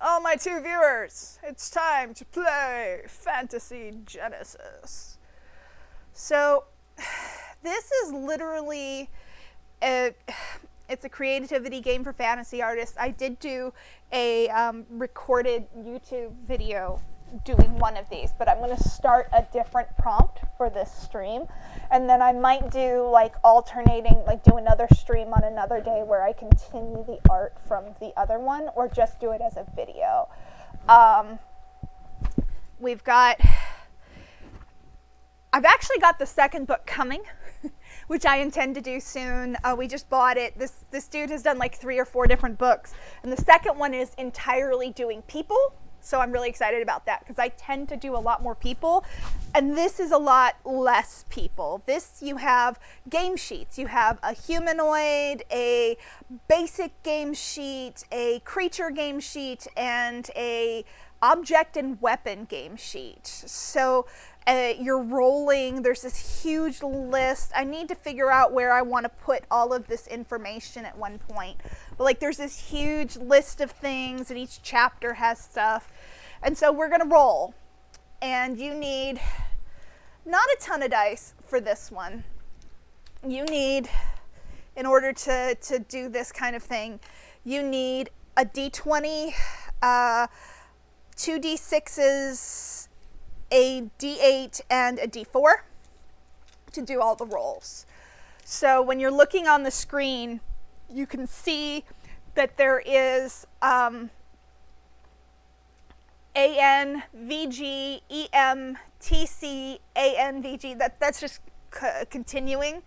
All my 2 viewers, it's time to play Fantasy Genesis. So, this is literally it's a creativity game for fantasy artists. I did do a recorded YouTube video doing one of these, but I'm going to start a different prompt for this stream, and then I might do like alternating, like do another stream on another day where I continue the art from the other one, or just do it as a video. I've actually got the second book coming, which I intend to do soon. We just bought it. This dude has done like 3 or 4 different books, and the second one is entirely doing people. So I'm really excited about that because I tend to do a lot more people, and this is a lot less people. This, you have game sheets. You have a humanoid, a basic game sheet, a creature game sheet, and a object and weapon game sheet. So you're rolling, there's this huge list. I need to figure out where I want to put all of this information at one point. But like there's this huge list of things, and each chapter has stuff. And so we're going to roll. And you need not a ton of dice for this one. You need, in order to do this kind of thing, you need a D20, 2 D6s, a D8, and a D4 to do all the rolls. So when you're looking on the screen, you can see that there is AN, VG, EM, TC, AN, VG. That's just continuing.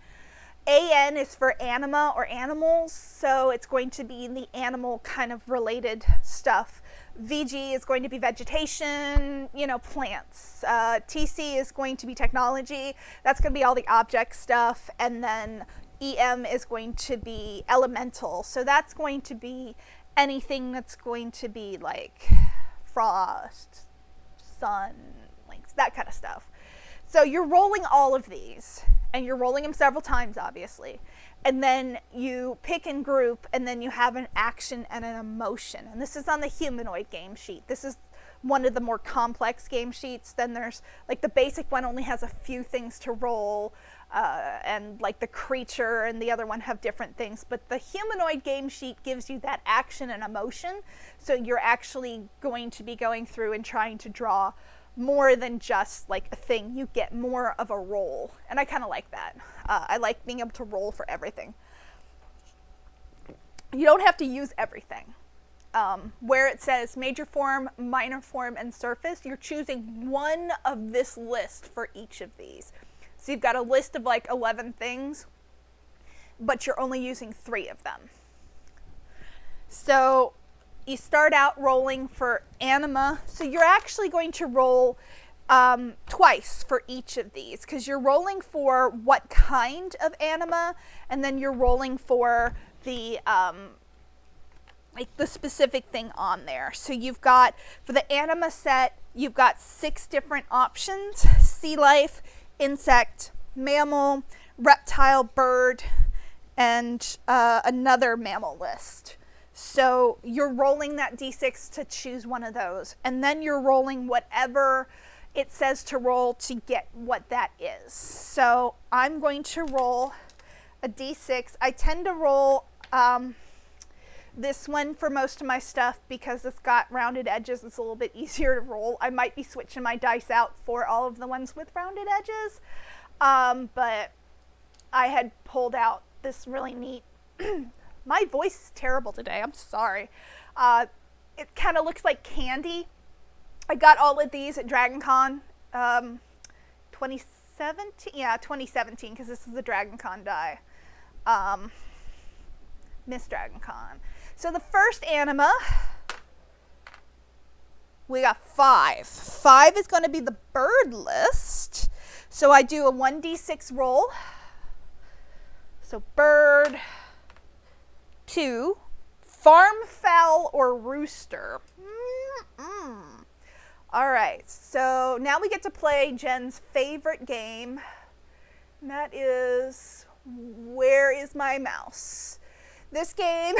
AN is for anima or animals, so it's going to be the animal kind of related stuff. VG is going to be vegetation, plants. TC is going to be technology. That's going to be all the object stuff. And then EM is going to be elemental. So that's going to be anything that's going to be like frost, sun, like that kind of stuff. So you're rolling all of these, and you're rolling them several times, obviously. And then you pick and group, and then you have an action and an emotion. And this is on the humanoid game sheet. This is one of the more complex game sheets. Then there's, like, the basic one only has a few things to roll, and like the creature and the other one have different things. But the humanoid game sheet gives you that action and emotion. So you're actually going to be going through and trying to draw more than just like a thing. You get more of a roll, and I kind of like that. I like being able to roll for everything. You don't have to use everything. Where it says major form, minor form, and surface, you're choosing one of this list for each of these. So you've got a list of like 11 things, but you're only using 3 of them. So you start out rolling for anima. So you're actually going to roll twice for each of these, because you're rolling for what kind of anima, and then you're rolling for the like the specific thing on there. So you've got, for the anima set, you've got 6 different options: sea life, insect, mammal, reptile, bird, and another mammal list. So you're rolling that D6 to choose one of those, and then you're rolling whatever it says to roll to get what that is. So I'm going to roll a D6. I tend to roll this one for most of my stuff because it's got rounded edges. It's a little bit easier to roll. I might be switching my dice out for all of the ones with rounded edges, but I had pulled out this really neat my voice is terrible today. I'm sorry. It kind of looks like candy. I got all of these at DragonCon 2017. Yeah, 2017, because this is the DragonCon die. Miss DragonCon. So the first anima, we got 5. 5 is going to be the bird list. So I do a 1d6 roll. So bird. 2, farm fowl or rooster. All right, so now we get to play Jen's favorite game, and that is Where is My Mouse? This game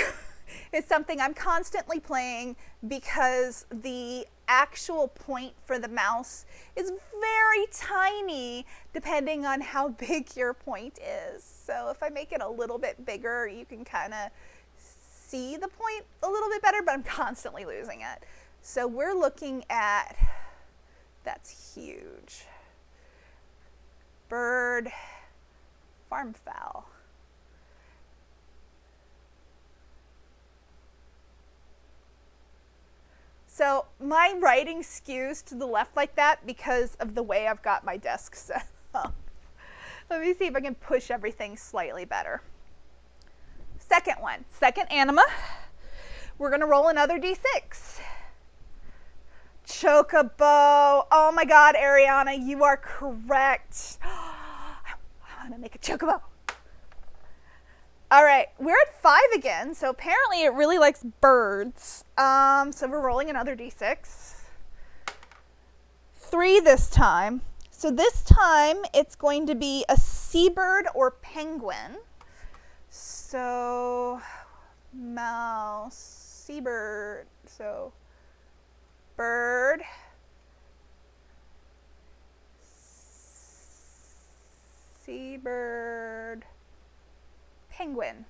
is something I'm constantly playing because the actual point for the mouse is very tiny depending on how big your point is. So if I make it a little bit bigger, you can kind of see the point a little bit better, but I'm constantly losing it. So we're looking at, that's huge. Bird, farm fowl. So my writing skews to the left like that because of the way I've got my desk set up. Let me see if I can push everything slightly better. Second one, second anima. We're gonna roll another d6. Chocobo. Oh my God, Ariana, you are correct. I wanna make a chocobo. All right, we're at 5 again, so apparently it really likes birds. So we're rolling another d6. 3 this time. So this time it's going to be a seabird or penguin. So mouse, seabird, so bird, seabird, penguin.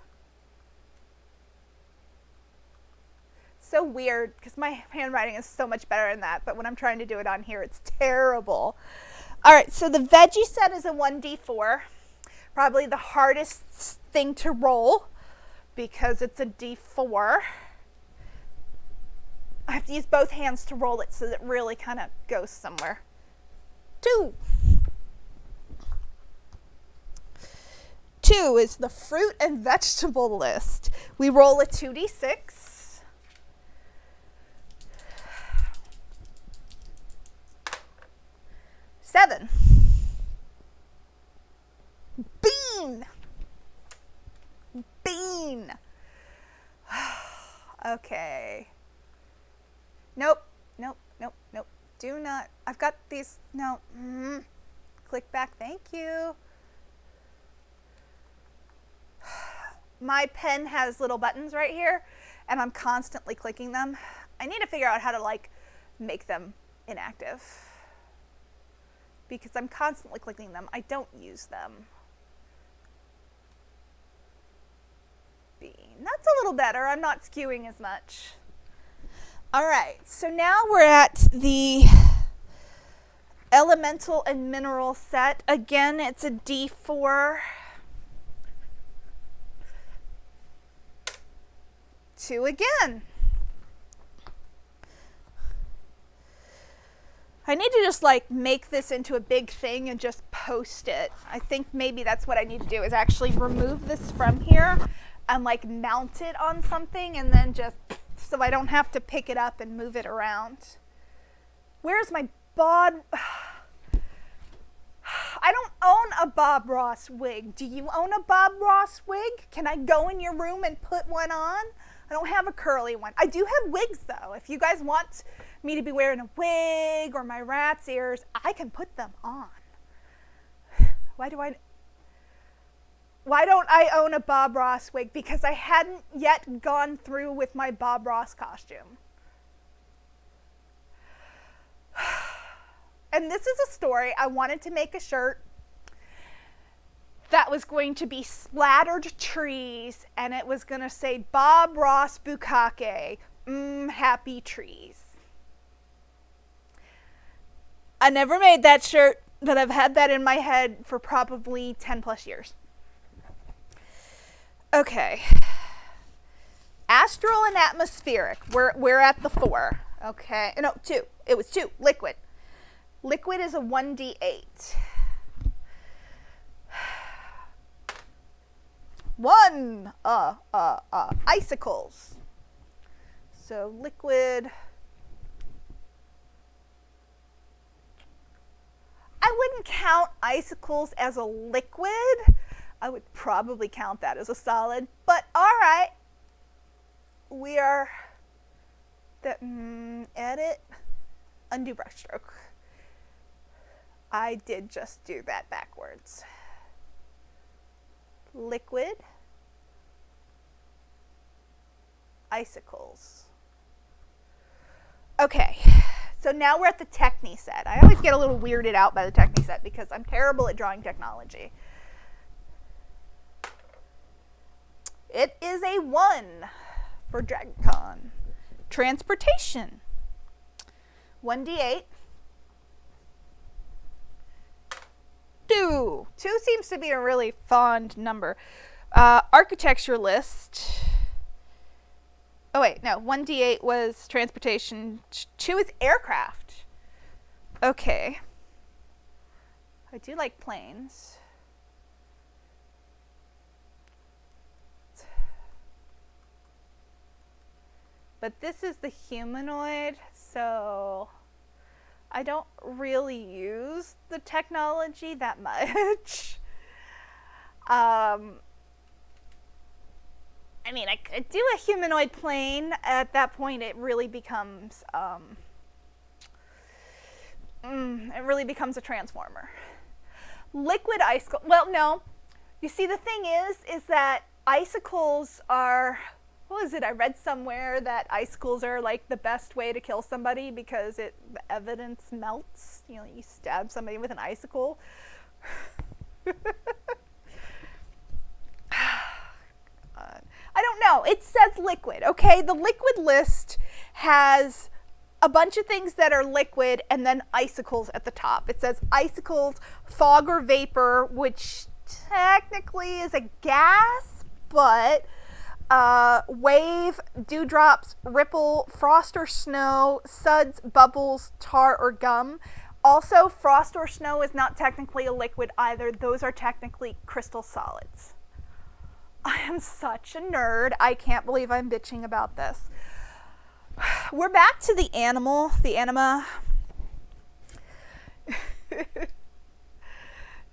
So weird because my handwriting is so much better than that, but when I'm trying to do it on here, it's terrible. All right, so the veggie set is a 1d4, probably the hardest thing to roll because it's a d4. I have to use both hands to roll it so that it really kind of goes somewhere. 2. 2 is the fruit and vegetable list. We roll a 2d6. 7. Bean. Bean. Okay. Nope. Nope. Nope. Nope. Do not. I've got these. No. Click back. Thank you. My pen has little buttons right here, and I'm constantly clicking them. I need to figure out how to like make them inactive because I'm constantly clicking them. I don't use them. Bean. That's a little better. I'm not skewing as much. All right, so now we're at the elemental and mineral set. Again, it's a D4. 2 again. I need to just like make this into a big thing and just post it. I think maybe that's what I need to do is actually remove this from here and like mount it on something and then just so I don't have to pick it up and move it around. Where's my bod? I don't own a Bob Ross wig. Do you own a Bob Ross wig? Can I go in your room and put one on? I don't have a curly one. I do have wigs though. If you guys want me to be wearing a wig or my rat's ears, I can put them on. Why don't I own a Bob Ross wig? Because I hadn't yet gone through with my Bob Ross costume. And this is a story. I wanted to make a shirt that was going to be splattered trees, and it was going to say Bob Ross Bukake, happy trees. I never made that shirt, but I've had that in my head for probably 10 plus years. Okay. Astral and atmospheric. We're at the 4. Okay. No, 2. It was 2. Liquid. Liquid is a 1d8. 1. Icicles. So liquid. I wouldn't count icicles as a liquid. I would probably count that as a solid, but all right. We are edit, undo brushstroke. I did just do that backwards. Liquid. icicles. Okay, so now we're at the Techni set. I always get a little weirded out by the Techni set because I'm terrible at drawing technology. It is a 1 for Dragon Con. Transportation. 1d8. 2. 2 seems to be a really fond number. Architecture list. Oh wait, no, 1d8 was transportation. 2 is aircraft. Okay. I do like planes. But this is the humanoid, so I don't really use the technology that much. I mean, I could do a humanoid plane. At that point, it really becomes, a transformer. Liquid icicle. Well, no. You see, the thing is that icicles are. What was it? I read somewhere that icicles are like the best way to kill somebody because the evidence melts. You know, you stab somebody with an icicle. I don't know. It says liquid, okay? The liquid list has a bunch of things that are liquid and then icicles at the top. It says icicles, fog or vapor, which technically is a gas, but wave, dewdrops, ripple, frost or snow, suds, bubbles, tar or gum. Also, frost or snow is not technically a liquid either. Those are technically crystal solids. I am such a nerd. I can't believe I'm bitching about this. We're back to the animal, the anima.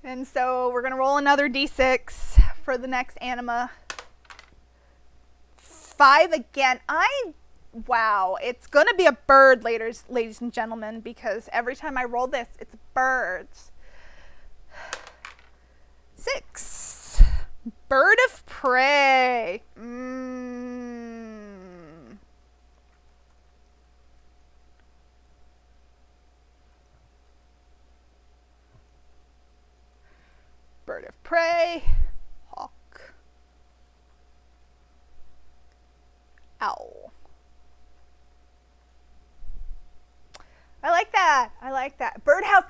And so we're going to roll another d6 for the next anima. 5 again. Wow. It's going to be a bird, ladies and gentlemen, because every time I roll this, it's birds. 6. Bird of prey. Bird of prey. Hawk. Owl. I like that. I like that. Birdhouse.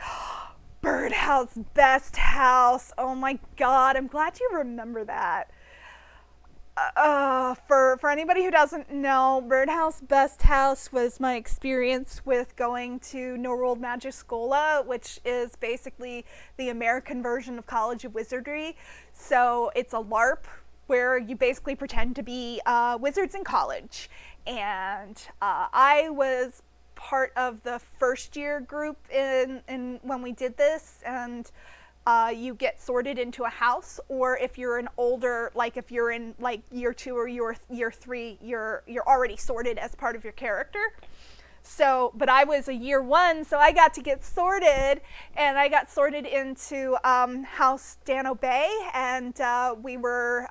Birdhouse, best house. Oh my God, I'm glad you remember that. For anybody who doesn't know, Birdhouse Best House was my experience with going to No World Magischola, which is basically the American version of College of Wizardry. So it's a LARP where you basically pretend to be wizards in college. And I was part of the first year group in when we did this, and you get sorted into a house, or if you're an older, like if you're in like year 2 or year 3, you're already sorted as part of your character. So, but I was a year 1, so I got to get sorted, and I got sorted into House Dano Bay, and we were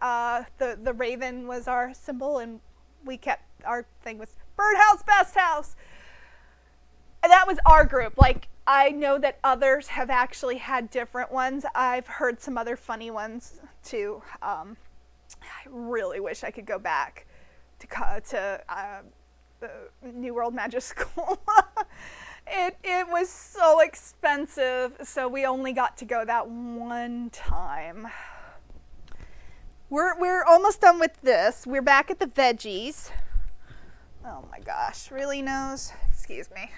the raven was our symbol, and we kept our thing was Birdhouse Best House. And that was our group. Like, I know that others have actually had different ones. I've heard some other funny ones too. I really wish I could go back to the New World Magischool. It was so expensive, so we only got to go that one time. We're almost done with this. We're back at the veggies. Oh my gosh, really nose? Excuse me.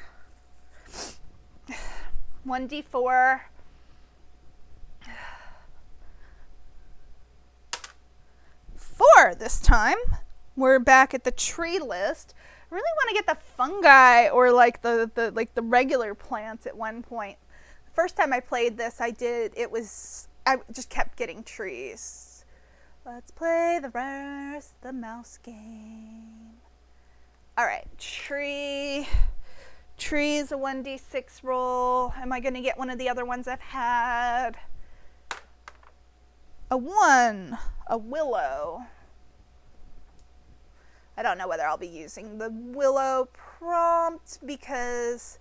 1d4. 4 this time. We're back at the tree list. I really want to get the fungi or like the regular plants at one point. The first time I played this, I just kept getting trees. Let's play the rest of the mouse game. All right, tree. Tree is a 1d6 roll. Am I going to get one of the other ones I've had? A 1, a willow. I don't know whether I'll be using the Willow prompt because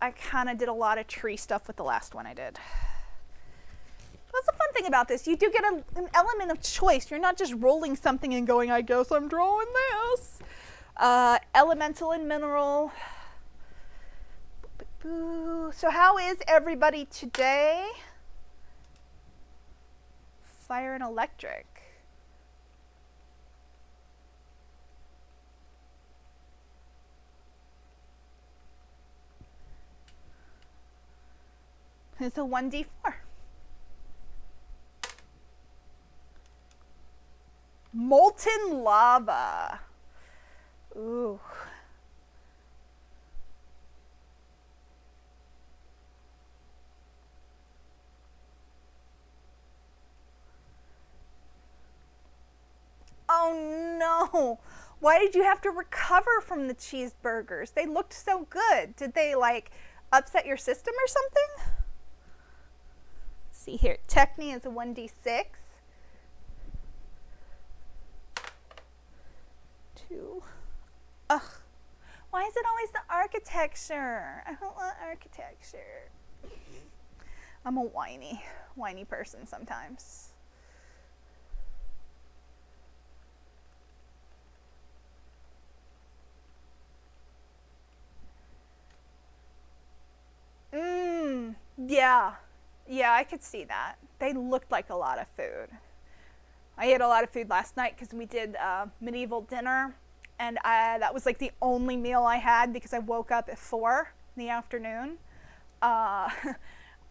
I kind of did a lot of tree stuff with the last one I did. That's the fun thing about this. You do get an element of choice. You're not just rolling something and going, I guess I'm drawing this. Elemental and mineral. So how is everybody today? Fire and electric. It's a 1d4. Molten lava. Ooh. Oh no. Why did you have to recover from the cheeseburgers? They looked so good. Did they like upset your system or something? Let's see here. Techni is a 1d6. 2. Ugh. Why is it always the architecture? I don't want architecture. I'm a whiny person sometimes. Yeah, I could see that. They looked like a lot of food. I ate a lot of food last night because we did medieval dinner, and that was like the only meal I had because I woke up at 4 in the afternoon. I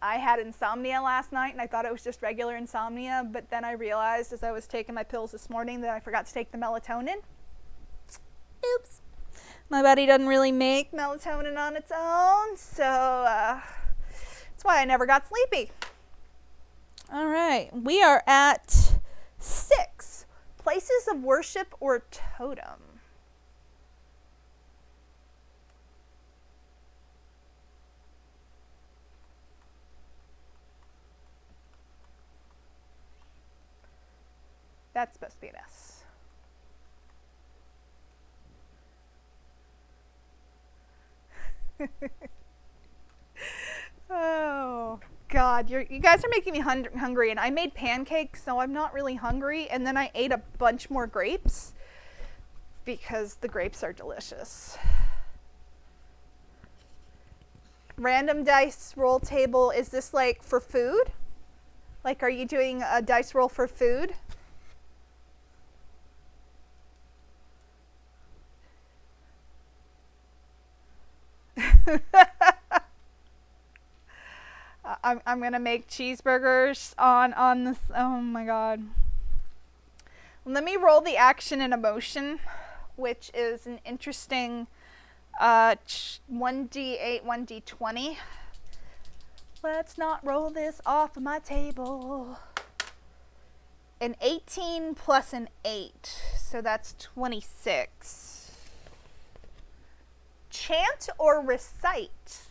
had insomnia last night, and I thought it was just regular insomnia, but then I realized as I was taking my pills this morning that I forgot to take the melatonin. Oops. My body doesn't really make melatonin on its own, so that's why I never got sleepy. All right, we are at 6. Places of worship or totem. That's supposed to be an S. Oh God, you guys are making me hungry, and I made pancakes, so I'm not really hungry. And then I ate a bunch more grapes because the grapes are delicious. Random dice roll table. Is this like for food? Like, are you doing a dice roll for food? I'm gonna make cheeseburgers on this. Oh my God. Let me roll the action and emotion, which is an interesting 1d8, 1d20. Let's not roll this off of my table. An 18 plus an 8, so that's 26. Chant or recite?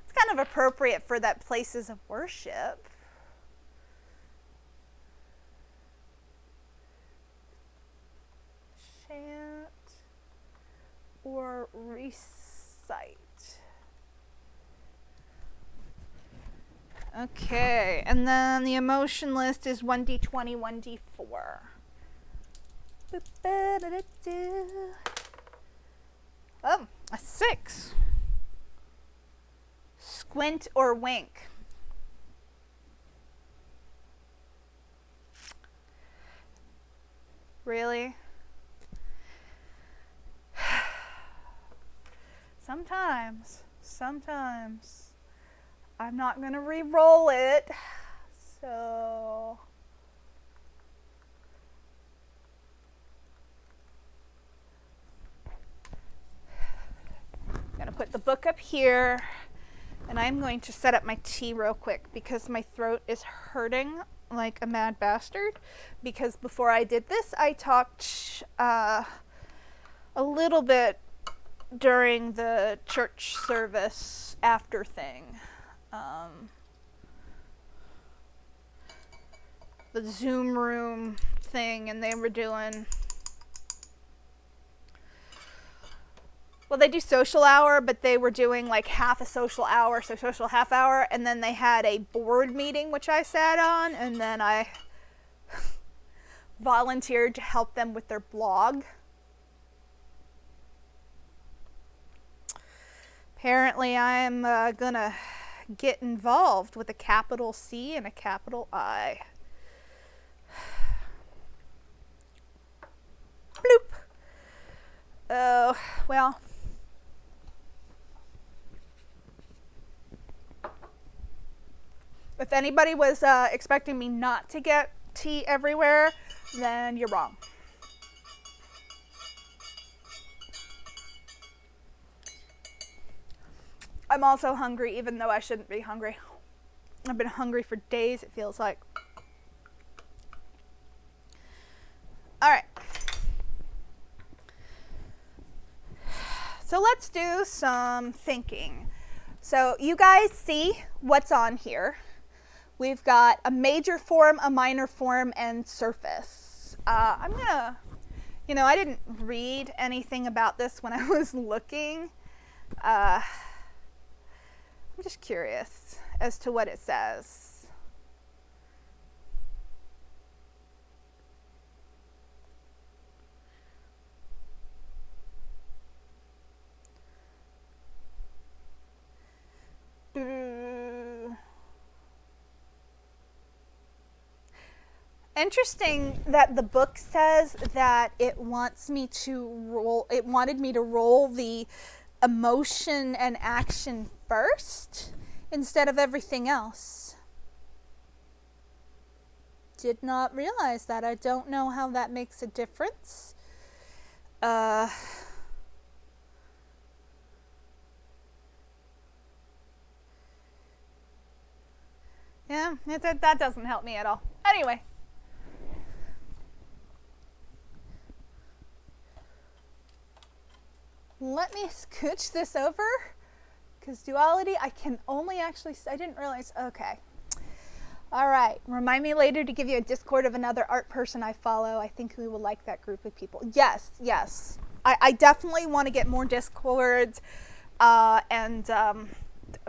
It's kind of appropriate for that places of worship. Chant or recite. Okay, and then the emotion list is 1d20, 1d4. Oh, a 6. Squint or wink. Really? Sometimes. I'm not going to re-roll it. So I'm going to put the book up here, and I'm going to set up my tea real quick because my throat is hurting like a mad bastard. Because before I did this, I talked a little bit during the church service after thing. The Zoom room thing, and they were doing Well, they do social hour, but they were doing like half a social hour, so social half hour, and then they had a board meeting, which I sat on, and then I volunteered to help them with their blog. Apparently, I'm gonna get involved with a capital C and a capital I. Bloop. Oh, well. If anybody was expecting me not to get tea everywhere, then you're wrong. I'm also hungry, even though I shouldn't be hungry. I've been hungry for days, it feels like. All right. So let's do some thinking. So you guys see what's on here. We've got a major form, a minor form, and surface. I'm gonna, I didn't read anything about this when I was looking. I'm just curious as to what it says. Interesting that the book says that it wanted me to roll the emotion and action first instead of everything else. Did not realize that. I don't know how that makes a difference. Yeah, that doesn't help me at all. Anyway. Let me scooch this over, because duality, I can only actually, I didn't realize, okay. All right, remind me later to give you a Discord of another art person I follow. I think we will like that group of people. Yes. I definitely want to get more Discords and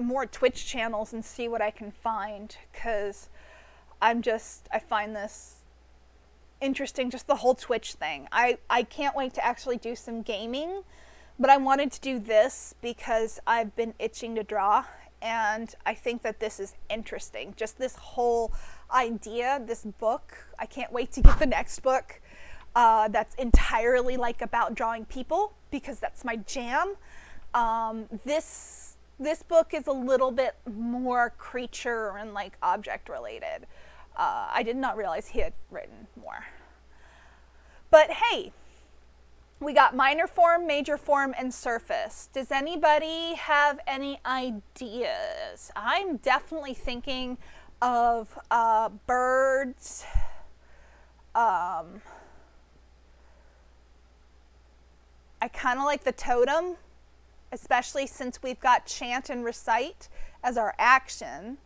more Twitch channels and see what I can find, because I find this interesting, just the whole Twitch thing. I can't wait to actually do some gaming. But I wanted to do this because I've been itching to draw, and I think that this is interesting. Just this whole idea, this book. I can't wait to get the next book that's entirely like about drawing people, because that's my jam. This book is a little bit more creature and like object related. I did not realize he had written more. But hey, we got minor form, major form, and surface. Does anybody have any ideas? I'm definitely thinking of birds. I kind of like the totem, especially since we've got chant and recite as our action.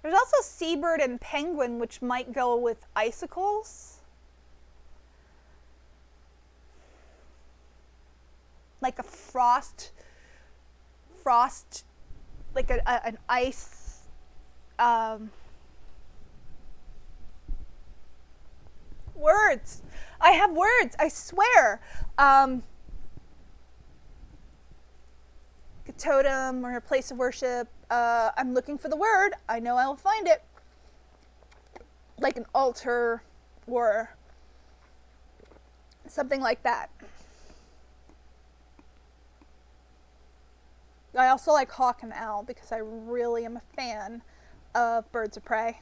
There's also seabird and penguin, which might go with icicles. Like a frost, like an ice, words. I have words, I swear. A totem or a place of worship. I'm looking for the word. I know I will find it. Like an altar or something like that. I also like hawk and owl because I really am a fan of birds of prey.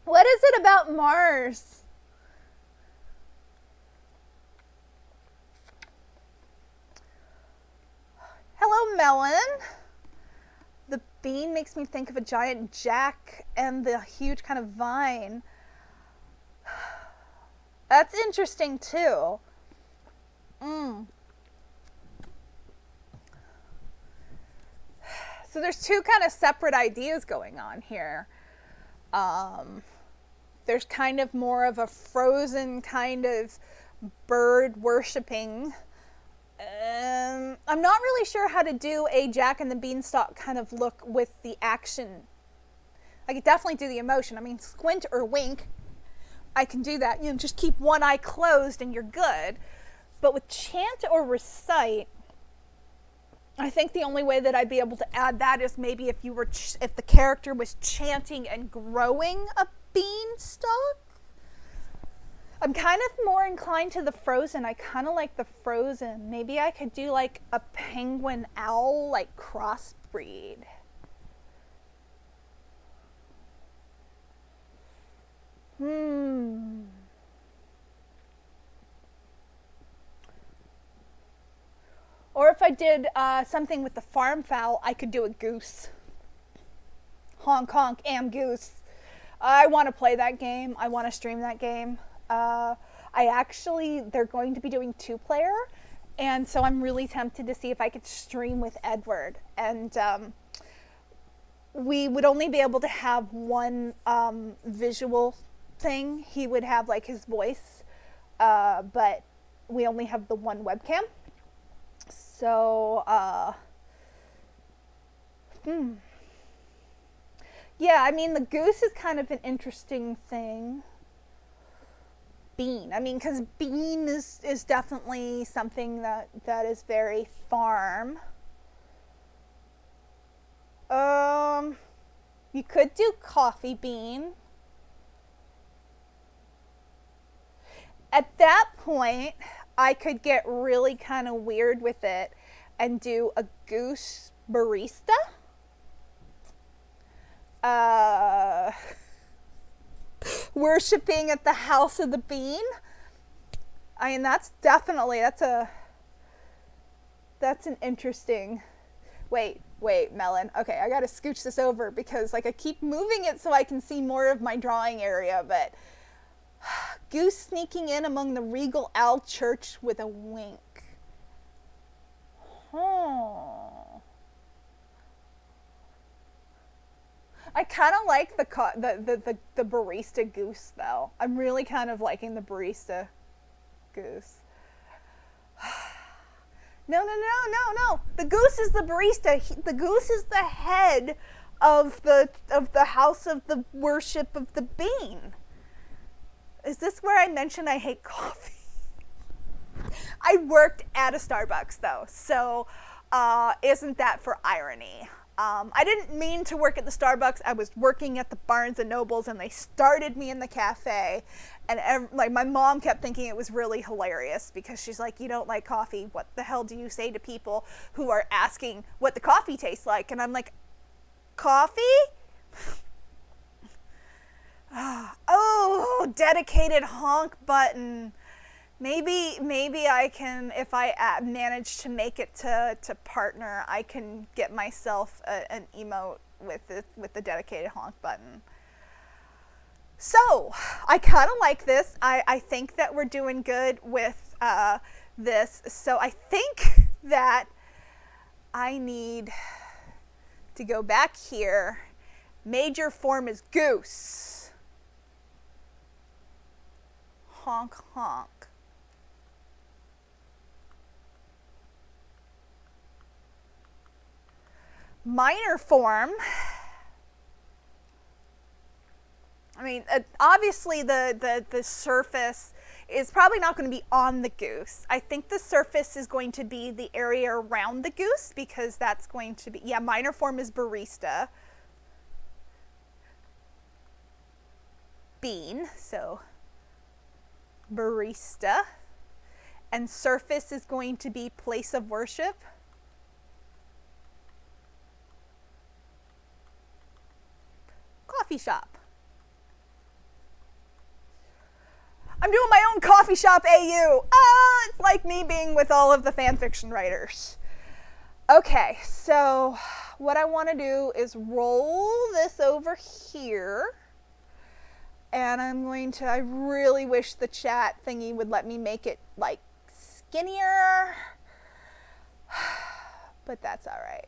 What is it about Mars? Hello, Melon. The bean makes me think of a giant jack and the huge kind of vine. That's interesting too. So there's two kind of separate ideas going on here. There's kind of more of a frozen kind of bird worshipping. I'm not really sure how to do a Jack and the Beanstalk kind of look with the action. I could definitely do the emotion. I mean, squint or wink, I can do that. You know, just keep one eye closed and you're good. But with chant or recite, I think the only way that I'd be able to add that is maybe if if the character was chanting and growing a beanstalk. I'm kind of more inclined to the frozen. I kind of like the frozen. Maybe I could do like a penguin owl, like crossbreed. Or if I did something with the farm fowl, I could do a goose. Honk, honk, am goose. I want to play that game. I want to stream that game. They're going to be doing 2-player, and so I'm really tempted to see if I could stream with Edward. And we would only be able to have one visual thing. He would have like his voice, but we only have the one webcam. So, yeah, I mean, the goose is kind of an interesting thing. Bean. I mean, because bean is definitely something that is very farm. You could do coffee bean. At that point, I could get really kind of weird with it and do a goose barista. Worshipping at the house of the bean. I mean, that's an interesting. Wait, Melon. Okay, I gotta scooch this over because like I keep moving it so I can see more of my drawing area, but Goose sneaking in among the regal owl church with a wink. I kind of like the barista goose though. I'm really kind of liking the barista goose. No. The goose is the barista. The goose is the head of the house of the worship of the bean. Is this where I mentioned I hate coffee? I worked at a Starbucks though, so isn't that for irony? I didn't mean to work at the Starbucks. I was working at the Barnes and Nobles, and they started me in the cafe. And like my mom kept thinking it was really hilarious because she's like, "You don't like coffee? What the hell do you say to people who are asking what the coffee tastes like?" And I'm like, "Coffee? Oh, dedicated honk button. Maybe I can, if I manage to make it to partner, I can get myself an emote with the dedicated honk button. So I kind of like this. I think that we're doing good with this. So I think that I need to go back here. Major form is goose. Honk, honk. Minor form, I mean, obviously the surface is probably not going to be on the goose. I think the surface is going to be the area around the goose because that's going to be, yeah, minor form is barista. Bean, so barista. And surface is going to be place of worship. Coffee shop. I'm doing my own coffee shop AU. It's like me being with all of the fan fiction writers. Okay, so what I want to do is roll this over here. And I'm going to, I really wish the chat thingy would let me make it like skinnier. But that's all right.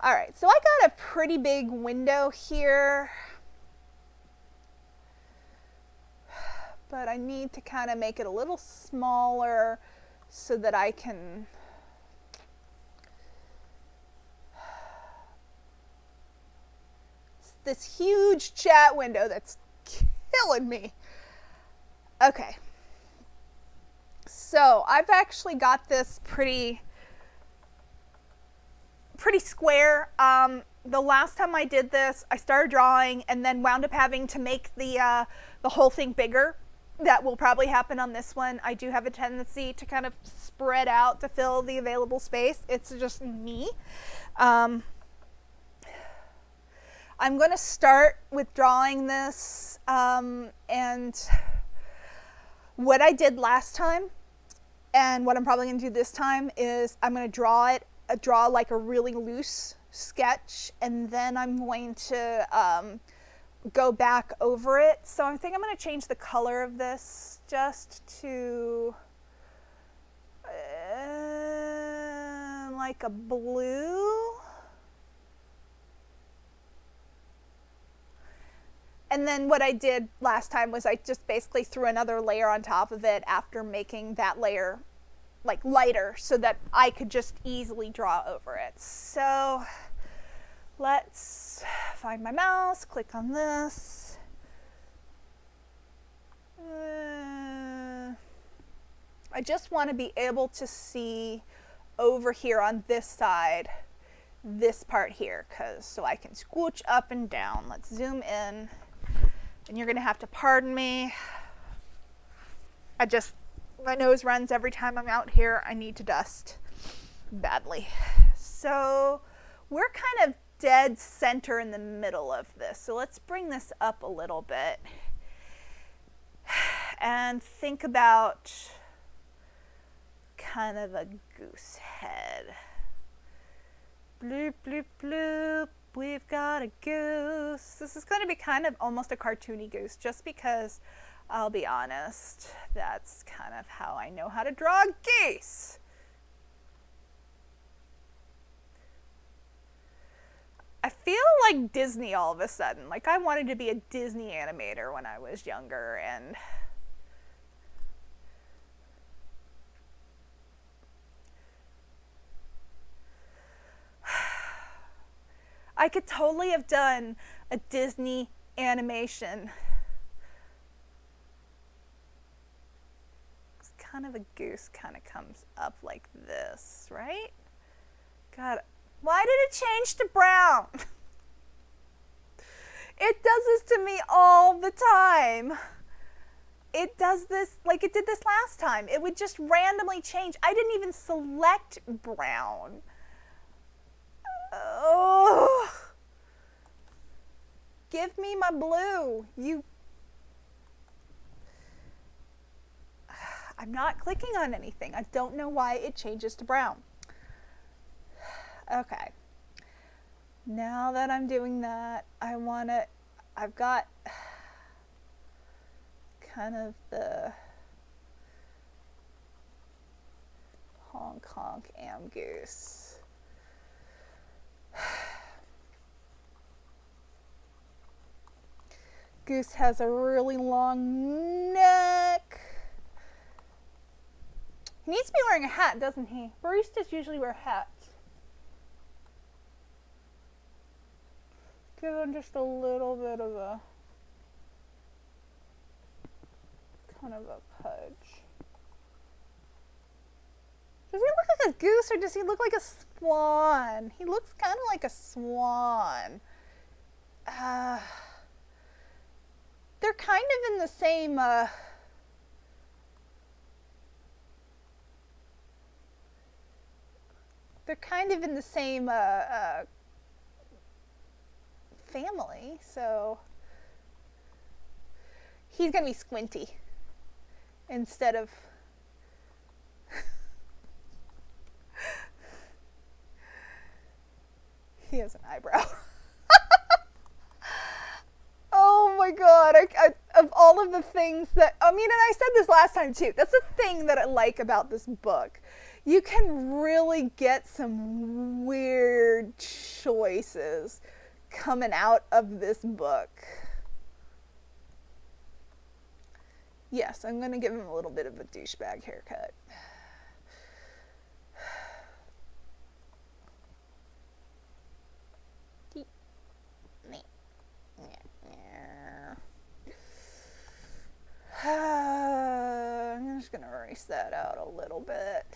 All right, so I got a pretty big window here, but I need to kind of make it a little smaller so that I can this huge chat window that's killing me. Okay. So I've actually got this pretty square. The last time I did this, I started drawing and then wound up having to make the whole thing bigger. That will probably happen on this one. I do have a tendency to kind of spread out to fill the available space. It's just me. I'm going to start with drawing this, and what I did last time and what I'm probably going to do this time is I'm going to draw like a really loose sketch, and then I'm going to go back over it. So I think I'm going to change the color of this just to like a blue. And then what I did last time was I just basically threw another layer on top of it after making that layer like lighter so that I could just easily draw over it. So let's find my mouse, click on this. I just want to be able to see over here on this side, this part here, so I can scooch up and down. Let's zoom in. And you're going to have to pardon me. My nose runs every time I'm out here. I need to dust badly. So we're kind of dead center in the middle of this. So let's bring this up a little bit and think about kind of a goose head. Bloop, bloop, bloop. We've got a goose. This is going to be kind of almost a cartoony goose, just because, I'll be honest, that's kind of how I know how to draw geese. I feel like Disney all of a sudden. Like I wanted to be a Disney animator when I was younger, and I could totally have done a Disney animation. It's kind of a goose kind of comes up like this, right? God, why did it change to brown? It does this to me all the time. It does this like it did this last time. It would just randomly change. I didn't even select brown. Oh, give me my blue. I'm not clicking on anything. I don't know why it changes to brown. Okay. Now that I'm doing that, I've got kind of the honk honk am goose. Goose has a really long neck. He needs to be wearing a hat, doesn't he? Baristas usually wear hats. Give him just a little bit of a kind of a pudge. Does he look like a goose or does he look like a swan? He looks kind of like a swan. They're kind of in the same family, so he's gonna be squinty instead of he has an eyebrow. Oh my God, I of all of the things that, I mean, and I said this last time too, that's the thing that I like about this book. You can really get some weird choices coming out of this book. Yes, I'm going to give him a little bit of a douchebag haircut. I'm just going to erase that out a little bit.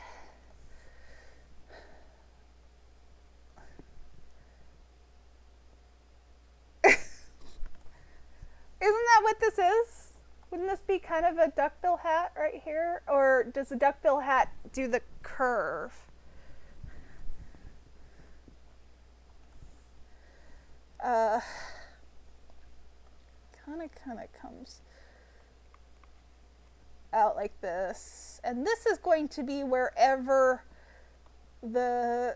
Isn't that what this is? Wouldn't this be kind of a duckbill hat right here? Or does the duckbill hat do the curve? Kind of comes out like this. And this is going to be wherever the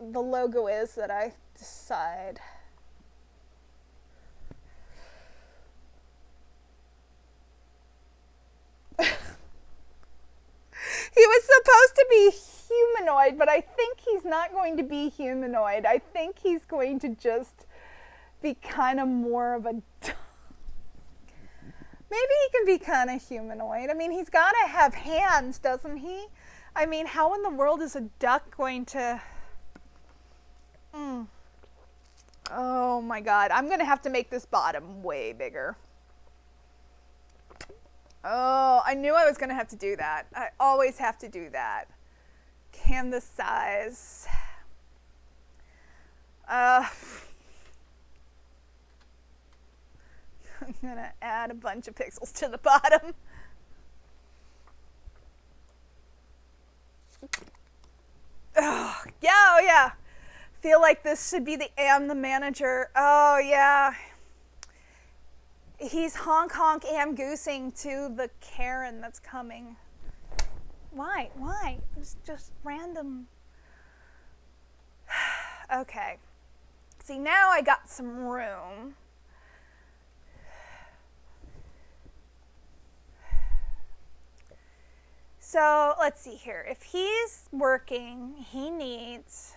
logo is that I decide. He was supposed to be humanoid, but I think he's not going to be humanoid. I think he's going to just be kind of more of a duck. Maybe he can be kind of humanoid. I mean, he's got to have hands, doesn't he? I mean, how in the world is a duck going to... Oh my god. I'm going to have to make this bottom way bigger. Oh, I knew I was going to have to do that. I always have to do that. Canvas size. I'm going to add a bunch of pixels to the bottom. Oh, yeah. Feel like this should be the am the manager. Oh, yeah. He's honk am goosing to the Karen that's coming. Why? It's just random. Okay. See, now I got some room. So let's see here. If he's working, he needs...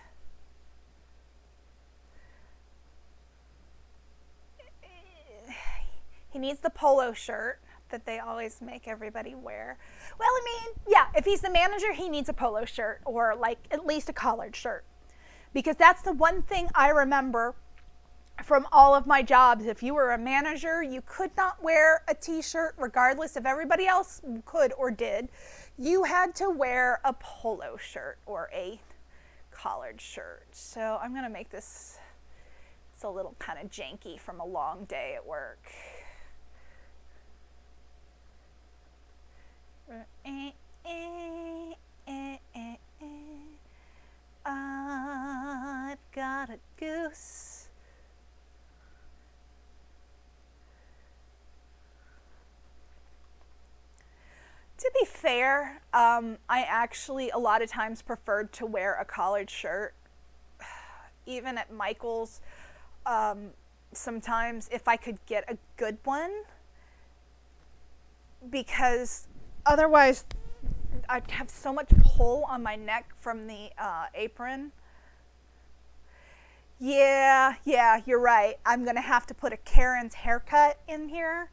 He needs the polo shirt that they always make everybody wear. Well, I mean, yeah, if he's the manager, he needs a polo shirt or like at least a collared shirt. Because that's the one thing I remember from all of my jobs. If you were a manager, you could not wear a t-shirt regardless if everybody else could or did. You had to wear a polo shirt or a collared shirt. So I'm going to make this, it's a little kind of janky from a long day at work. I've got a goose. To be fair, I actually a lot of times preferred to wear a collared shirt. Even at Michael's, sometimes if I could get a good one, because otherwise I'd have so much pull on my neck from the apron. Yeah, you're right. I'm going to have to put a Karen's haircut in here.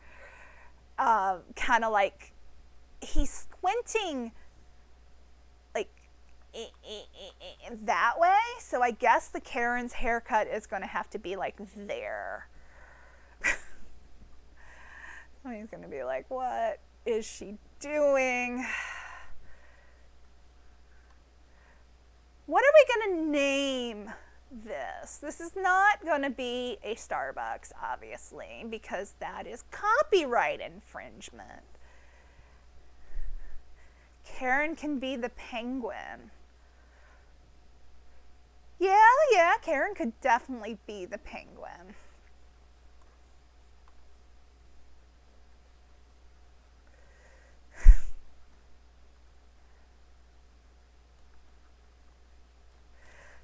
Kind of like he's squinting like that way. So I guess the Karen's haircut is going to have to be like there. He's going to be like, what is she doing? What are we going to name this? This is not going to be a Starbucks, obviously, because that is copyright infringement. Karen can be the penguin. Yeah, Karen could definitely be the penguin.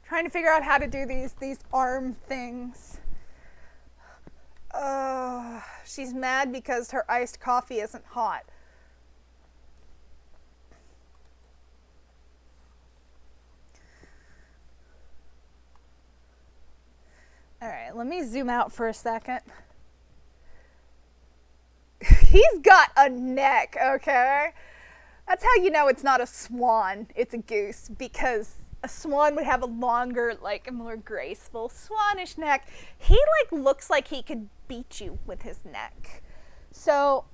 Trying to figure out how to do these arm things. She's mad because her iced coffee isn't hot. let me zoom out for a second. He's got a neck, okay? That's how you know it's not a swan, it's a goose, because a swan would have a longer, like a more graceful, swannish neck. He like looks like he could beat you with his neck. So,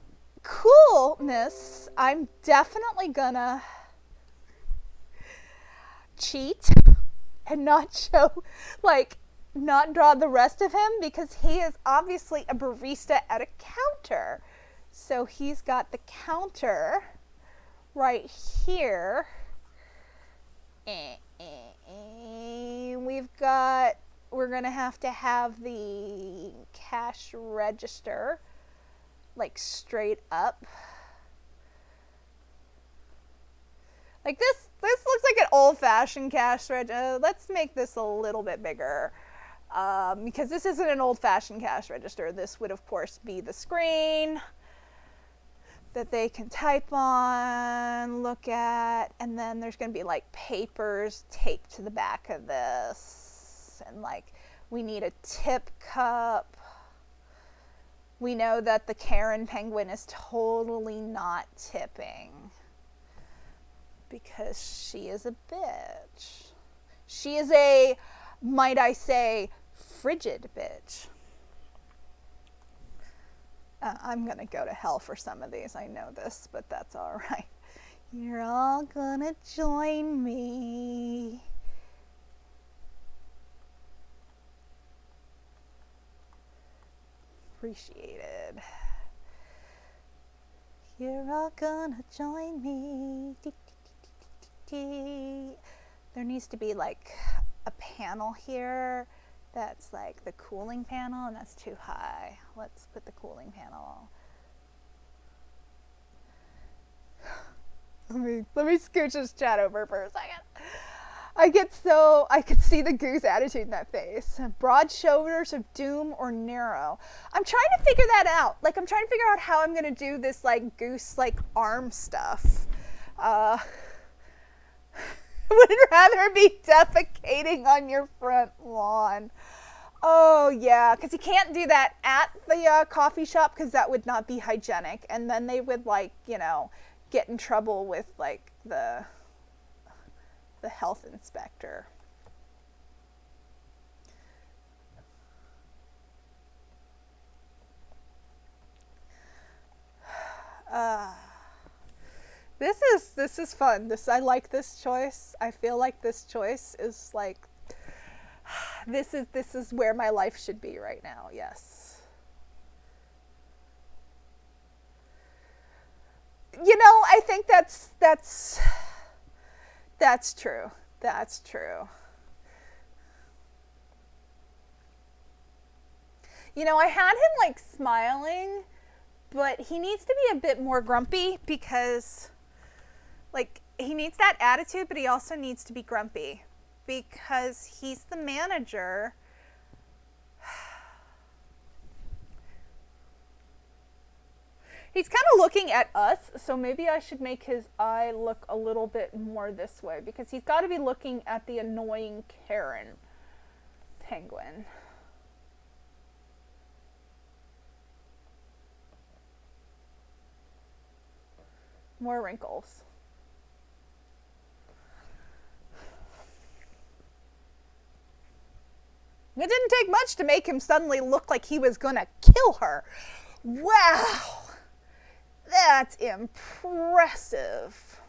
coolness, I'm definitely gonna cheat and not show, like, not draw the rest of him, because he is obviously a barista at a counter. So he's got the counter right here. We're gonna have to have the cash register like straight up. Like this looks like an old-fashioned cash register. Let's make this a little bit bigger. Because this isn't an old-fashioned cash register. This would, of course, be the screen that they can type on, look at, and then there's going to be, like, papers taped to the back of this. And, like, we need a tip cup. We know that the Karen penguin is totally not tipping, because she is a bitch. She is a, might I say, frigid bitch. I'm gonna go to hell for some of these, I know this, but that's alright. You're all gonna join me. Appreciated. You're all gonna join me. There needs to be like a panel here that's like the cooling panel, and that's too high. Let's put the cooling panel. Let me scooch this chat over for a second. I could see the goose attitude in that face. Broad shoulders of doom or narrow. I'm trying to figure that out. Like, I'm trying to figure out how I'm gonna do this like goose like arm stuff. Would rather be defecating on your front lawn. Oh yeah, because you can't do that at the coffee shop, because that would not be hygienic, and then they would like, you know, get in trouble with like the health inspector. This is fun. I like this choice. I feel like this choice is like, this is where my life should be right now. Yes. You know, I think that's true. That's true. You know, I had him like smiling, but he needs to be a bit more grumpy, because like he needs that attitude, but he also needs to be grumpy, because he's the manager. He's kind of looking at us, so maybe I should make his eye look a little bit more this way, because he's got to be looking at the annoying Karen penguin. More wrinkles. It didn't take much to make him suddenly look like he was gonna kill her. Wow! That's impressive.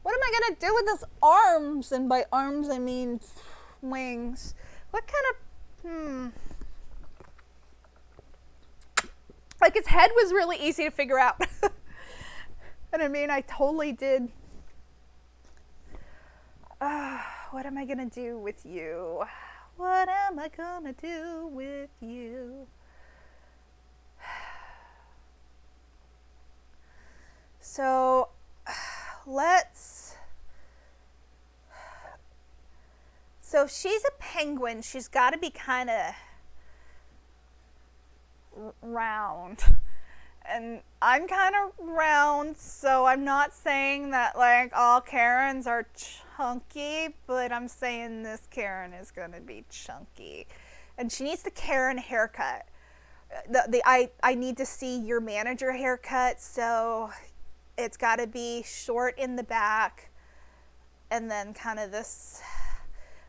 What am I gonna do with his arms? And by arms I mean wings. What kind of... Like, his head was really easy to figure out. And I mean, I totally did. What am I gonna do with you? What am I gonna do with you? So, so if she's a penguin, she's gotta be kind of round. And I'm kind of round, so I'm not saying that like all Karens are chunky, but I'm saying this Karen is gonna be chunky, and she needs the Karen haircut. I need to see your manager haircut, so it's got to be short in the back, and then kind of this,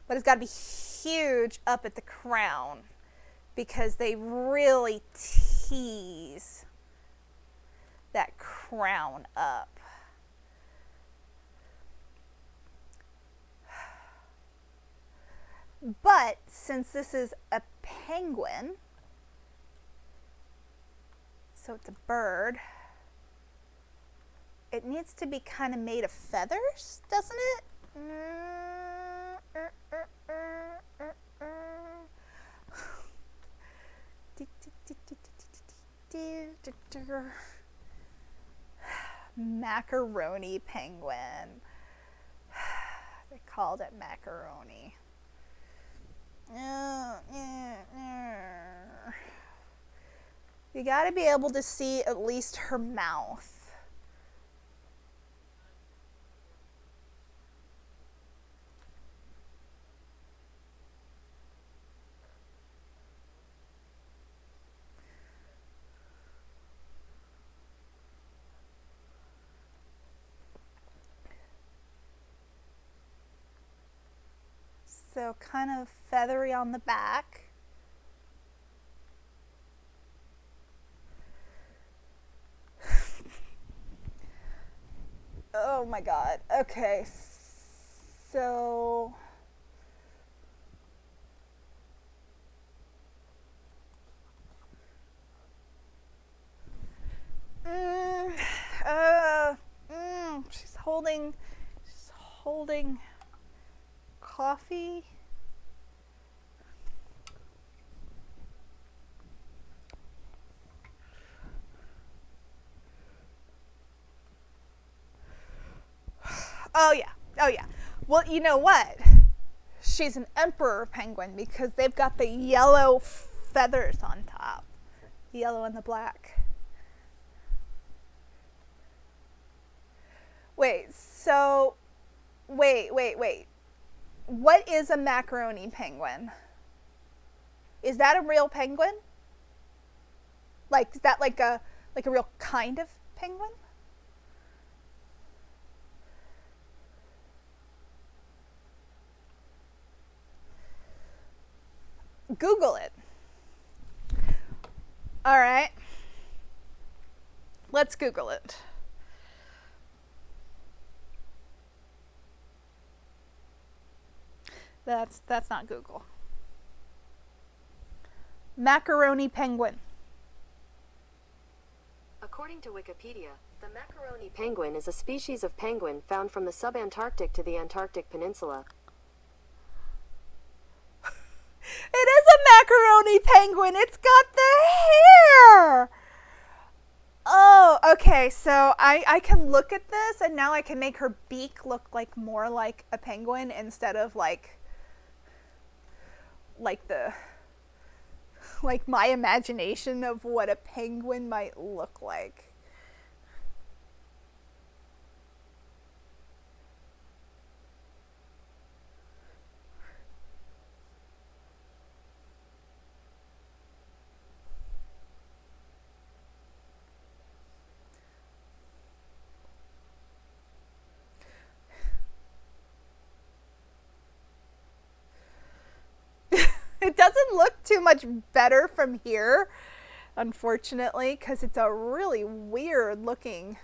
but it's got to be huge up at the crown because they really tease that crown up. But since this is a penguin, so it's a bird, it needs to be kind of made of feathers, doesn't it? Macaroni penguin. They called it macaroni. You gotta be able to see at least her mouth. So kind of feathery on the back. Oh my god. Okay. So she's holding coffee. Oh yeah. Oh yeah. Well, you know what? She's an emperor penguin because they've got the yellow feathers on top. The yellow and the black. Wait, so wait. What is a macaroni penguin? Is that a real penguin? Like, is that like a real kind of penguin? Google it. All right. Let's Google it. That's not Google. Macaroni penguin. According to Wikipedia, the macaroni penguin is a species of penguin found from the subantarctic to the Antarctic Peninsula. It is a macaroni penguin. It's got the hair. Oh, okay. So I can look at this and now I can make her beak look like more like a penguin instead of like my imagination of what a penguin might look like. It doesn't look too much better from here, unfortunately, because it's a really weird looking,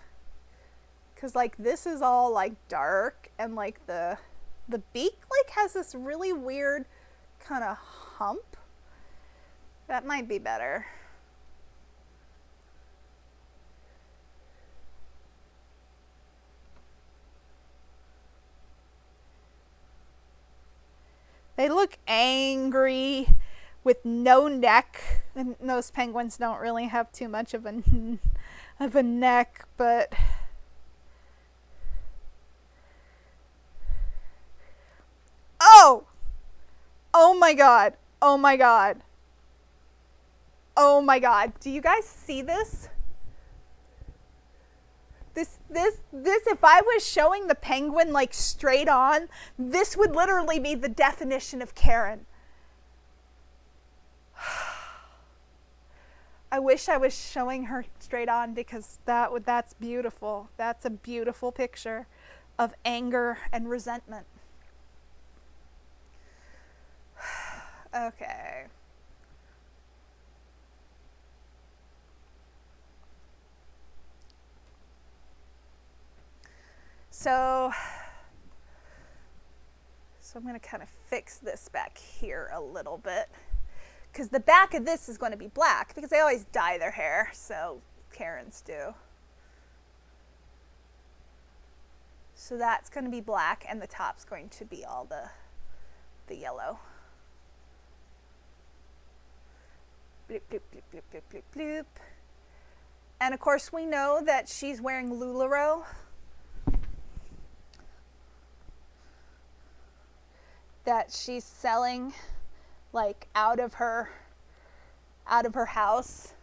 because like this is all like dark and like the beak like has this really weird kind of hump. That might be better. They look angry with no neck, and those penguins don't really have too much of a neck, but oh my god, oh my god, do you guys see this? If I was showing the penguin like straight on, this would literally be the definition of Karen. I wish I was showing her straight on because that's beautiful. That's a beautiful picture of anger and resentment. Okay. So I'm going to kind of fix this back here a little bit, because the back of this is going to be black because they always dye their hair, so Karens do. So that's going to be black, and the top's going to be all the yellow. Bloop, bloop, bloop, bloop, bloop, bloop, bloop. And of course we know that she's wearing LuLaRoe. That she's selling like out of her house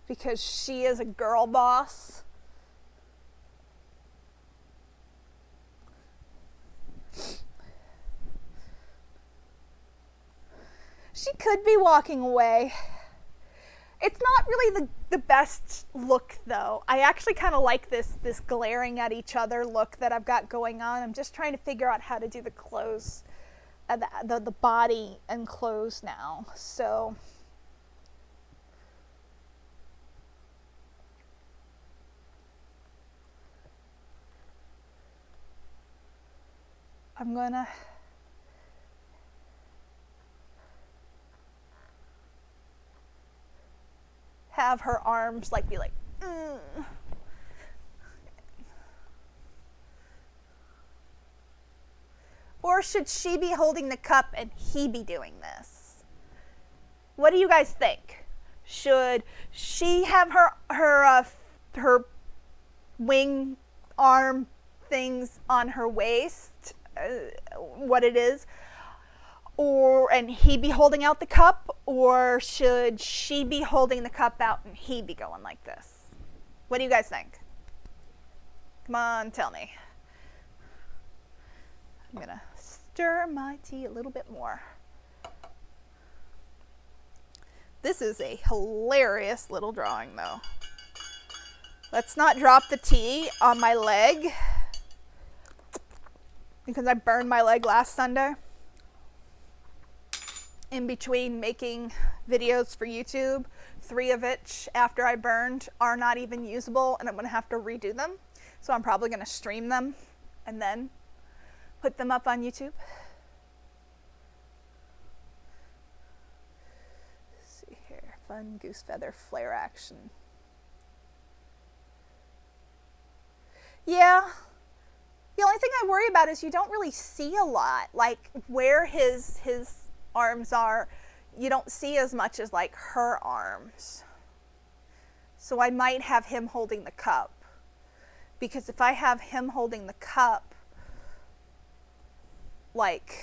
because she is a girl boss. She could be walking away. It's not really the best look though. I actually kind of like this glaring at each other look that I've got going on. I'm just trying to figure out how to do the clothes, the body and clothes now. So I'm gonna have her arms like be like, Or should she be holding the cup and he be doing this? What do you guys think? Should she have her wing arm things on her waist, what it is, and he be holding out the cup, or should she be holding the cup out and he be going like this? What do you guys think? Come on, tell me. I'm gonna stir my tea a little bit more. This is a hilarious little drawing though. Let's not drop the tea on my leg because I burned my leg last Sunday. In between making videos for YouTube, 3 of which after I burned are not even usable and I'm going to have to redo them. So I'm probably going to stream them and then put them up on YouTube. Let's see here, fun goose feather flare action. Yeah, the only thing I worry about is you don't really see a lot, like where his arms are, you don't see as much as like her arms. So I might have him holding the cup, because if I have him holding the cup, like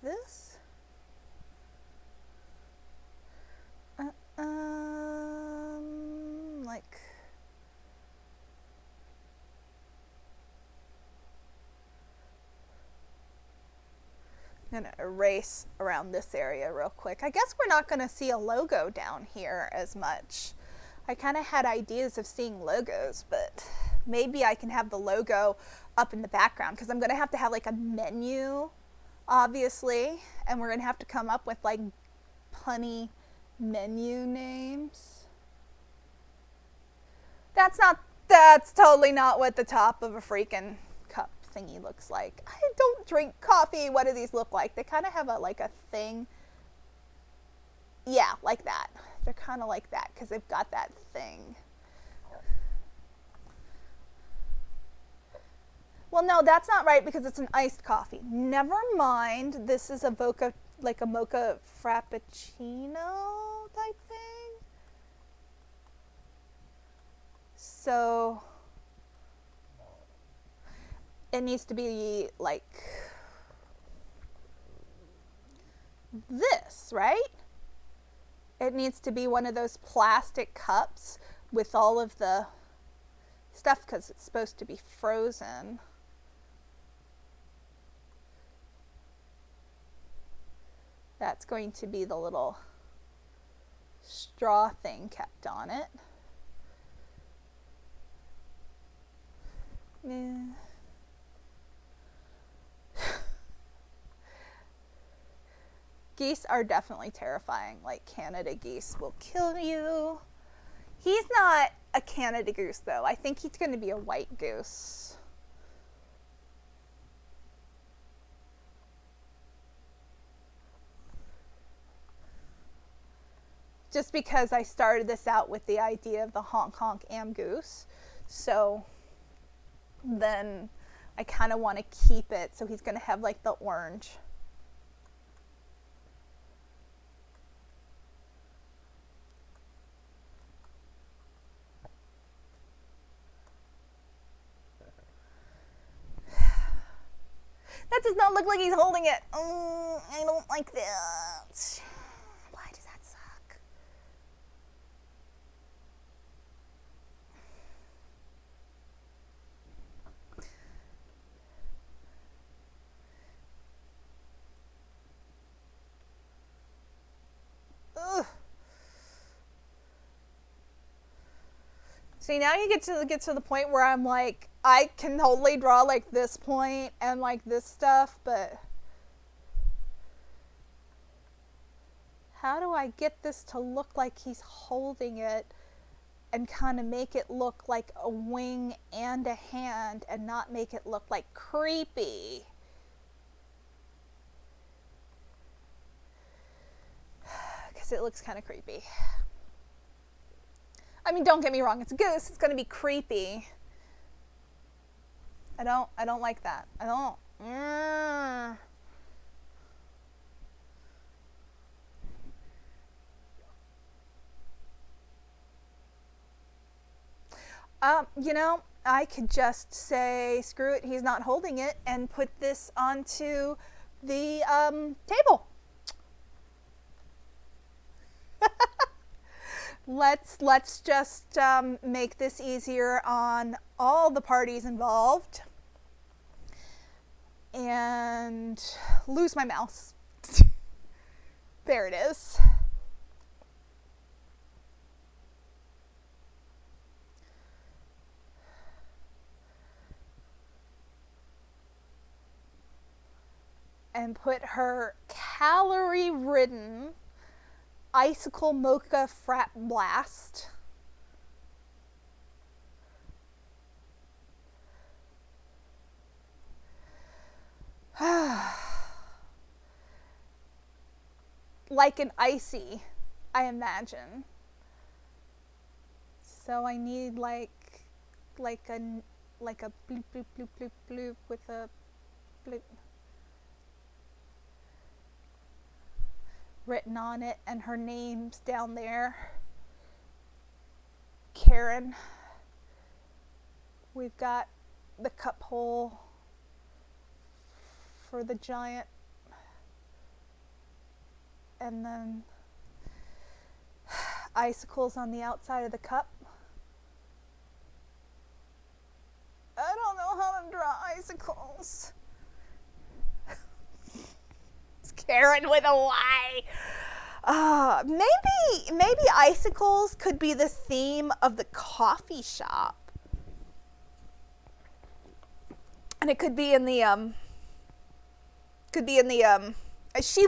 this. Like I'm gonna erase around this area real quick. I guess we're not gonna see a logo down here as much. I kind of had ideas of seeing logos, but maybe I can have the logo up in the background, because I'm gonna have to have like a menu, obviously, and we're gonna have to come up with like punny menu names. That's totally not what the top of a freaking cup thingy looks like. I don't drink coffee. What do these look like? They kind of have like a thing. Yeah, like that. They're kind of like that because they've got that thing. Well, no, that's not right because it's an iced coffee. Never mind. This is a mocha, like a mocha frappuccino So it needs to be like this, right? It needs to be one of those plastic cups with all of the stuff because it's supposed to be frozen. That's going to be the little straw thing kept on it. Yeah. Geese are definitely terrifying. Like, Canada geese will kill you. He's not a Canada goose, though. I think he's going to be a white goose. Just because I started this out with the idea of the honk honk am goose. So then I kind of want to keep it. So he's going to have like the orange. That does not look like he's holding it. I don't like that. Why does that suck? Ugh. See, now you get to the point where I'm like, I can totally draw like this point and like this stuff, but how do I get this to look like he's holding it and kind of make it look like a wing and a hand and not make it look like creepy? Because it looks kind of creepy. I mean, don't get me wrong, it's a goose, it's going to be creepy. I don't like that. I don't. You know, I could just say, screw it, he's not holding it, and put this onto the table. Let's just make this easier on all the parties involved. And lose my mouse. There it is. And put her calorie-ridden icicle mocha frat blast. Like an icy, I imagine. So I need like a bloop bloop bloop bloop bloop with a bloop written on it, and her name's down there. Karen. We've got the cup hole for the giant, and then icicles on the outside of the cup. I don't know how to draw icicles. It's Karen with a Y. Maybe icicles could be the theme of the coffee shop. And it could be in the she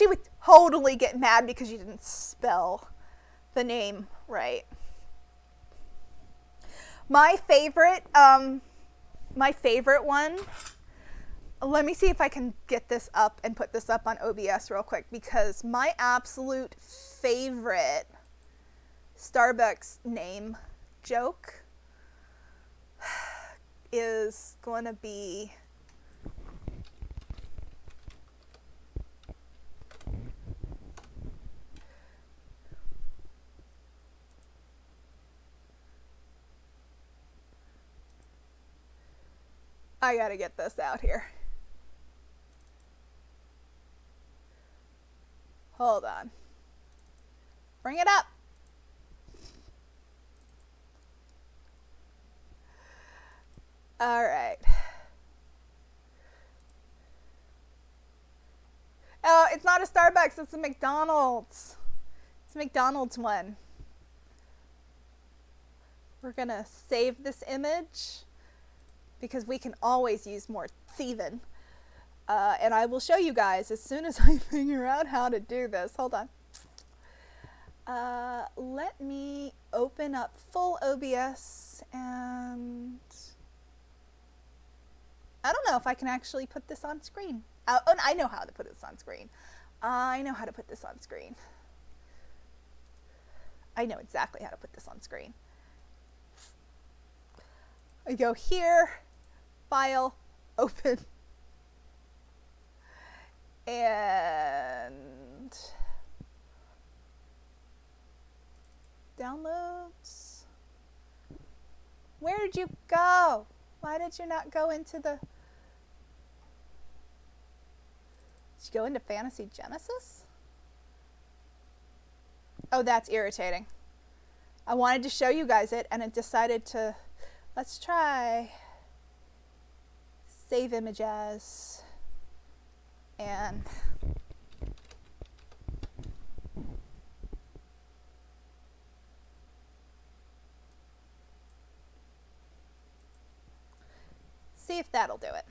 would totally get mad because you didn't spell the name right. My favorite one, let me see if I can get this up and put this up on OBS real quick, because my absolute favorite Starbucks name joke is going to be I gotta get this out here. Hold on. Bring it up. All right. Oh, it's not a Starbucks, it's a McDonald's. It's a McDonald's one. We're gonna save this image because we can always use more thieving. And I will show you guys as soon as I figure out how to do this. Hold on. Let me open up full OBS, and I don't know if I can actually put this on screen. Oh, I know how to put this on screen. I know how to put this on screen. I know exactly how to put this on screen. I go here, file, open, and downloads. Where did you go? Why did you not go into the... Did you go into Fantasy Genesis? Oh, that's irritating. I wanted to show you guys it, and it decided to... Let's try save image as, and see if that'll do it,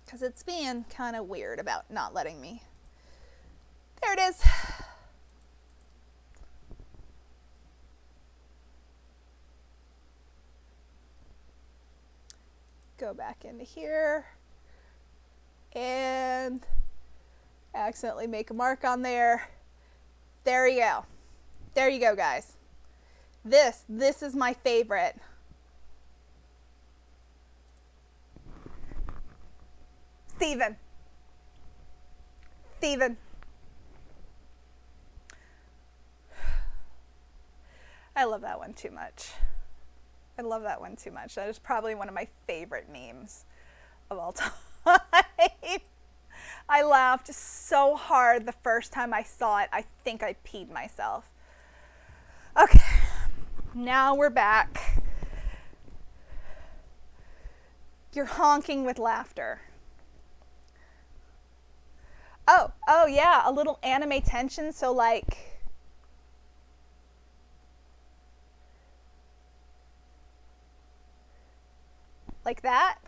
because it's being kind of weird about not letting me. There it is. Go back into here and accidentally make a mark on there. There you go. There you go, guys. This is my favorite. Steven. I love that one too much. I love that one too much. That is probably one of my favorite memes of all time. I laughed so hard the first time I saw it. I think I peed myself. Okay, now we're back. You're honking with laughter. Oh yeah, a little anime tension, so like... Like that.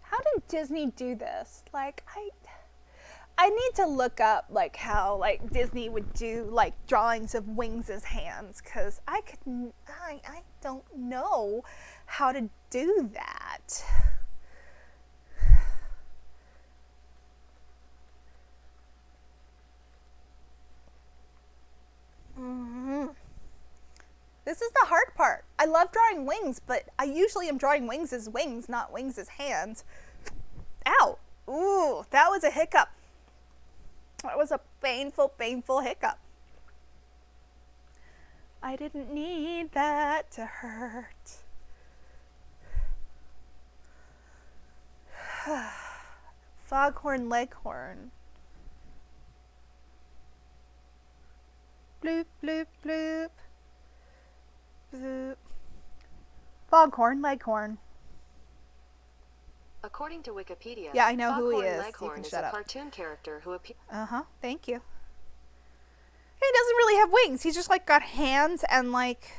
How did Disney do this? Like, I need to look up like how like Disney would do like drawings of wings as hands, because I don't know how to do that. This is the hard part. I love drawing wings, but I usually am drawing wings as wings, not wings as hands. Ow! Ooh, that was a hiccup. That was a painful hiccup. I didn't need that to hurt. Foghorn Leghorn. Bloop, bloop, bloop. Bloop. Foghorn Leghorn. According to Wikipedia, yeah, I know who he is. Leghorn you can is shut a up. cartoon character who appears. Thank you. He doesn't really have wings. He's just like got hands and like...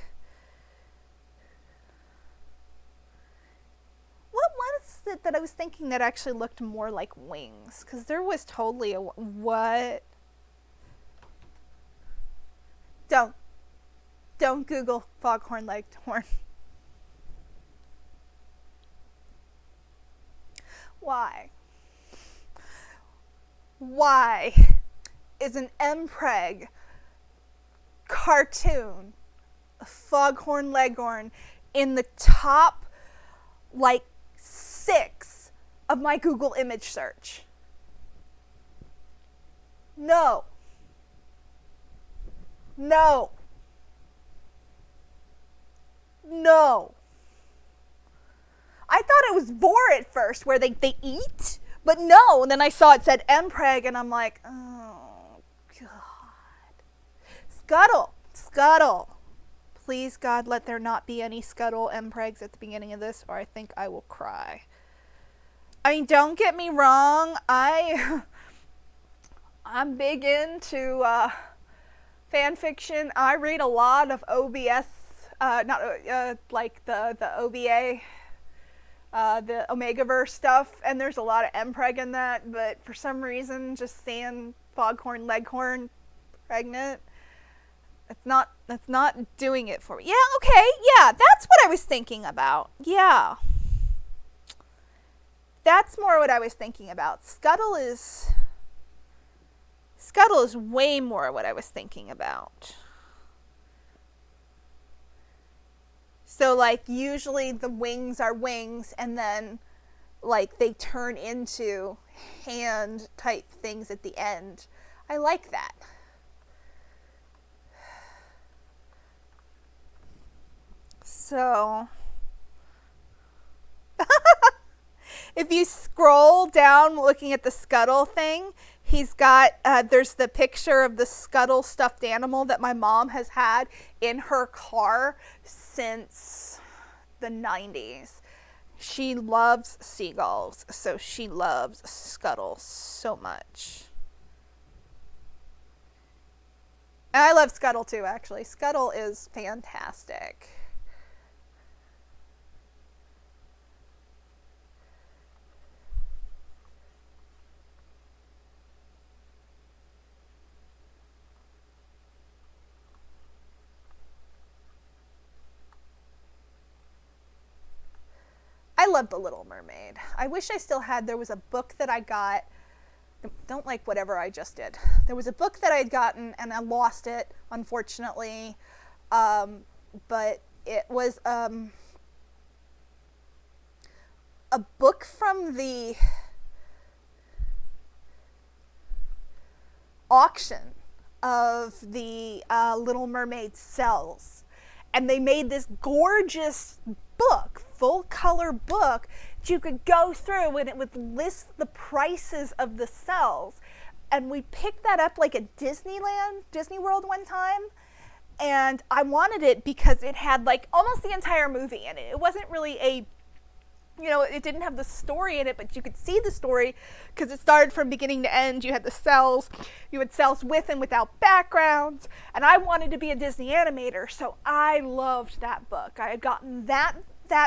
What was it that I was thinking that actually looked more like wings? Because there was totally a... What? Don't. Don't Google foghorn leghorn. Why? Why is an MPreg cartoon, a foghorn leghorn, in the top like 6 of my Google image search? No. No. No. I thought it was vor at first, where they eat, but no. And then I saw it said MPreg, and I'm like, oh, God. Scuttle. Scuttle. Please, God, let there not be any Scuttle MPregs at the beginning of this, or I think I will cry. I mean, don't get me wrong. I'm big into fan fiction. I read a lot of OBS, like the OBA, the Omegaverse stuff, and there's a lot of MPreg in that, but for some reason, just saying foghorn leghorn pregnant, that's not doing it for me. Yeah, okay, yeah, that's what I was thinking about. Yeah. That's more what I was thinking about. Scuttle is way more what I was thinking about. So, like, usually the wings are wings, and then, like, they turn into hand type things at the end. I like that. So, if you scroll down looking at the Scuttle thing, he's got, there's the picture of the Scuttle stuffed animal that my mom has had in her car since the 90s. She loves seagulls, so she loves Scuttle so much. And I love Scuttle too, actually. Scuttle is fantastic. I love The Little Mermaid. I wish I still had. There was a book that I got. Don't like whatever I just did. There was a book that I had gotten, and I lost it, unfortunately. But it was a book from the auction of the Little Mermaid cells. And they made this gorgeous book, full color book, that you could go through, and it would list the prices of the cells. And we picked that up like at Disney World one time. And I wanted it because it had like almost the entire movie in it. It wasn't really it didn't have the story in it, but you could see the story because it started from beginning to end. You had the cells, you had cells with and without backgrounds, and I wanted to be a Disney animator, so I loved that book. I had gotten that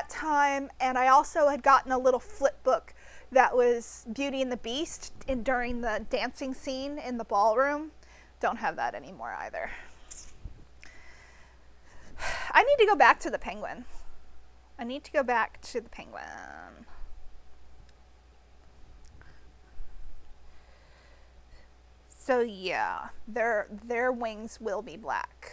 time, and I also had gotten a little flip book that was Beauty and the Beast during the dancing scene in the ballroom. Don't have that anymore either. I need to go back to the Penguin. So yeah, their wings will be black.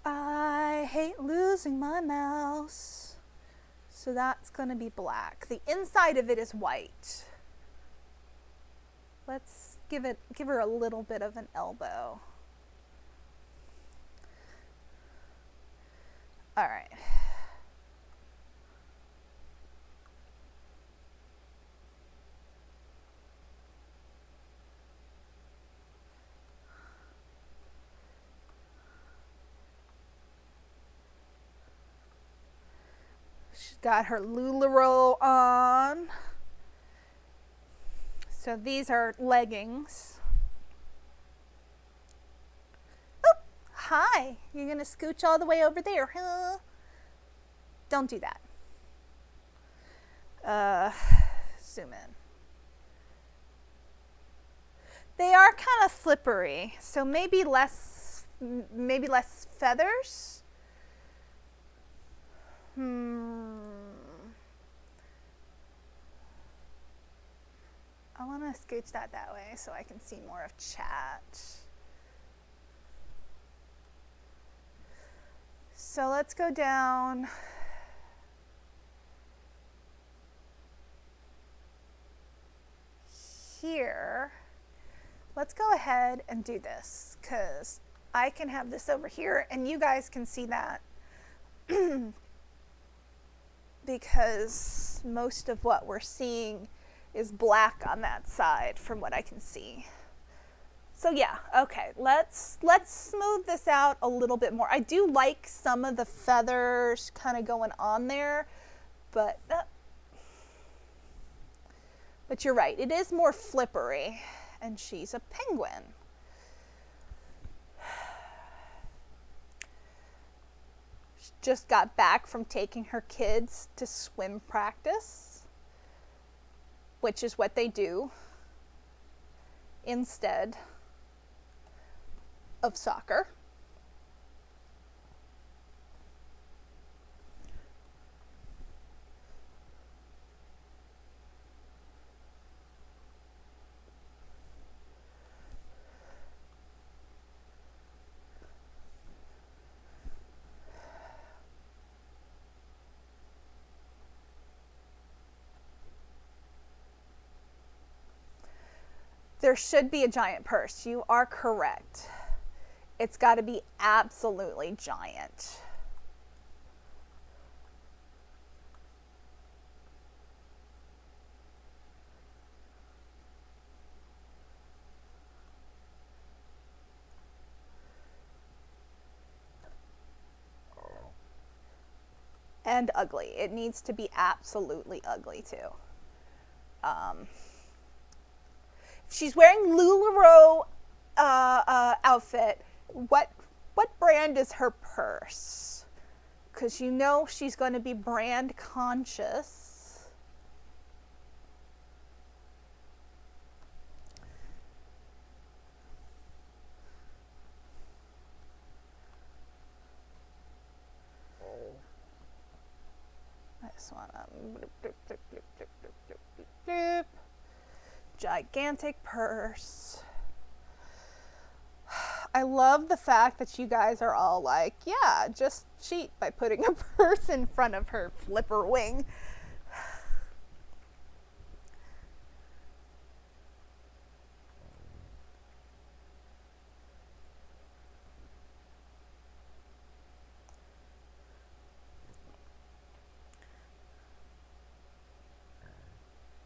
I hate losing my mouse. So that's gonna be black. The inside of it is white. Let's give her a little bit of an elbow. All right. She's got her LuLaRoe on. So these are leggings. Hi, you're gonna scooch all the way over there, huh? Don't do that. Zoom in. They are kind of slippery, so maybe less maybe less feathers. I want to scooch that way so I can see more of chat. So let's go down here. Let's go ahead and do this because I can have this over here and you guys can see that because most of what we're seeing is black on that side from what I can see. So yeah, okay, let's smooth this out a little bit more. I do like some of the feathers kind of going on there, but you're right, it is more flippery, and she's a penguin. She just got back from taking her kids to swim practice, which is what they do instead of soccer. There should be a giant purse. You are correct. It's got to be absolutely giant. And ugly. It needs to be absolutely ugly too. She's wearing LuLaRoe outfit. What brand is her purse? Because you know she's going to be brand conscious. I just want to gigantic purse. I love the fact that you guys are all like, yeah, just cheat by putting a purse in front of her flipper wing.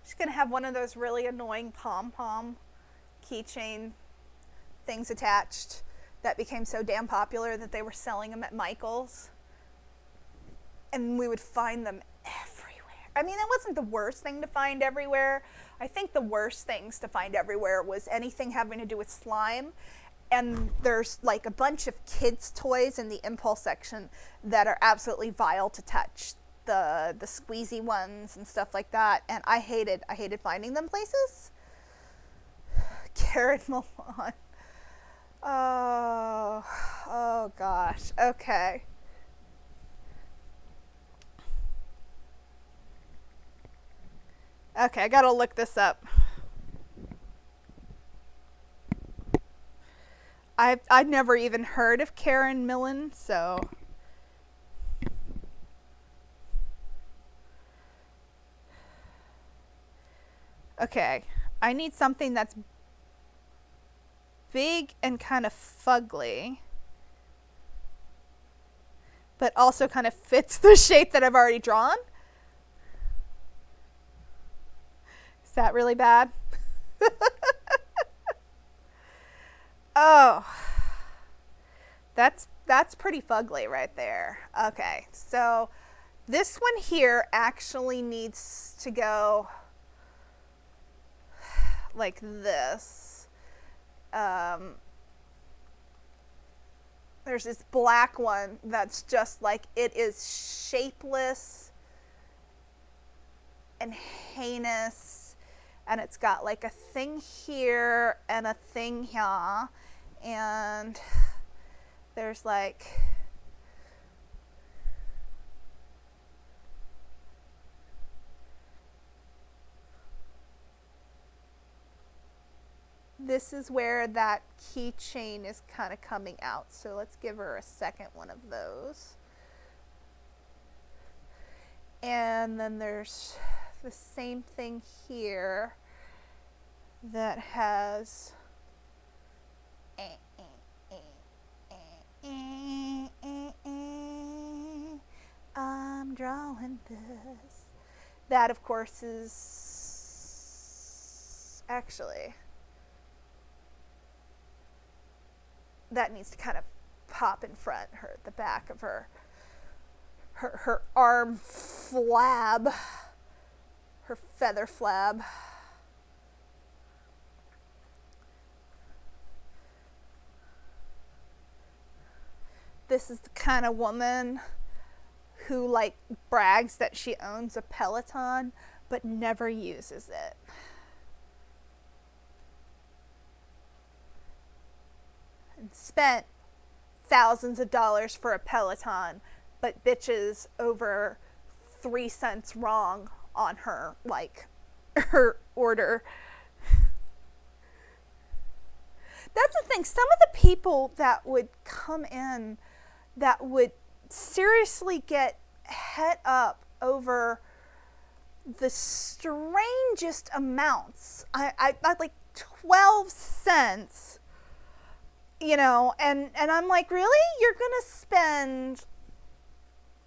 She's going to have one of those really annoying pom-pom keychain things attached that became so damn popular that they were selling them at Michael's. And we would find them everywhere. I mean, it wasn't the worst thing to find everywhere. I think the worst things to find everywhere was anything having to do with slime. And there's like a bunch of kids' toys in the impulse section that are absolutely vile to touch. The squeezy ones and stuff like that, and I hated finding them places. Karen Milan. Oh gosh. Okay. Okay, I gotta look this up. I'd never even heard of Karen Millen, so. Okay, I need something that's big and kind of fugly, but also kind of fits the shape that I've already drawn. Is that really bad? Oh, that's pretty fugly right there. Okay, so this one here actually needs to go like this. There's this black one that's just like, it is shapeless and heinous, and it's got like a thing here and a thing here, and There's like this is where that keychain is kind of coming out. So let's give her a second one of those. And then there's the same thing here that has I'm drawing this. That, of course, is actually, that needs to kind of pop in front, her at the back of her arm flab, her feather flab. This is the kind of woman who like brags that she owns a Peloton but never uses it. And spent thousands of dollars for a Peloton but bitches over 3 cents wrong on her like her order. That's the thing, some of the people that would come in that would seriously get het up over the strangest amounts. I like 12 cents, you know, and I'm like, really? You're gonna spend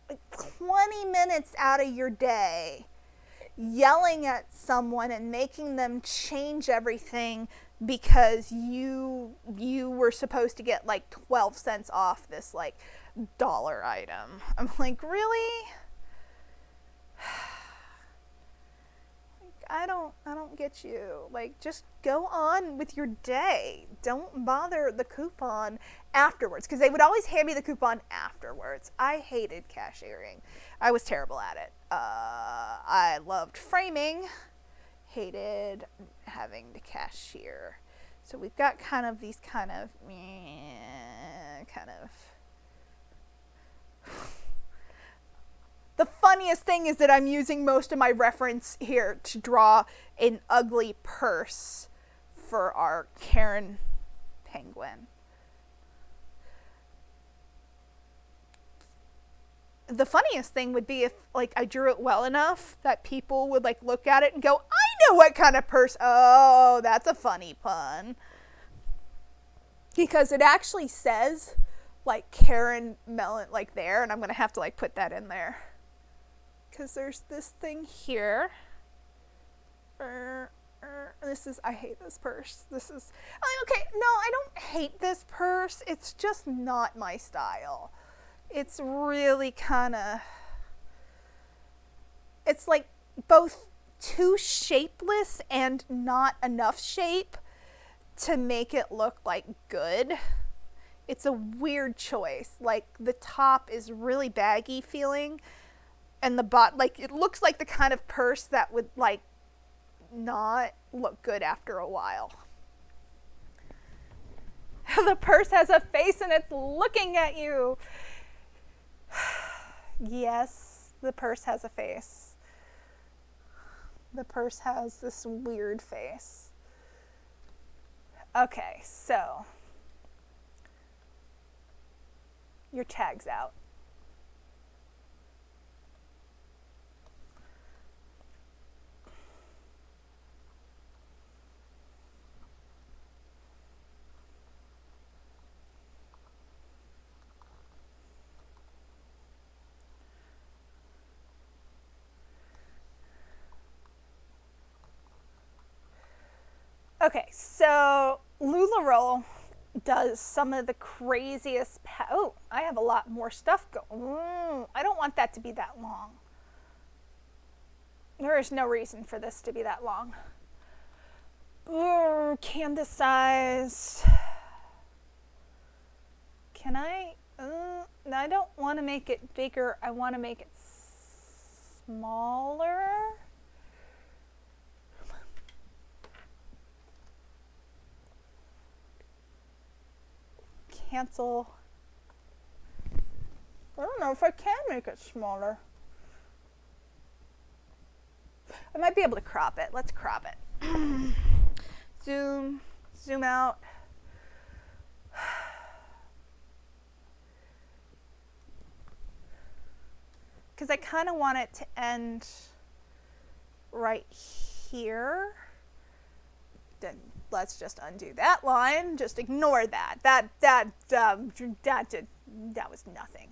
like 20 minutes out of your day yelling at someone and making them change everything because you were supposed to get like 12 cents off this like dollar item. I'm like, really? I don't get you. Like, just go on with your day. Don't bother the coupon afterwards, because they would always hand me the coupon afterwards. I hated cashiering. I was terrible at it. I loved framing. Hated having to cashier. So we've got kind of these kind of The funniest thing is that I'm using most of my reference here to draw an ugly purse for our Karen penguin. The funniest thing would be if like I drew it well enough that people would like look at it and go, I know what kind of purse. Oh, that's a funny pun. Because it actually says like Karen Melon like there, and I'm going to have to like put that in there. Because there's this thing here. This is, I hate this purse. This is, okay, no, I don't hate this purse. It's just not my style. It's really kind of, it's like both too shapeless and not enough shape to make it look like good. It's a weird choice. Like the top is really baggy feeling, and the bottom, like it looks like the kind of purse that would like not look good after a while. The purse has a face and it's looking at you. Yes, the purse has a face. The purse has this weird face. Okay, so your tag's out. Okay, so LuLaRoll does some of the craziest, oh, I have a lot more stuff going. I don't want that to be that long. There is no reason for this to be that long. Ooh, canvas size. Can I don't want to make it bigger. I want to make it smaller. Cancel. I don't know if I can make it smaller. I might be able to crop it. Let's crop it. Zoom out. Because I kind of want it to end right here. Then let's just undo that line. Just ignore that. That was nothing.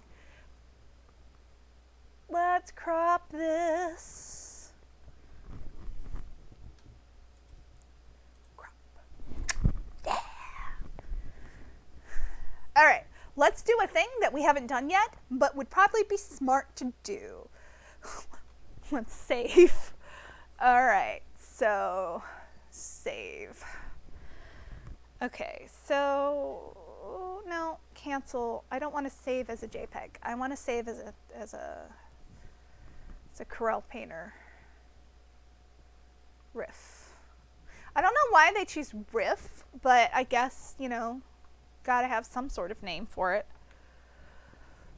Let's crop this. Crop. Yeah. All right. Let's do a thing that we haven't done yet, but would probably be smart to do. Let's save. All right, so save. Okay, so no, cancel. I don't want to save as a JPEG. I want to save as a Corel Painter riff. I don't know why they choose riff, but I guess, you know, gotta have some sort of name for it.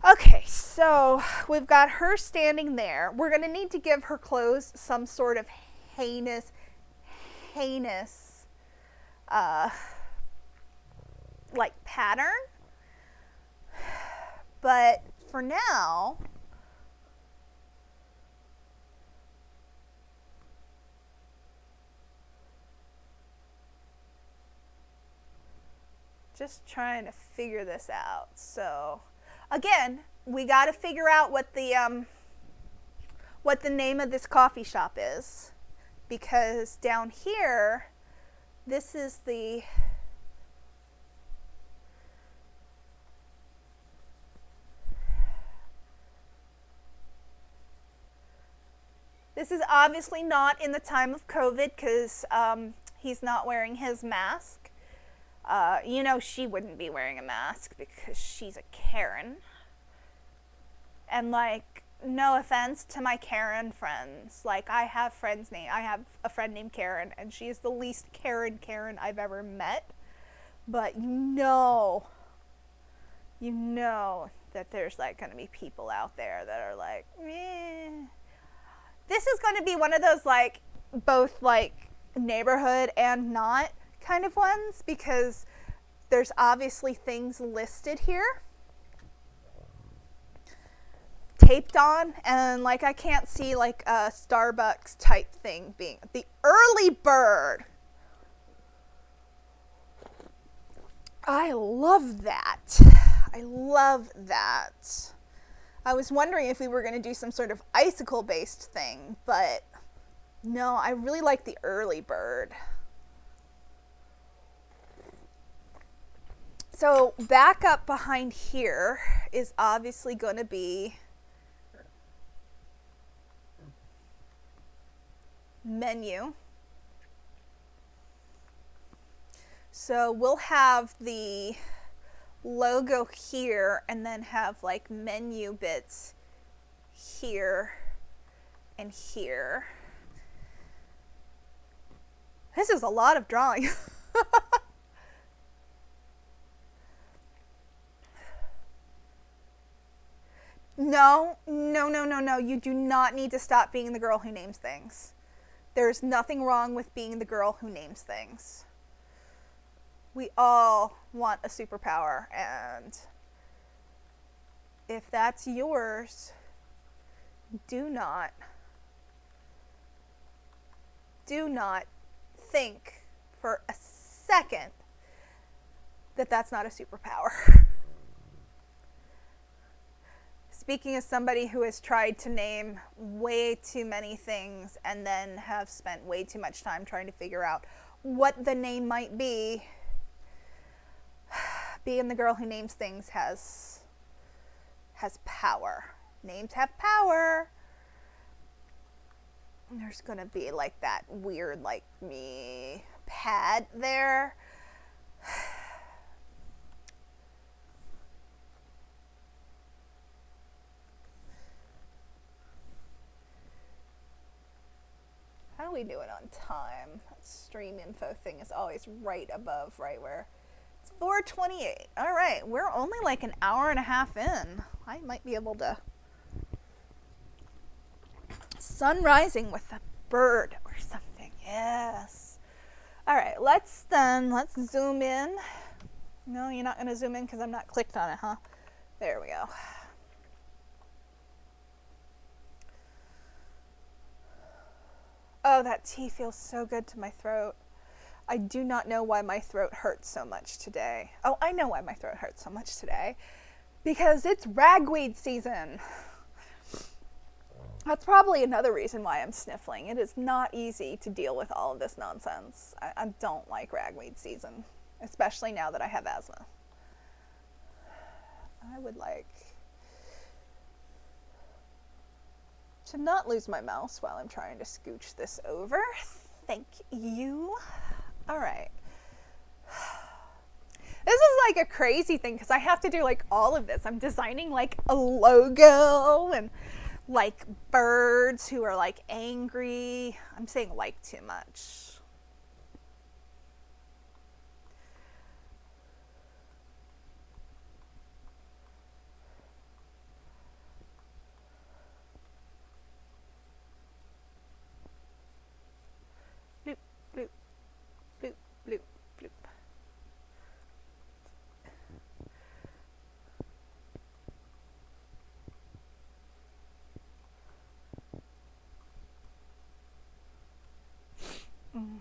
Okay, so we've got her standing there. We're gonna need to give her clothes some sort of heinous like pattern. But for now, just trying to figure this out. So again, we got to figure out what the name of this coffee shop is, because down here, this is obviously not in the time of COVID, because he's not wearing his mask. You know, she wouldn't be wearing a mask because she's a Karen. And like, no offense to my Karen friends. Like, I have a friend named Karen, and she is the least Karen I've ever met. But you know that there's like going to be people out there that are like, eh. This is going to be one of those like, both like neighborhood and not kind of ones, because there's obviously things listed here, taped on, and like I can't see like a Starbucks type thing being the early bird. I love that. I love that. I was wondering if we were going to do some sort of icicle based thing, but no, I really like the early bird. So back up behind here is obviously going to be menu. So we'll have the logo here and then have like menu bits here and here. This is a lot of drawing. No. You do not need to stop being the girl who names things. There's nothing wrong with being the girl who names things. We all want a superpower, and if that's yours, do not think for a second that that's not a superpower. Speaking as somebody who has tried to name way too many things and then have spent way too much time trying to figure out what the name might be, being the girl who names things has power. Names have power. There's gonna be like that weird like me pad there. How do we do it on time? That stream info thing is always right above, right where it 4:28. All right, we're only like an hour and a half in. I might be able to. Sun rising with a bird or something. Yes. All right, let's zoom in. No, you're not going to zoom in because I'm not clicked on it, huh? There we go. Oh, that tea feels so good to my throat. I do not know why my throat hurts so much today. Oh, I know why my throat hurts so much today. Because it's ragweed season. That's probably another reason why I'm sniffling. It is not easy to deal with all of this nonsense. I don't like ragweed season, especially now that I have asthma. I would like to not lose my mouse while I'm trying to scooch this over. Thank you. All right. This is like a crazy thing because I have to do like all of this. I'm designing like a logo and like birds who are like angry. I'm saying like too much. Bloop, bloop, bloop, bloop, bloop. Mm.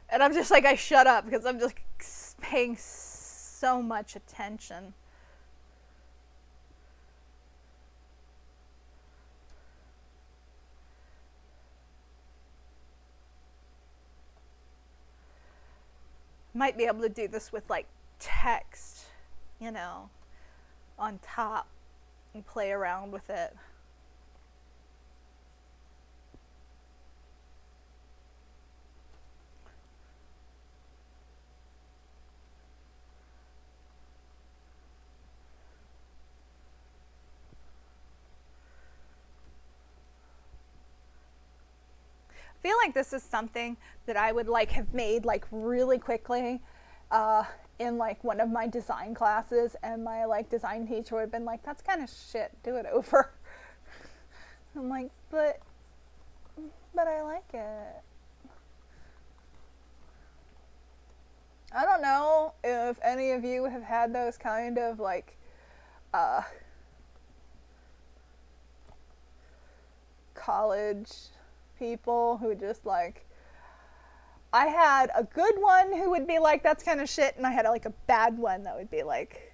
And I'm just like, I shut up because I'm just paying so much attention. Might be able to do this with like text, you know, on top and play around with it. I feel like this is something that I would like have made like really quickly in like one of my design classes, and my like design teacher would have been like, that's kind of shit, do it over. I'm like, but I like it. I don't know if any of you have had those kind of like college people who just like, I had a good one who would be like, that's kind of shit, and I had like a bad one that would be like,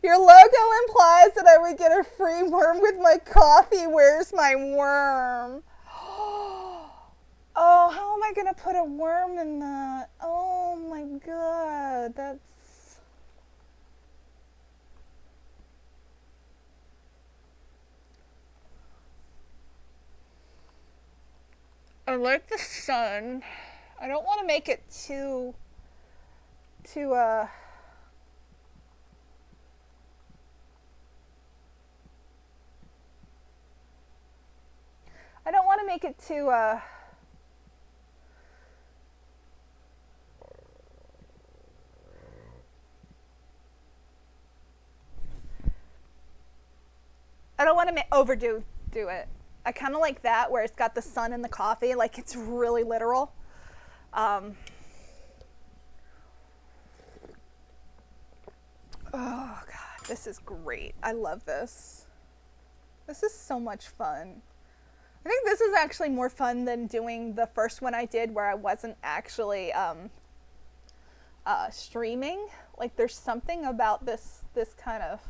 your logo implies that I would get a free worm with my coffee. Where's my worm? Oh, how am I going to put a worm in that? Oh my god, that's... I like the sun. I don't want to make it too I don't want to make it too I don't want to overdo it. I kind of like that where it's got the sun and the coffee, like it's really literal. Oh god, this is great. I love this. This is so much fun. I think this is actually more fun than doing the first one I did where I wasn't actually streaming. Like there's something about this kind of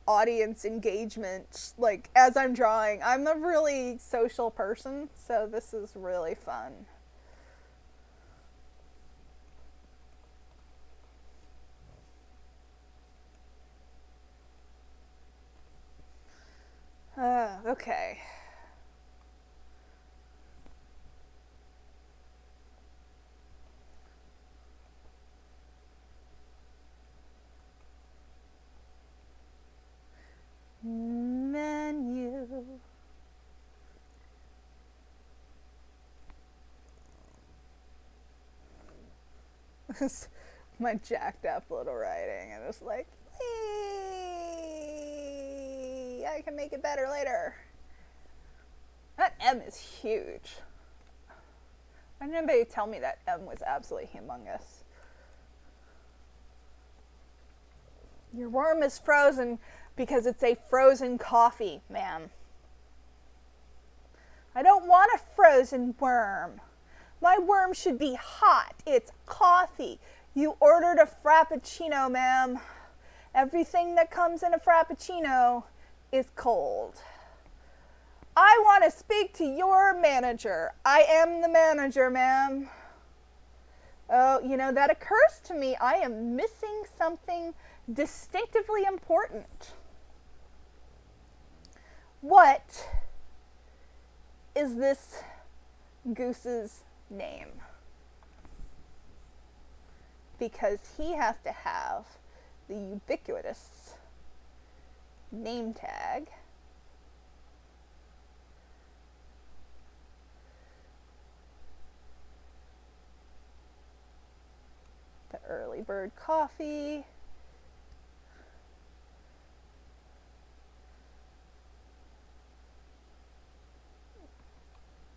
audience engagement, like as I'm drawing. I'm a really social person, so this is really fun. Okay. My jacked up little writing, and it's like, I can make it better later. That M is huge. Why didn't anybody tell me that M was absolutely humongous? Your worm is frozen because it's a frozen coffee, ma'am. I don't want a frozen worm. My worm should be hot. It's coffee. You ordered a frappuccino, ma'am. Everything that comes in a frappuccino is cold. I want to speak to your manager. I am the manager, ma'am. Oh, that occurs to me. I am missing something distinctively important. What is this Goose's name? Because he has to have the ubiquitous name tag. The early bird coffee.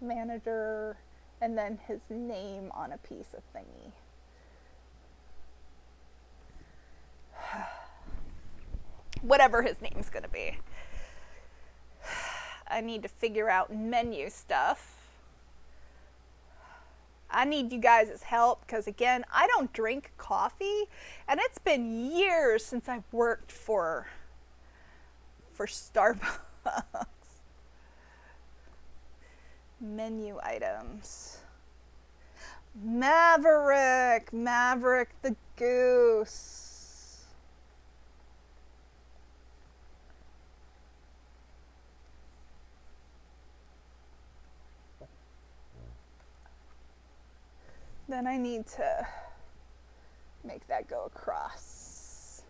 Manager, and then his name on a piece of thingy. Whatever his name's gonna be. I need to figure out menu stuff. I need you guys' help because, again, I don't drink coffee, and it's been years since I've worked for Starbucks. Menu items. Maverick the goose. Then I need to make that go across.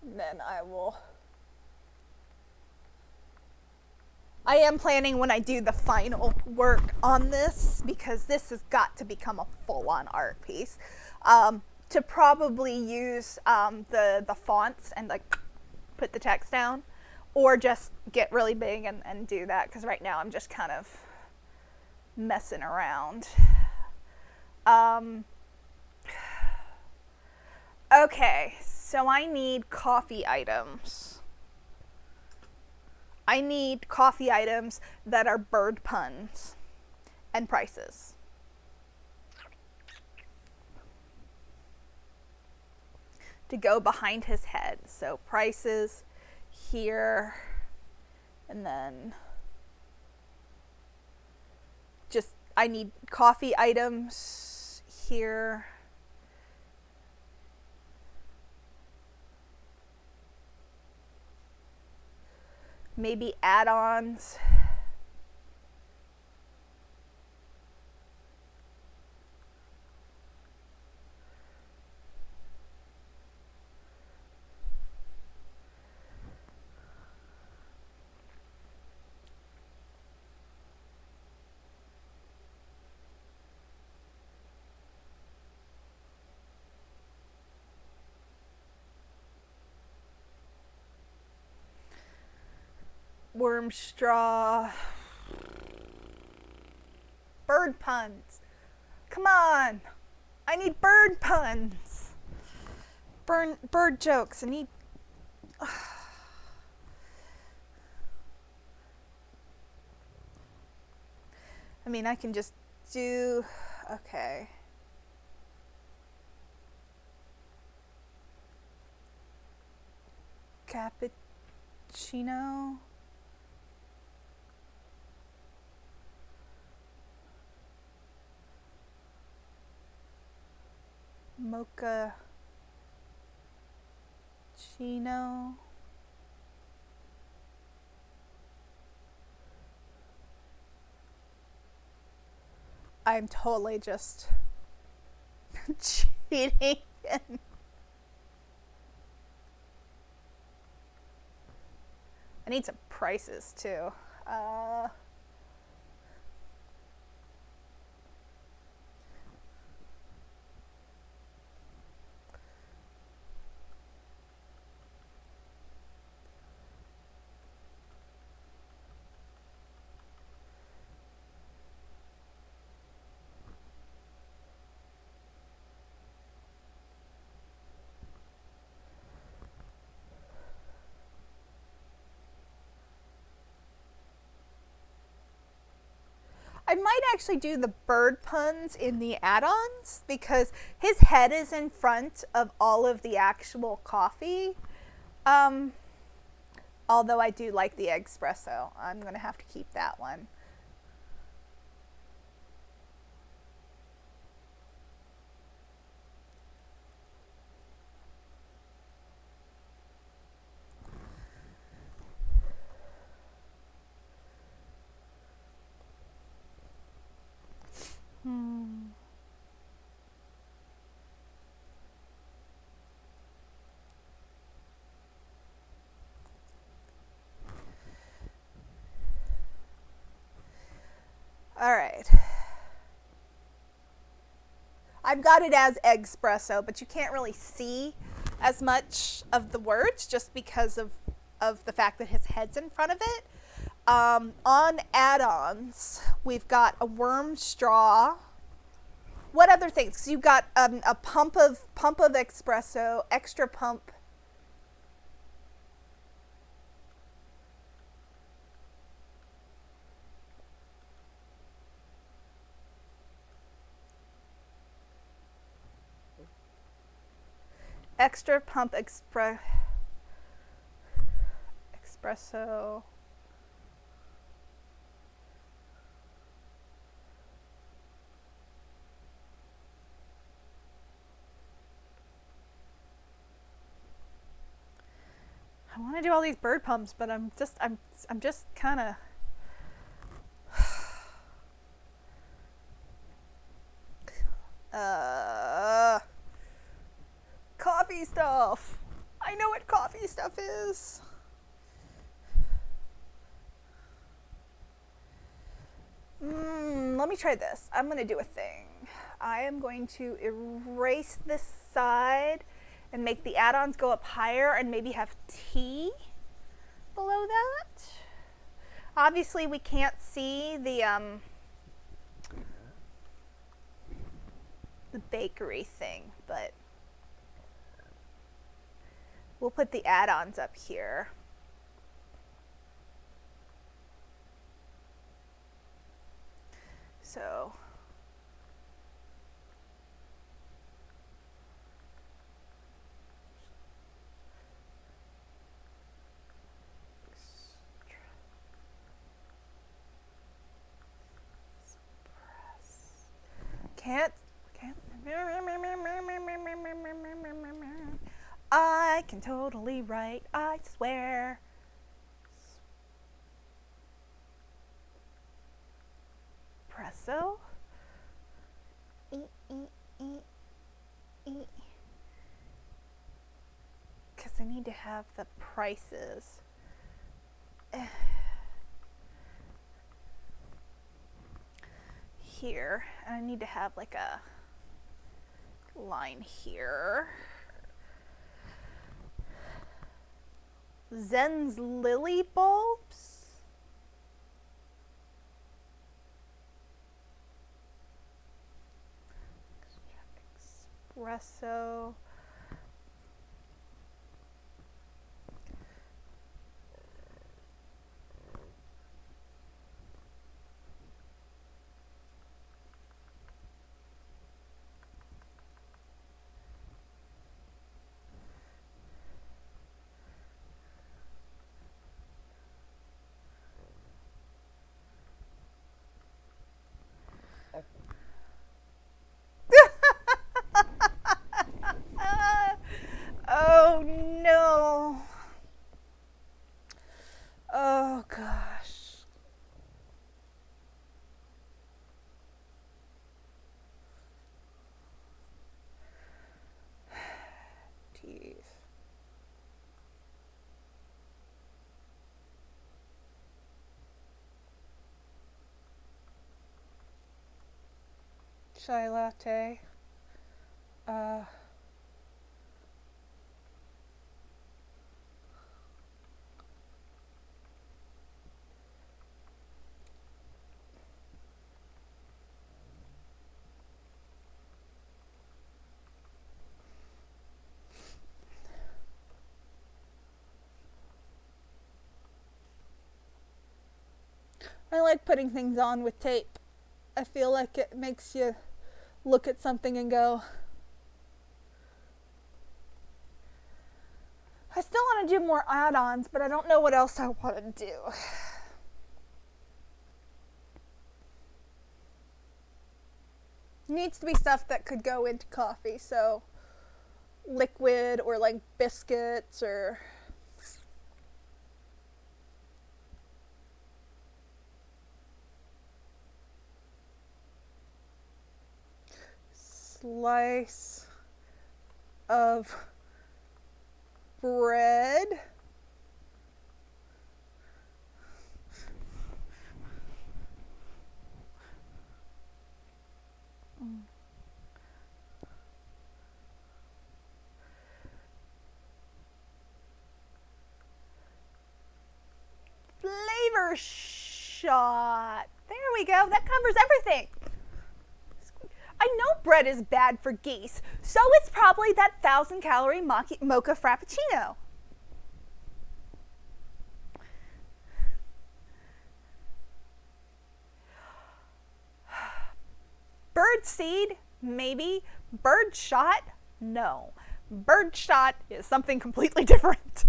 And then I am planning when I do the final work on this, because this has got to become a full-on art piece, to probably use the fonts and put the text down, or just get really big and do that, because right now I'm just kind of messing around. Okay, so I need coffee items. I need coffee items that are bird puns and prices. To go behind his head. So prices here, and then I need coffee items here. Maybe add-ons. Worm straw. Bird puns. Come on. I need bird puns. Bird jokes. I need... I mean, I can just do... Okay. Cappuccino. Mocha chino. I'm totally just cheating. I need some prices too. might actually do the bird puns in the add-ons because his head is in front of all of the actual coffee. Although I do like the espresso. I'm going to have to keep that one. All right. I've got it as espresso, but you can't really see as much of the words just because of the fact that his head's in front of it. On add-ons, we've got a worm straw. What other things? 'Cause you've got a pump of espresso, extra pump. Extra pump espresso. I want to do all these bird pumps, but I'm just kind of coffee stuff. I know what coffee stuff is. Let me try this. I'm going to do a thing. I am going to erase this side and make the add-ons go up higher and maybe have T below that. Obviously, we can't see the bakery thing, but we'll put the add-ons up here. So can't I can totally write, I swear. Espresso. Because I need to have the prices. Here. And I need to have like a line here. Zen's lily bulbs. Espresso. Oh no. Oh gosh. Teeth. Chai latte. I like putting things on with tape. I feel like it makes you look at something and go, I still want to do more add-ons, but I don't know what else I want to do. Needs to be stuff that could go into coffee, so liquid or like biscuits or slice of bread. Flavor shot. There we go. That covers everything. I know bread is bad for geese, so it's probably that 1,000-calorie mocha frappuccino. Bird seed, maybe. Bird shot, no. Bird shot is something completely different.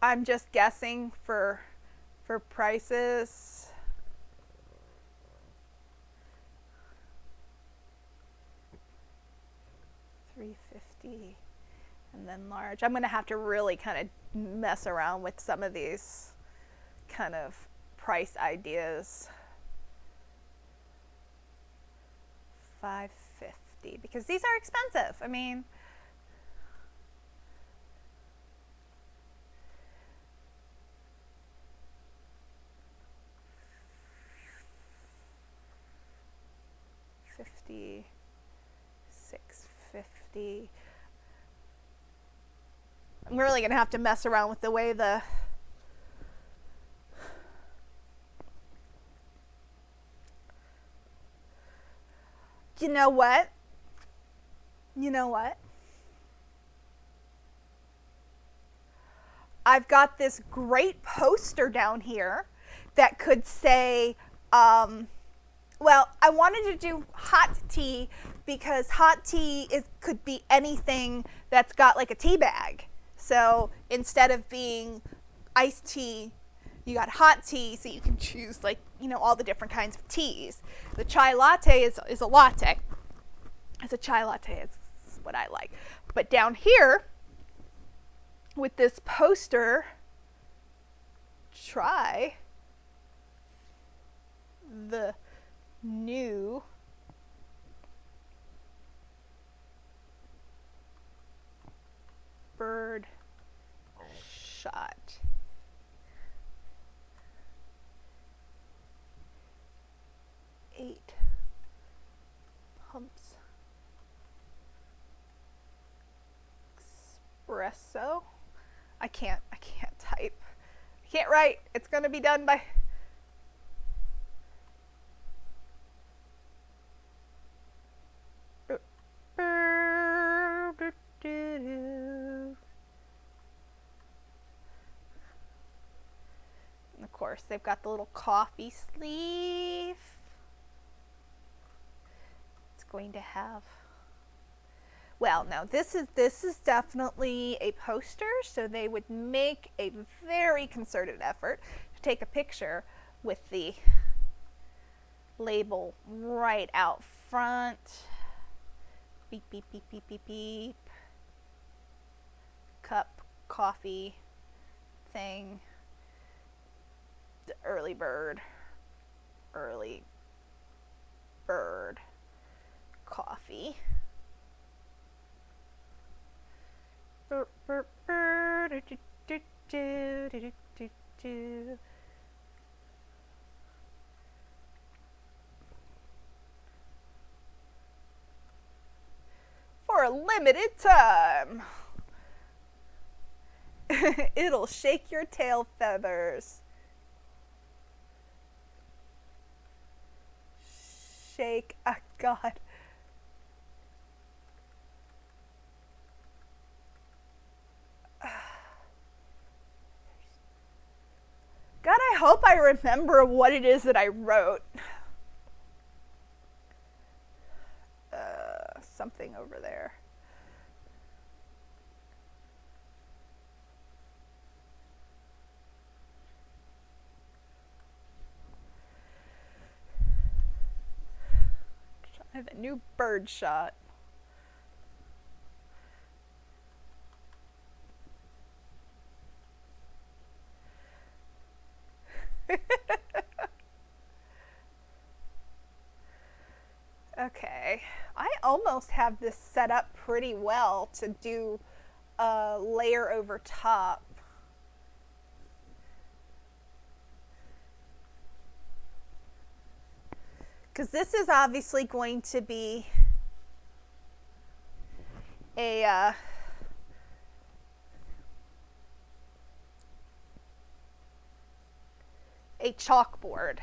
I'm just guessing for prices. $3.50 and then large. I'm gonna have to really kind of mess around with some of these kind of price ideas. $5.50 because these are expensive. I mean, $6.50. I'm really gonna have to mess around with the way the you know what? I've got this great poster down here that could say, well, I wanted to do hot tea because hot tea could be anything that's got like a tea bag. So instead of being iced tea, you got hot tea, so you can choose like, all the different kinds of teas. The chai latte is a latte. It's a chai latte is what I like. But down here, with this poster, try the new bird shot. Eight pumps espresso. I can't type. I can't write. It's going to be done by and of course, they've got the little coffee sleeve. It's going to have, well, now this is definitely a poster, so they would make a very concerted effort to take a picture with the label right out front. Beep, beep, beep, beep, beep, beep. Cup, coffee, thing. The early bird coffee. Burr, burr, burr, do, do, do, do, do, do. a limited time. It'll shake your tail feathers. Shake. Oh, God. God, I hope I remember what it is that I wrote. Something over there. Try the new bird shot. Okay, I almost have this set up pretty well to do a layer over top. Because this is obviously going to be a chalkboard.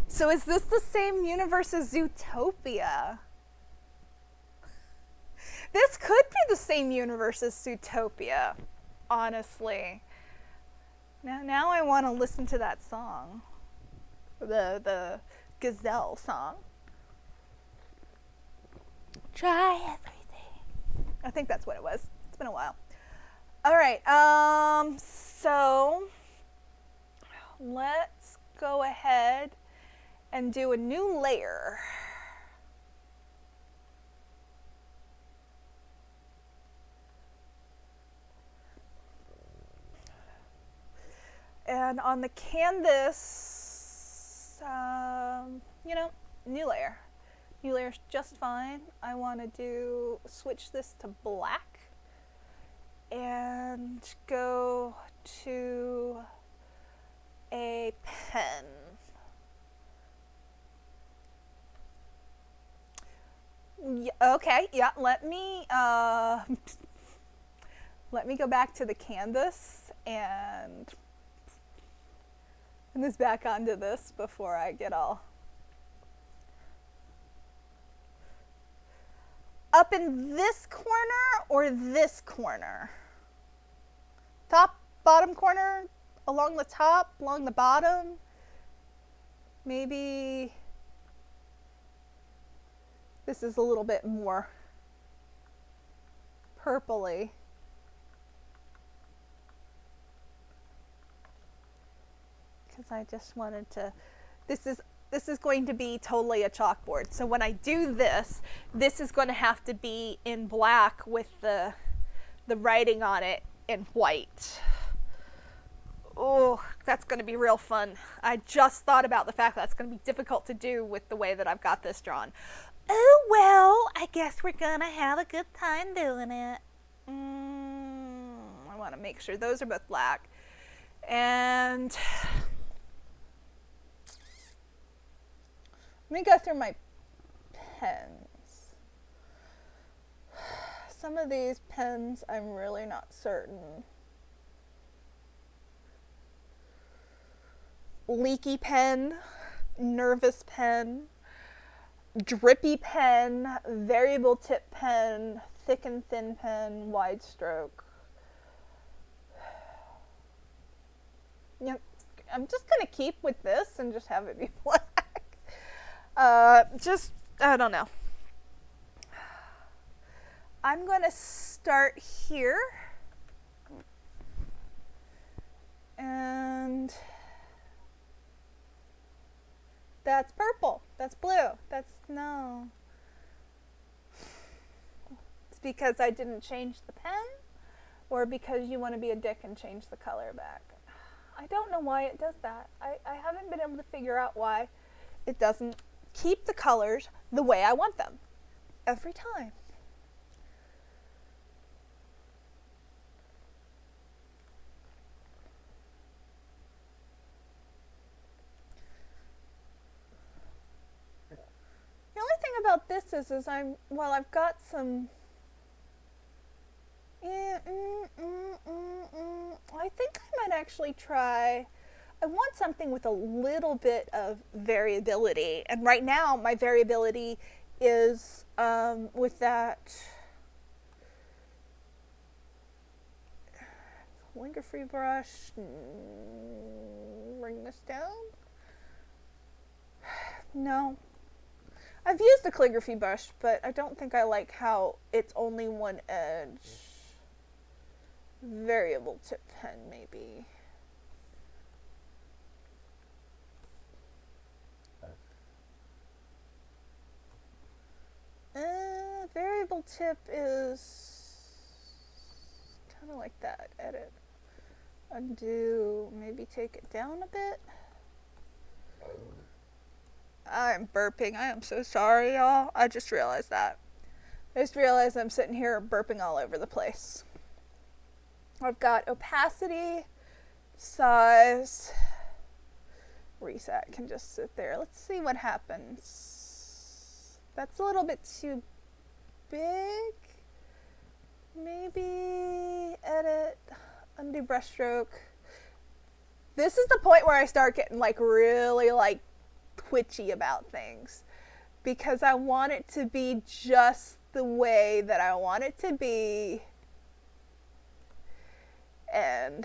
So is this the same universe as Zootopia? This could be the same universe as Zootopia, honestly. Now I want to listen to that song. The gazelle song. Try everything. I think that's what it was. It's been a while. All right. So let's go ahead and do a new layer. And on the canvas, new layer. New layer's just fine. I want to switch this to black and go to a pen. Okay, yeah, let me go back to the canvas and put this back onto this before I get all up in this corner or this corner. Top, bottom corner, along the top, along the bottom. Maybe this is a little bit more purpley. Because I just wanted to, this is going to be totally a chalkboard. So when I do this, this is going to have to be in black with the writing on it in white. Oh, that's going to be real fun. I just thought about the fact that's going to be difficult to do with the way that I've got this drawn. Oh, well, I guess we're going to have a good time doing it. I want to make sure those are both black. And let me go through my pens. Some of these pens I'm really not certain. Leaky pen, nervous pen, drippy pen, variable tip pen, thick and thin pen, wide stroke. Yep, I'm just going to keep with this and just have it be black. I don't know. I'm going to start here. And that's purple. That's blue. No. It's because I didn't change the pen, or because you want to be a dick and change the color back. I don't know why it does that. I haven't been able to figure out why it doesn't keep the colors the way I want them every time. The only thing about this is I've got some. I think I might actually try. I want something with a little bit of variability, and right now my variability is with that linger-free brush. Bring this down. No, I've used the calligraphy brush, but I don't think I like how it's only one edge. Variable tip pen, maybe. Variable tip is kind of like that. Edit, undo, maybe take it down a bit. I'm burping. I am so sorry, y'all. I just realized that. I just realized I'm sitting here burping all over the place. I've got opacity, size, reset can just sit there. Let's see what happens. That's a little bit too big. Maybe edit, undo brushstroke. This is the point where I start getting like really like twitchy about things, because I want it to be just the way that I want it to be. And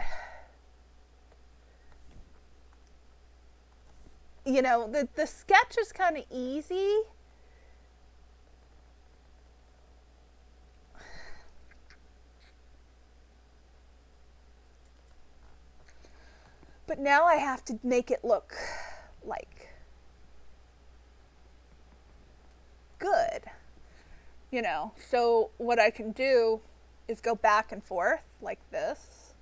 you know, the sketch is kind of easy. But now I have to make it look like good, you know. So what I can do is go back and forth like this,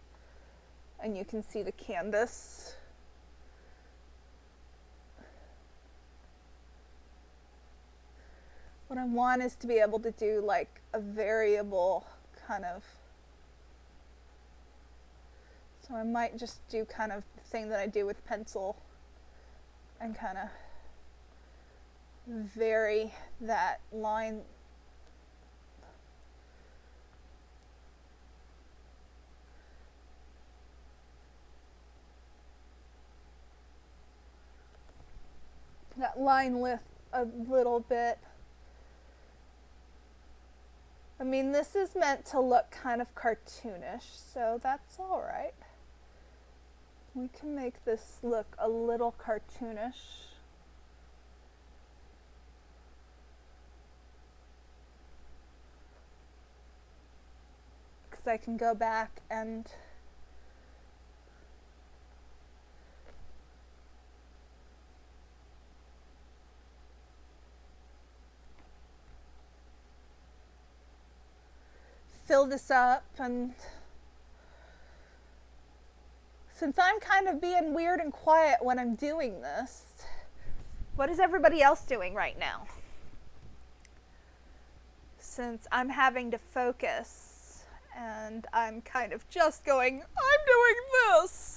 and you can see the canvas. What I want is to be able to do like a variable kind of. So I might just do kind of the thing that I do with pencil and kind of vary that line. That line lift a little bit. I mean, this is meant to look kind of cartoonish, so that's all right. We can make this look a little cartoonish. Because I can go back and fill this up. And since I'm kind of being weird and quiet when I'm doing this, what is everybody else doing right now? Since I'm having to focus and I'm kind of just going, I'm doing this.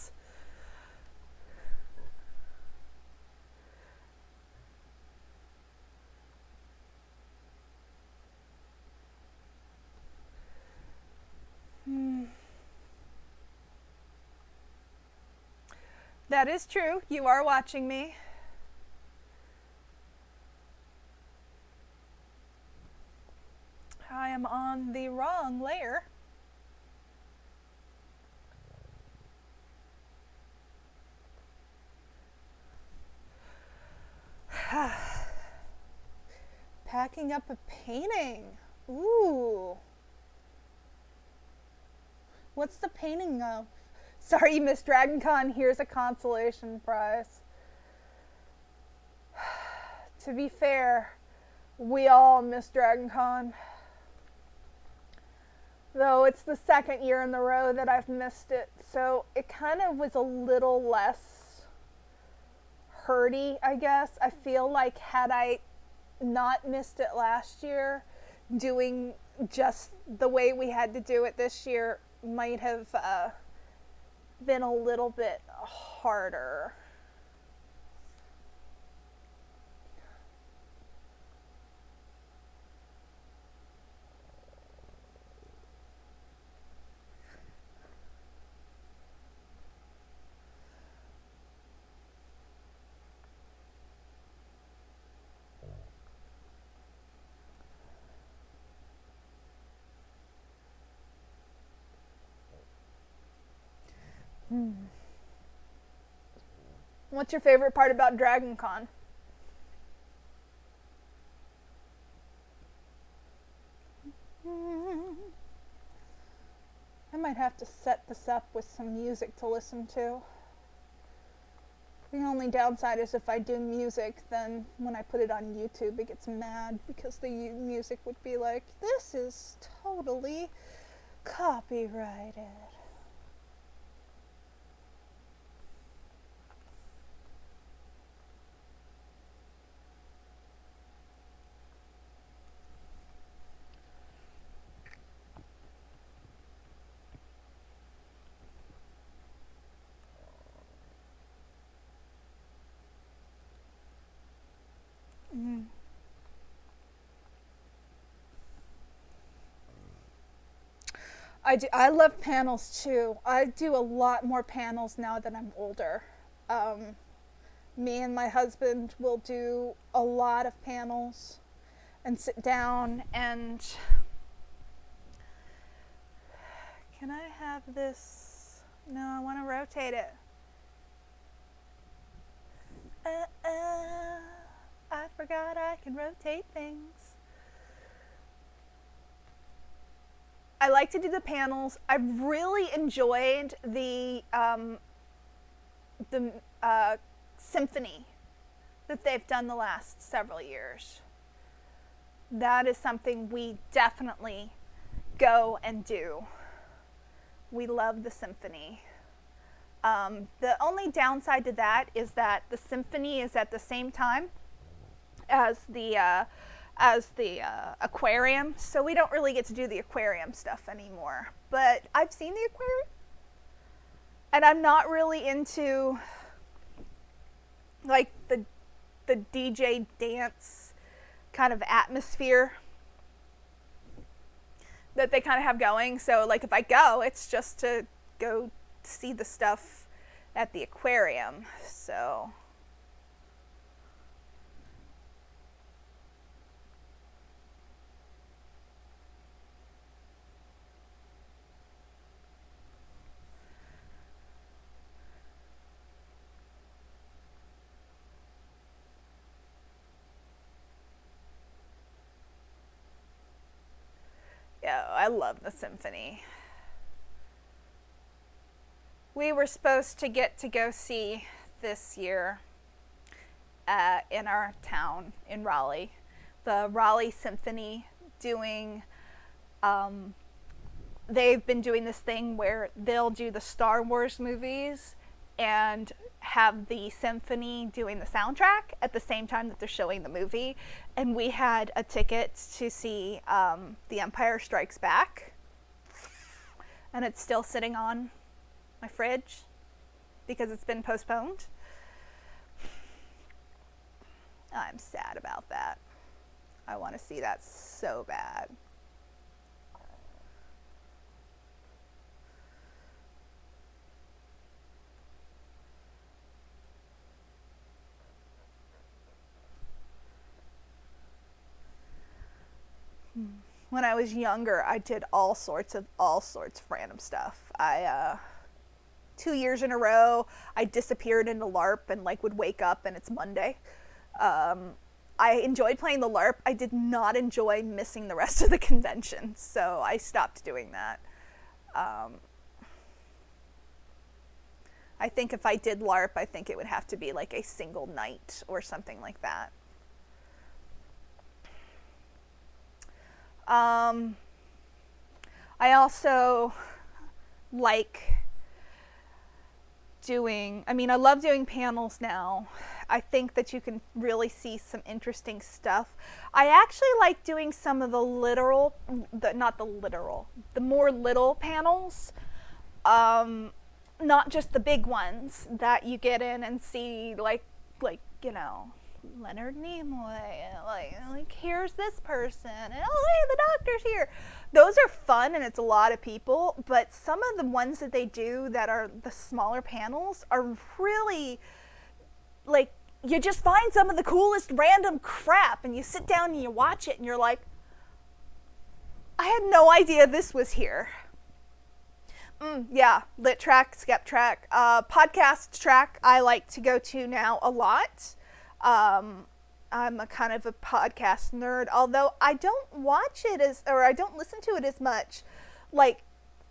That is true. You are watching me. I am on the wrong layer. Packing up a painting. Ooh. What's the painting of? Sorry, Miss DragonCon, here's a consolation prize. To be fair, we all miss DragonCon. Though it's the second year in a row that I've missed it, so it kind of was a little less hurty, I guess. I feel like had I not missed it last year, doing just the way we had to do it this year might have been a little bit harder. What's your favorite part about Dragon Con? I might have to set this up with some music to listen to. The only downside is if I do music, then when I put it on YouTube, it gets mad because the music would be like, this is totally copyrighted. I love panels too. I do a lot more panels now that I'm older. Me and my husband will do a lot of panels and sit down and can I have this? No, I want to rotate it. I forgot I can rotate things. I like to do the panels. I've really enjoyed the symphony that they've done the last several years. That is something we definitely go and do. We love the symphony. The only downside to that is that the symphony is at the same time as the aquarium, so we don't really get to do the aquarium stuff anymore. But I've seen the aquarium, and I'm not really into like the DJ dance kind of atmosphere that they kind of have going. So like if I go, it's just to go see the stuff at the aquarium. So yeah, I love the symphony. We were supposed to get to go see this year in our town in Raleigh, the Raleigh Symphony doing, they've been doing this thing where they'll do the Star Wars movies and have the symphony doing the soundtrack at the same time that they're showing the movie. And we had a ticket to see The Empire Strikes Back, and it's still sitting on my fridge because it's been postponed. I'm sad about that. I want to see that so bad. When I was younger, I did all sorts of random stuff. 2 years in a row, I disappeared into LARP and like would wake up and it's Monday. I enjoyed playing the LARP. I did not enjoy missing the rest of the convention, so I stopped doing that. I think if I did LARP, I think it would have to be like a single night or something like that. I also like doing, I love doing panels now. I think that you can really see some interesting stuff. I actually like doing some of the more little panels. Not just the big ones that you get in and see like, you know, Leonard Nimoy, like here's this person, and oh hey, the doctor's here. Those are fun and it's a lot of people, but some of the ones that they do that are the smaller panels are really like, you just find some of the coolest random crap and you sit down and you watch it and you're like, I had no idea this was here. Yeah, Lit Track, Skep Track, podcast track I like to go to now a lot. I'm a kind of a podcast nerd, although I don't watch it or I don't listen to it as much. Like,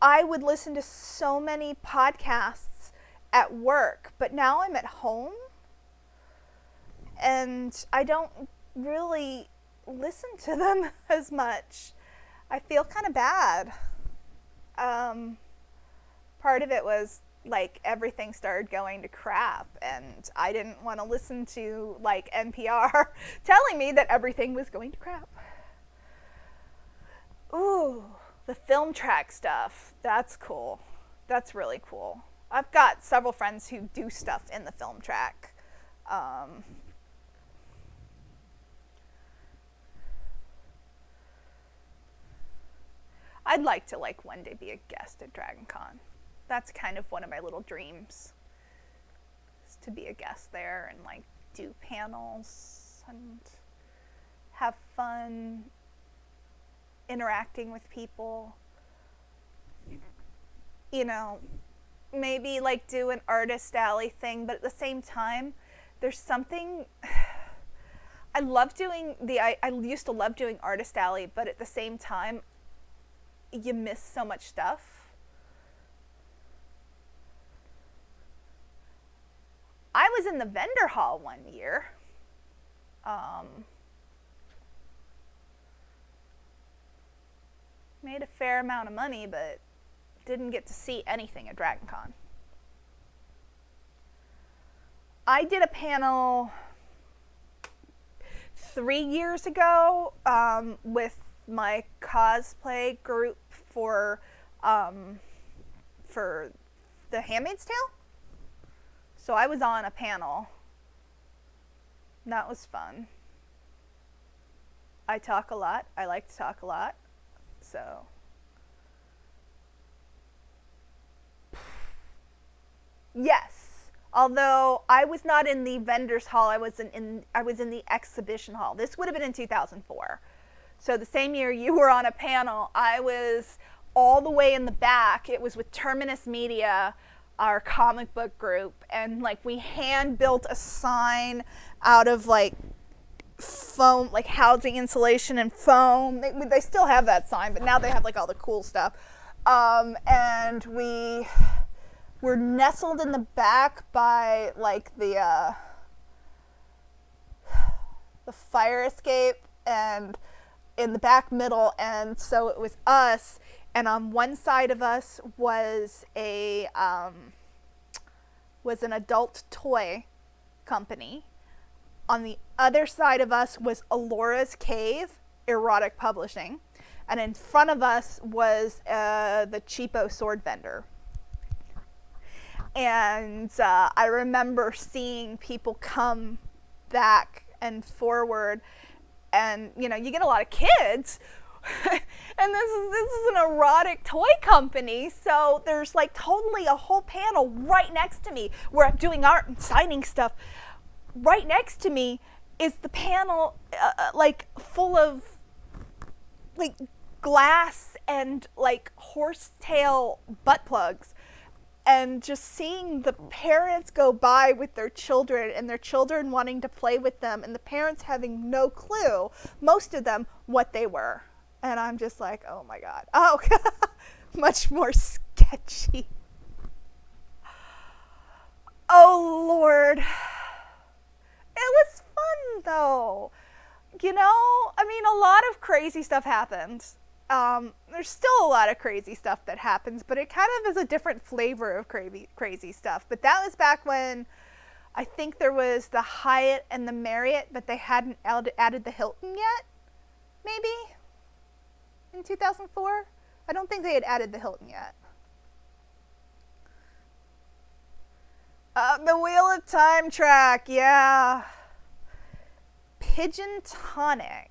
I would listen to so many podcasts at work, but now I'm at home and I don't really listen to them as much. I feel kind of bad. Part of it was like everything started going to crap and I didn't want to listen to like NPR telling me that everything was going to crap. Ooh, the film track stuff. That's cool. That's really cool. I've got several friends who do stuff in the film track. I'd like to like one day be a guest at Dragon Con. That's kind of one of my little dreams, is to be a guest there and like do panels and have fun interacting with people. You know, maybe like do an artist alley thing, but at the same time, there's something I used to love doing artist alley, but at the same time, you miss so much stuff. I was in the vendor hall one year. Made a fair amount of money, but didn't get to see anything at Dragon Con. I did a panel 3 years ago with my cosplay group for The Handmaid's Tale. So I was on a panel. That was fun. I talk a lot. I like to talk a lot. So yes. Although I was not in the vendors hall, I was in the exhibition hall. This would have been in 2004. So the same year you were on a panel, I was all the way in the back. It was with Terminus Media, our comic book group, and like we hand built a sign out of like foam, like housing insulation and foam. They still have that sign, but now they have like all the cool stuff. And we were nestled in the back by like the fire escape and in the back middle, and so it was us, and on one side of us was an adult toy company. On the other side of us was Alora's Cave, erotic publishing, and in front of us was the cheapo sword vendor. And I remember seeing people come back and forward, and you know, you get a lot of kids and this is an erotic toy company, so there's like totally a whole panel right next to me where I'm doing art and signing stuff. Right next to me is the panel like full of like glass and like horsetail butt plugs, and just seeing the parents go by with their children and their children wanting to play with them and the parents having no clue, most of them, what they were. And I'm just like, oh my God. Oh, much more sketchy. Oh Lord. It was fun though. You know, I mean, a lot of crazy stuff happens. There's still a lot of crazy stuff that happens, but it kind of is a different flavor of crazy stuff. But that was back when I think there was the Hyatt and the Marriott, but they hadn't added the Hilton yet, maybe, in 2004. I don't think they had added the Hilton yet. The Wheel of Time track, yeah. Pigeon Tonic.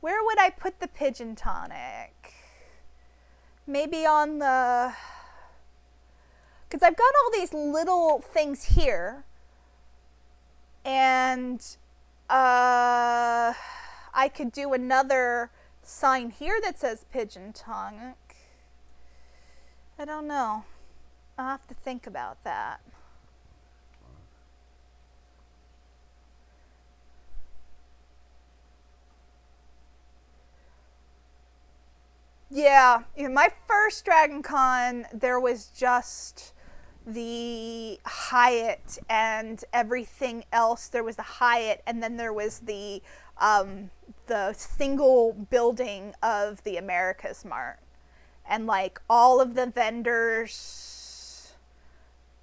Where would I put the Pigeon Tonic? Maybe on the... Because I've got all these little things here. And I could do another sign here that says Pigeon Tonic. I don't know. I'll have to think about that. Yeah, my first Dragon Con, there was just the Hyatt and everything else. There was the Hyatt, and then there was the single building of the America's Mart, and like all of the vendors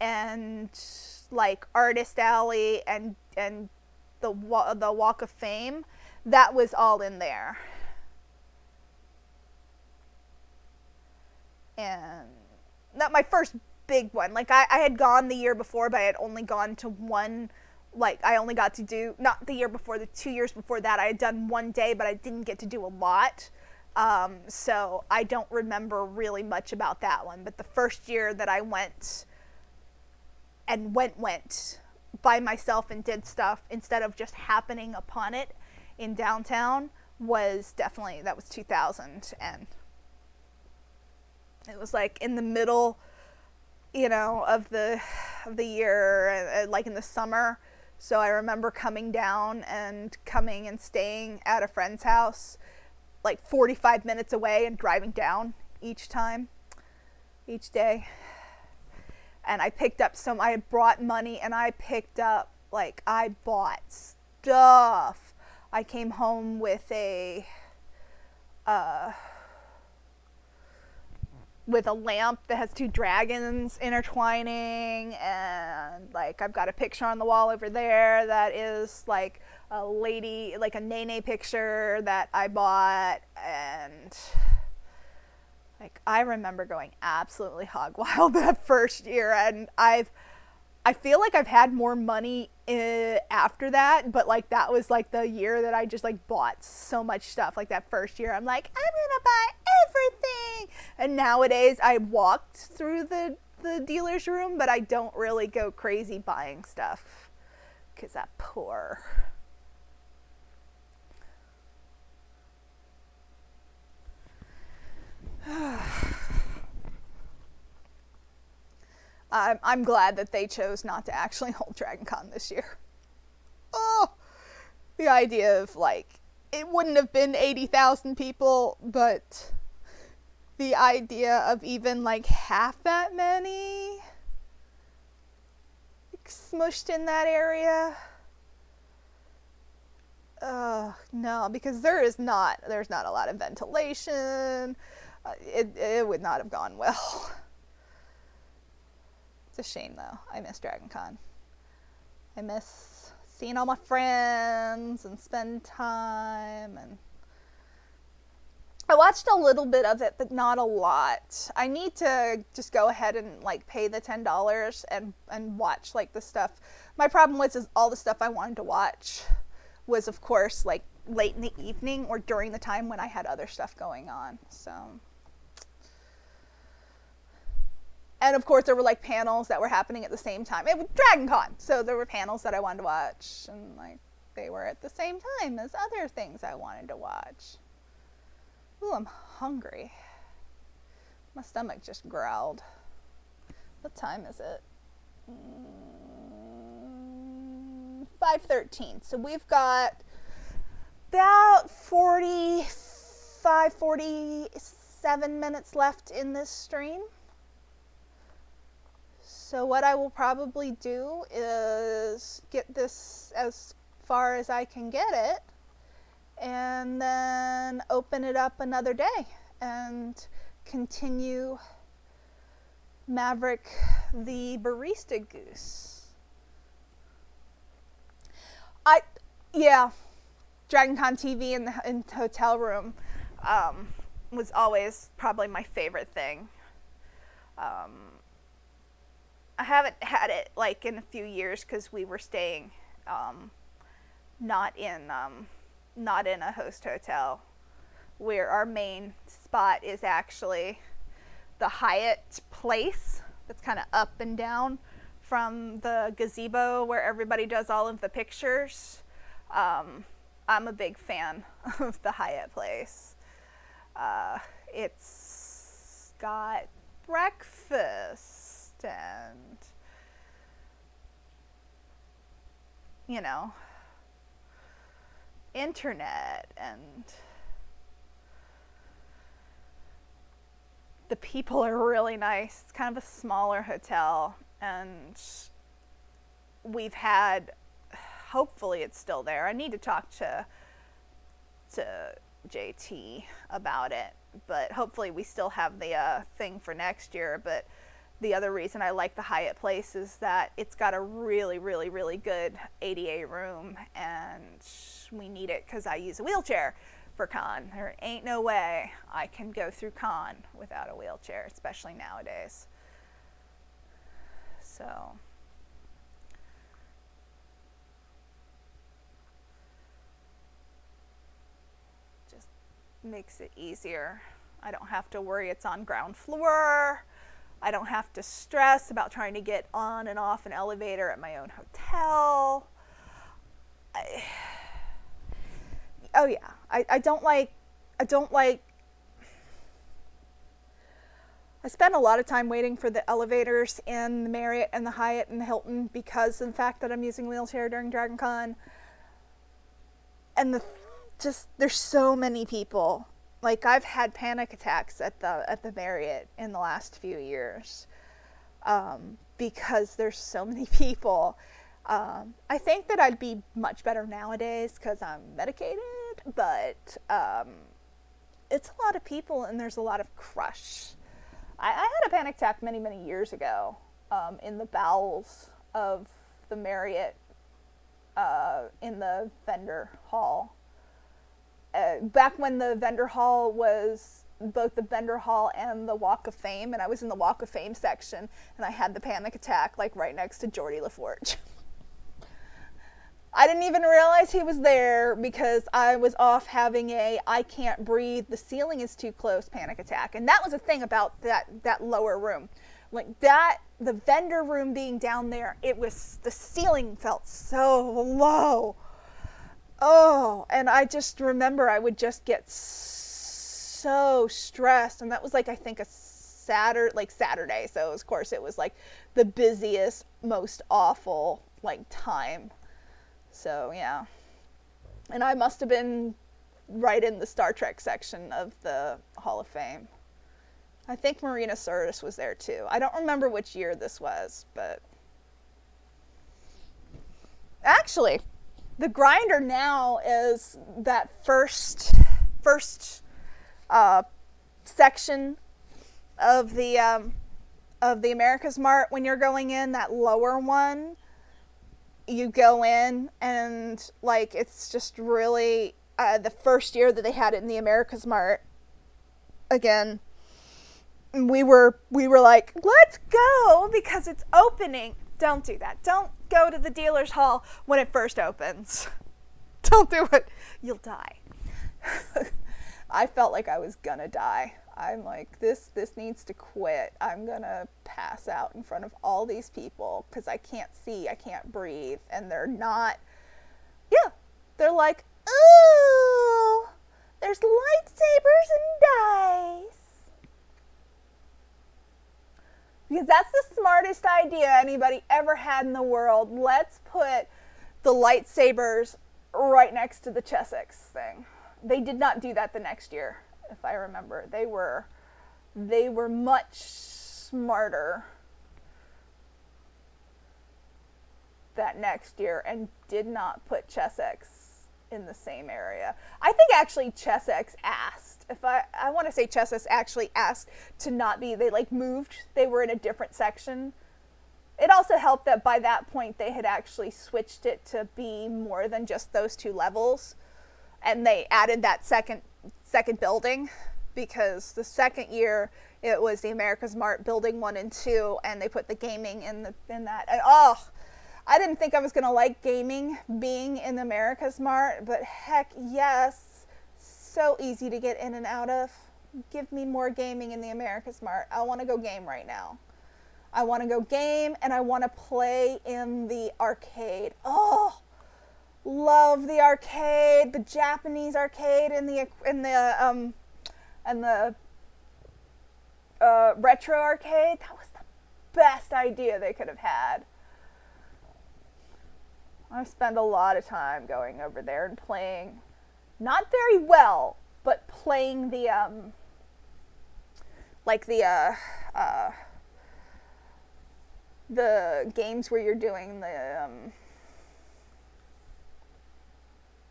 and like Artist Alley and the Walk of Fame. That was all in there. And not my first big one. Like I had gone the year before, but I had only gone to one. Like I only got to do, not the year before, the 2 years before that I had done one day, but I didn't get to do a lot. So I don't remember really much about that one. But the first year that I went and went by myself and did stuff instead of just happening upon it in downtown was definitely, that was 2000. And it was like in the middle, of the year, like in the summer. So I remember coming and staying at a friend's house, like 45 minutes away, and driving down each day. And I picked up I had brought money, and I picked up, like, I bought stuff. I came home with a lamp that has two dragons intertwining, and like I've got a picture on the wall over there that is like a lady, like a Nene picture that I bought. And like I remember going absolutely hog wild that first year, and I feel like I've had more money after that, but like that was like the year that I just like bought so much stuff. Like that first year, I'm like, I'm gonna buy everything. And nowadays, I walked through the dealer's room, but I don't really go crazy buying stuff because I'm poor. I'm glad that they chose not to actually hold Dragon Con this year. Oh, the idea of like, it wouldn't have been 80,000 people, but the idea of even like half that many smushed in that area. No, because there's not a lot of ventilation. It would not have gone well. It's a shame though. I miss Dragon Con. I miss seeing all my friends and spend time, and I watched a little bit of it, but not a lot. I need to just go ahead and like pay the $10 and watch like the stuff. My problem is all the stuff I wanted to watch was of course like late in the evening or during the time when I had other stuff going on. So, and of course there were like panels that were happening at the same time. It was Dragon Con, so there were panels that I wanted to watch, and like they were at the same time as other things I wanted to watch. Ooh, I'm hungry. My stomach just growled. What time is it? 5:13. So we've got about 47 minutes left in this stream. So what I will probably do is get this as far as I can get it, and then open it up another day and continue Maverick the Barista Goose. Dragon Con TV in the hotel room was always probably my favorite thing. I haven't had it like in a few years because we were staying not in a host hotel, where our main spot is actually the Hyatt place that's kind of up and down from the gazebo where everybody does all of the pictures. I'm a big fan of the Hyatt place. It's got breakfast and, you know, internet, and the people are really nice. It's kind of a smaller hotel, and we've had, hopefully it's still there. I need to talk to JT about it, but hopefully we still have the thing for next year. But the other reason I like the Hyatt Place is that it's got a really, really, really good ADA room, and we need it because I use a wheelchair for con. There ain't no way I can go through con without a wheelchair, especially nowadays. So just makes it easier. I don't have to worry it's on ground floor. I don't have to stress about trying to get on and off an elevator at my own hotel. I don't like, I spend a lot of time waiting for the elevators in the Marriott and the Hyatt and the Hilton because of the fact that I'm using a wheelchair during Dragon Con. And there's so many people. Like, I've had panic attacks at the Marriott in the last few years because there's so many people. I think that I'd be much better nowadays because I'm medicated, but it's a lot of people and there's a lot of crush. I had a panic attack many, many years ago in the bowels of the Marriott in the vendor hall. Back when the vendor hall was both the vendor hall and the Walk of Fame, and I was in the Walk of Fame section, and I had the panic attack like right next to Geordie LaForge. I didn't even realize he was there because I was off having a I can't breathe, the ceiling is too close panic attack. And that was a thing about that lower room. Like that, the vendor room being down there, the ceiling felt so low. Oh, and I just remember I would just get so stressed. And that was like, I think Saturday. So of course it was like the busiest, most awful time. So yeah. And I must have been right in the Star Trek section of the Hall of Fame. I think Marina Sirtis was there too. I don't remember which year this was, but actually, the grinder now is that first section of the America's Mart. When you're going in, that lower one, you go in and it's just really the first year that they had it in the America's Mart. Again, we were like, let's go because it's opening. Don't do that. Don't go to the dealer's hall when it first opens. Don't do it. You'll die. I felt like I was gonna die. I'm like, this needs to quit. I'm gonna pass out in front of all these people because I can't see, I can't breathe, and they're like, ooh, there's lightsabers and dice. Because that's the smartest idea anybody ever had in the world. Let's put the lightsabers right next to the Chessex thing. They did not do that the next year, if I remember. They were much smarter that next year and did not put Chessex in the same area. I think actually Chessex asked, I want to say Chessex actually asked to not be, they moved, they were in a different section. It also helped that by that point they had actually switched it to be more than just those two levels, and they added that second building, because the second year it was the America's Mart building 1 and 2, and they put the gaming in that. And I didn't think I was going to like gaming being in the America's Mart, but heck yes, so easy to get in and out of. Give me more gaming in the America's Mart. I want to go game right now. I want to go game, and I want to play in the arcade. Oh, love the arcade, the Japanese arcade, and the Retro Arcade. That was the best idea they could have had. I spend a lot of time going over there and playing, not very well, but playing the the games where you're doing the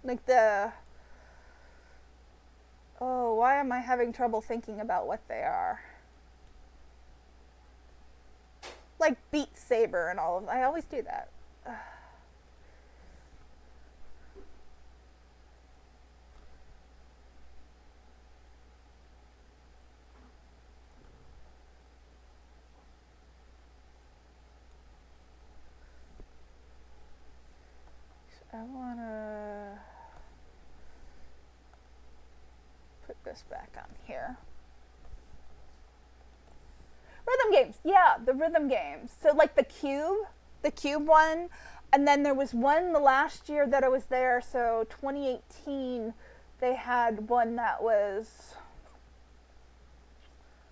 like the oh, why am I having trouble thinking about what they are? Like Beat Saber and all of them. I always do that. I want to put this back on here. Rhythm games. Yeah, the rhythm games. So like the cube one, and then there was one the last year that I was there, so 2018 they had one that was,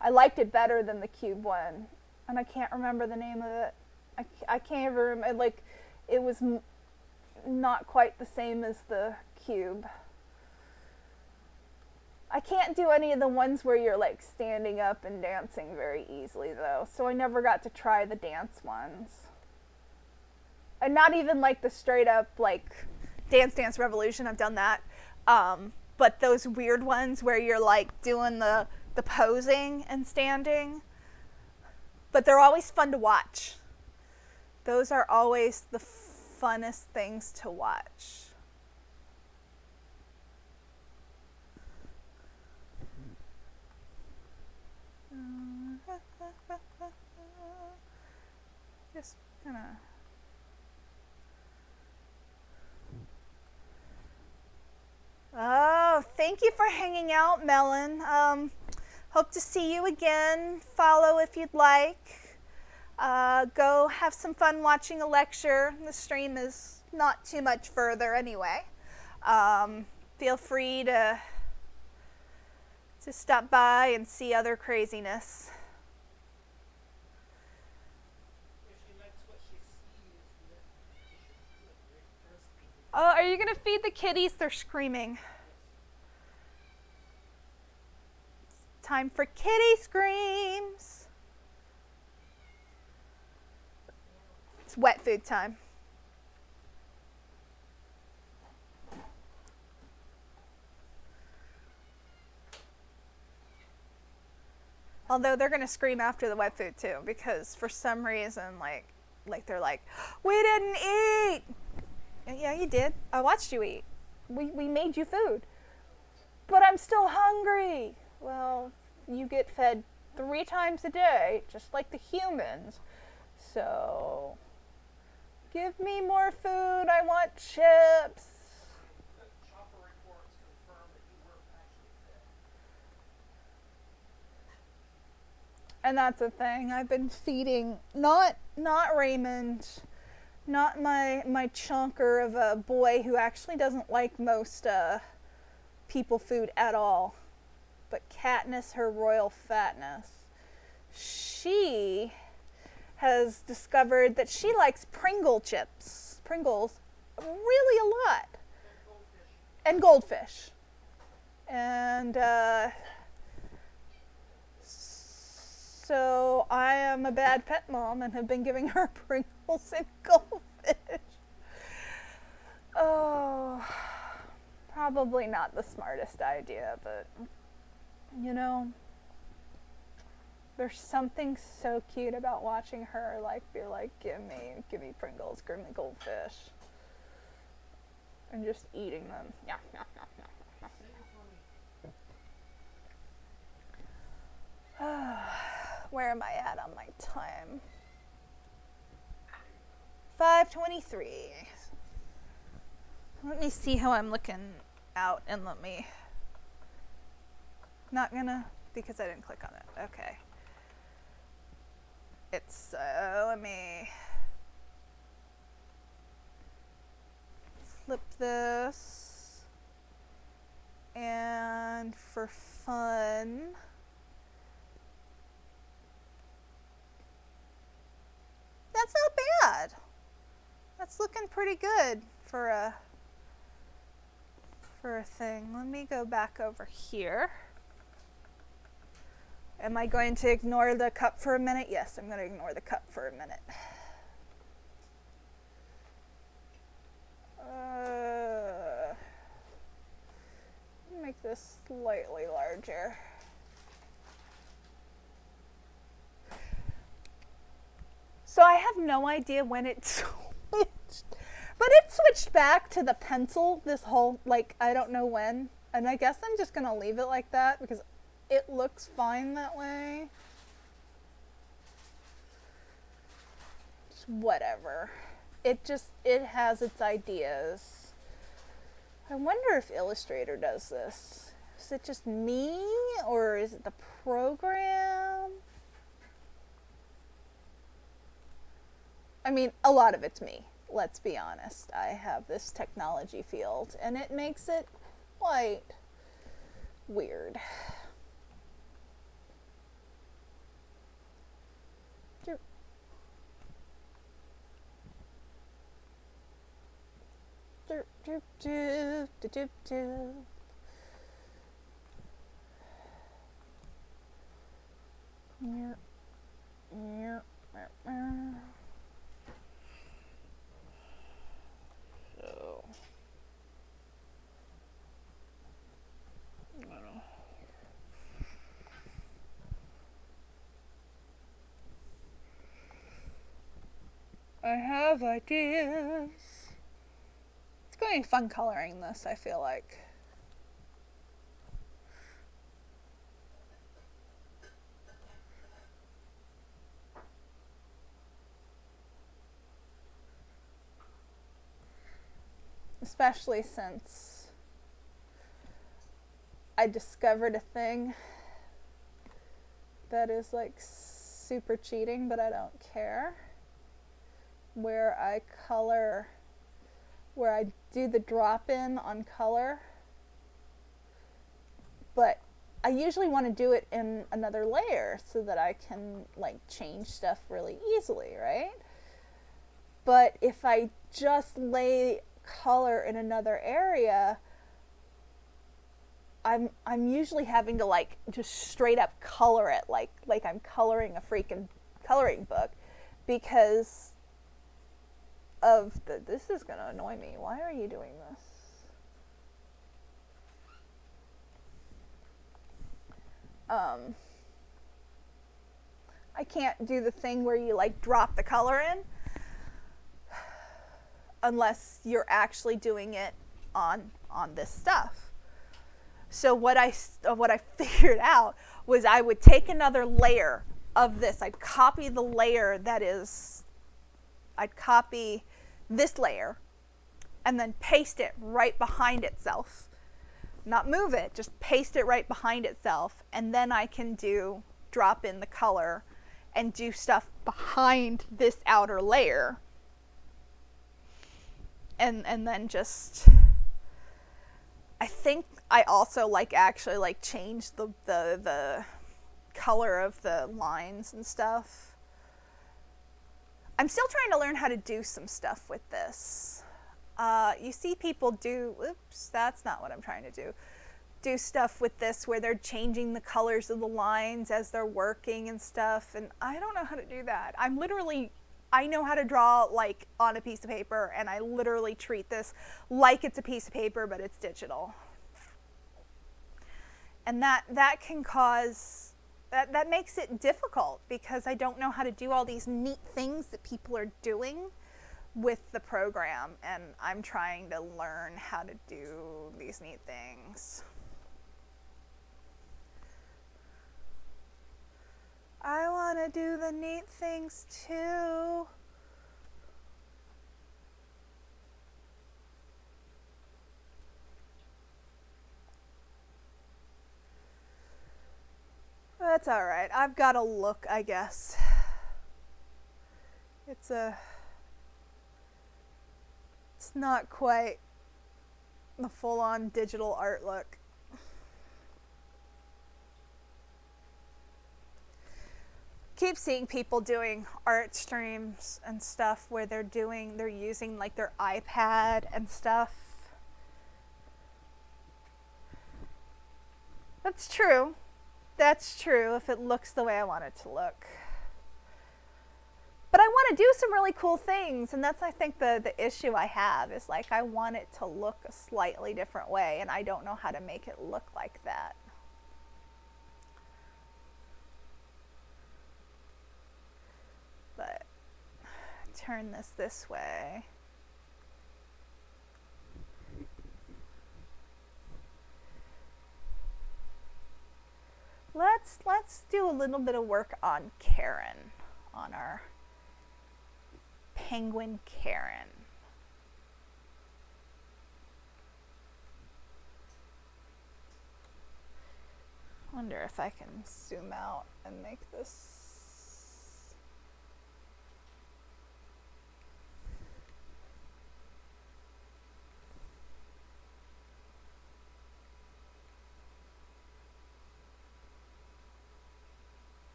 I liked it better than the cube one, and I can't remember the name of it. I can't even remember, like it was not quite the same as the cube. I can't do any of the ones where you're like standing up and dancing very easily though, so I never got to try the dance ones. And not even like the straight up like Dance Dance Revolution, I've done that. But those weird ones where you're like doing the posing and standing. But they're always fun to watch. Those are always the funnest things to watch. Just gonna Oh, thank you for hanging out, Melon. Hope to see you again. Follow if you'd like. Go have some fun watching a lecture. The stream is not too much further anyway. Feel free to stop by and see other craziness. Oh, are you going to feed the kitties? They're screaming. It's time for kitty screams. It's wet food time. Although they're going to scream after the wet food too, because for some reason, like they're like, we didn't eat. Yeah, you did. I watched you eat. We made you food. But I'm still hungry. Well, you get fed 3 times a day, just like the humans. So, give me more food. I want chips. And that's the thing. I've been feeding not Raymond, not my chunker of a boy who actually doesn't like most people food at all, but Katniss, her royal fatness. She has discovered that she likes Pringles really a lot, and goldfish. And so I am a bad pet mom and have been giving her Pringles and goldfish. Oh, probably not the smartest idea, but you know, there's something so cute about watching her like be like, give me Pringles, give me goldfish, and just eating them. Yeah. Where am I at on my time? 5:23. Let me see how I'm looking out and let me. Not gonna, because I didn't click on it. Okay. It's, let me flip this. And for fun, It's looking pretty good for a thing. Let me go back over here. Am I going to ignore the cup for a minute? Yes, I'm going to ignore the cup for a minute. Make this slightly larger. So I have no idea when it switched, but it switched back to the pencil this whole, like, I don't know when. And I guess I'm just going to leave it like that because it looks fine that way. Just whatever. It has its ideas. I wonder if Illustrator does this. Is it just me or is it the program? I mean, a lot of it's me. Let's be honest. I have this technology field and it makes it quite weird. So I have ideas. It's going to be fun coloring this, I feel like. Especially since I discovered a thing that is like super cheating, but I don't care. Where I do the drop-in on color, but I usually want to do it in another layer so that I can like change stuff really easily, right? But if I just lay color in another area, I'm usually having to like just straight up color it like I'm coloring a freaking coloring book because of this is gonna annoy me. Why are you doing this? I can't do the thing where you like drop the color in unless you're actually doing it on this stuff. So what I figured out was I would take another layer of this. I'd copy the layer I'd copy this layer and then paste it right behind itself. Not move it, just paste it right behind itself. And then I can drop in the color and do stuff behind this outer layer. And then just, I think I also actually change the color of the lines and stuff. I'm still trying to learn how to do some stuff with this. You see people oops, that's not what I'm trying to do. Do stuff with this where they're changing the colors of the lines as they're working and stuff, and I don't know how to do that. I know how to draw like on a piece of paper, and I literally treat this like it's a piece of paper, but it's digital. And that can cause that makes it difficult because I don't know how to do all these neat things that people are doing with the program, and I'm trying to learn how to do these neat things. I want to do the neat things too. That's all right. I've got a look, I guess. It's not quite the full-on digital art look. keep seeing people doing art streams and stuff where they're using like their iPad and stuff. That's true. That's true if it looks the way I want it to look. But I want to do some really cool things, and that's, I think, the issue I have is like I want it to look a slightly different way, and I don't know how to make it look like that. But turn this way. Let's do a little bit of work on Karen, on our penguin Karen. Wonder if I can zoom out and make this.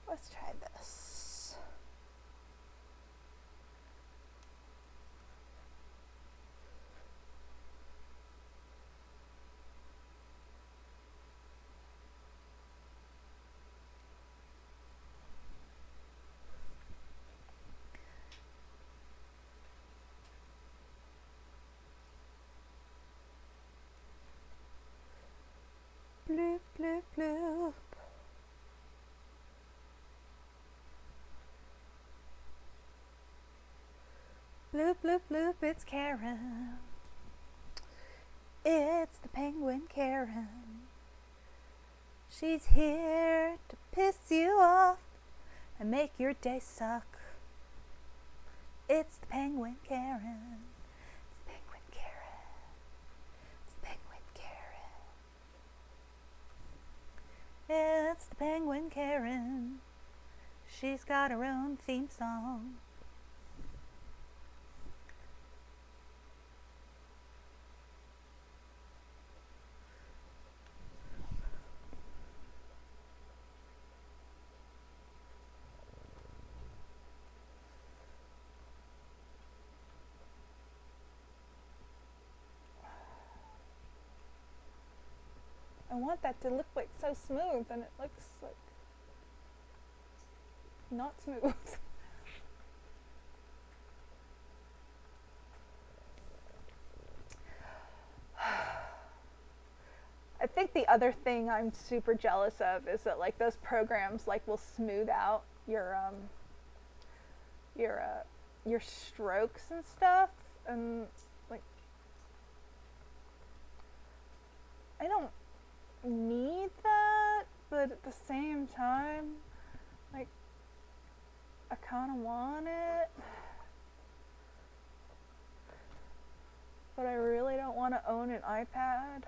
Let's try this. Bloop, bloop, bloop. Bloop, bloop, bloop, it's Karen. It's the penguin Karen. She's here to piss you off and make your day suck. It's the penguin Karen. It's the penguin Karen. It's the penguin Karen. It's the penguin Karen. She's got her own theme song. I want that to look like so smooth, and it looks like not smooth. I think the other thing I'm super jealous of is that like those programs like will smooth out your strokes and stuff, and like I don't need that, but at the same time, like I kind of want it, but I really don't want to own an iPad.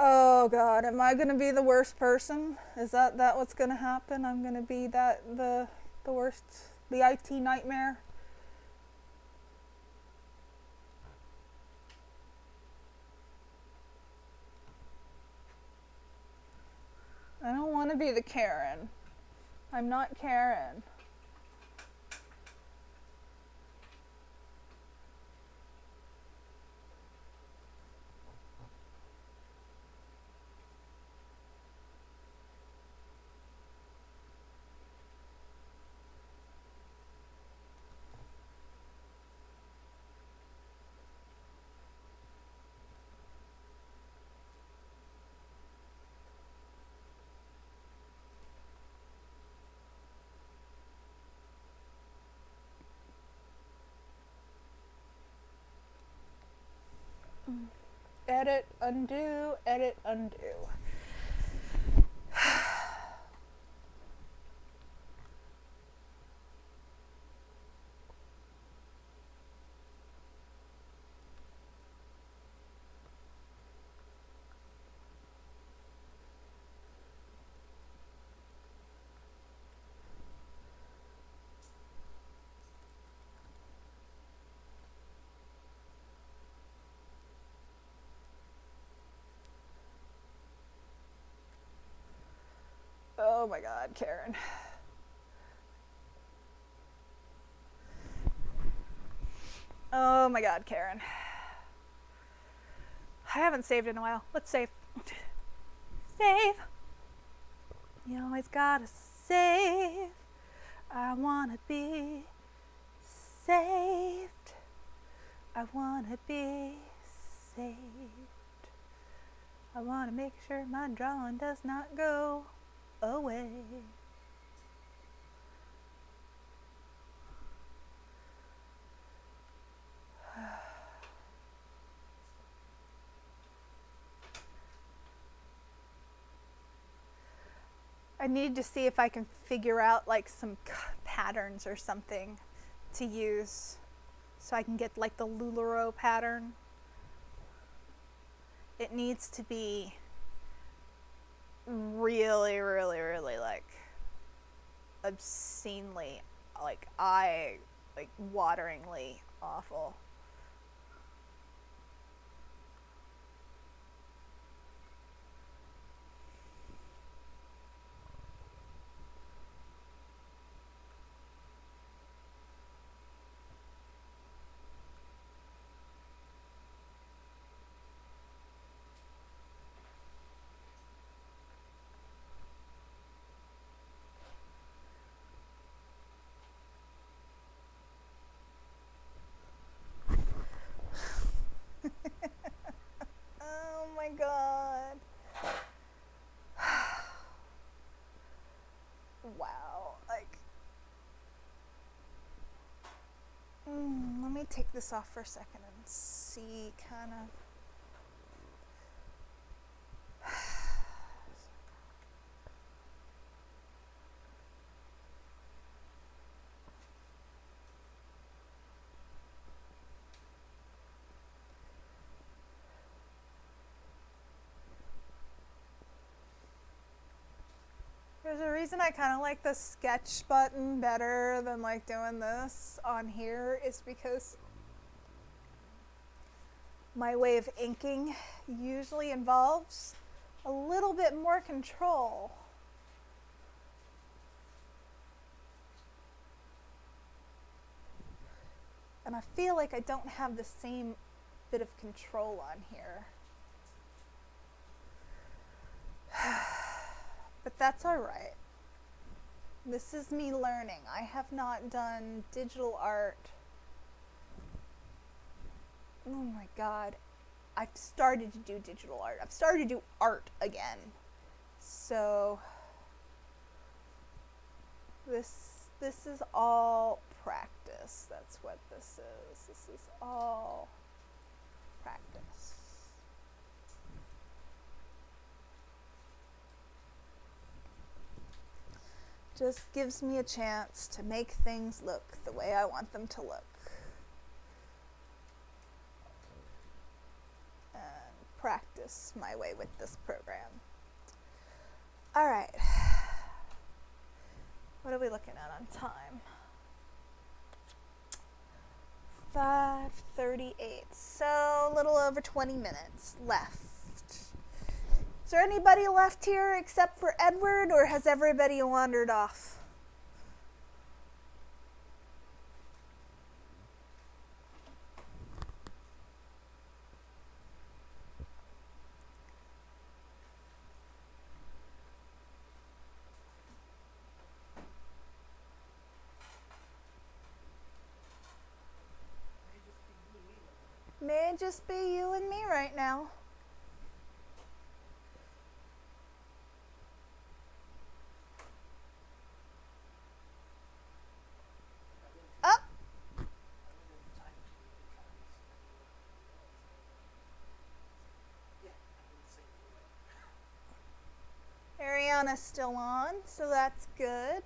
Oh God, am I gonna be the worst person? Is that what's gonna happen? I'm gonna be the worst, the IT nightmare? I don't want to be the Karen. I'm not Karen. Edit, undo, edit, undo. Oh my God, Karen. Oh my God, Karen. I haven't saved in a while. Let's save. Save. You always gotta save. I wanna be saved. I wanna be saved. I wanna make sure my drawing does not go away. I need to see if I can figure out like some patterns or something to use so I can get like the LuLaRoe pattern. It needs to be really, really, really like obscenely, like wateringly awful. Oh my God. Wow. Like, let me take this off for a second and see kind of. There's a reason I kind of like the sketch button better than like doing this on here is because my way of inking usually involves a little bit more control. And I feel like I don't have the same bit of control on here. But that's all right. This is me learning. I have not done digital art. Oh my God. I've started to do digital art. I've started to do art again. So this is all practice. That's what this is. This is all practice. Just gives me a chance to make things look the way I want them to look. And practice my way with this program. All right. What are we looking at on time? 5:38. So a little over 20 minutes left. Is there anybody left here except for Edward, or has everybody wandered off? May just be you and me right now. Up. Ariana's still on, so that's good.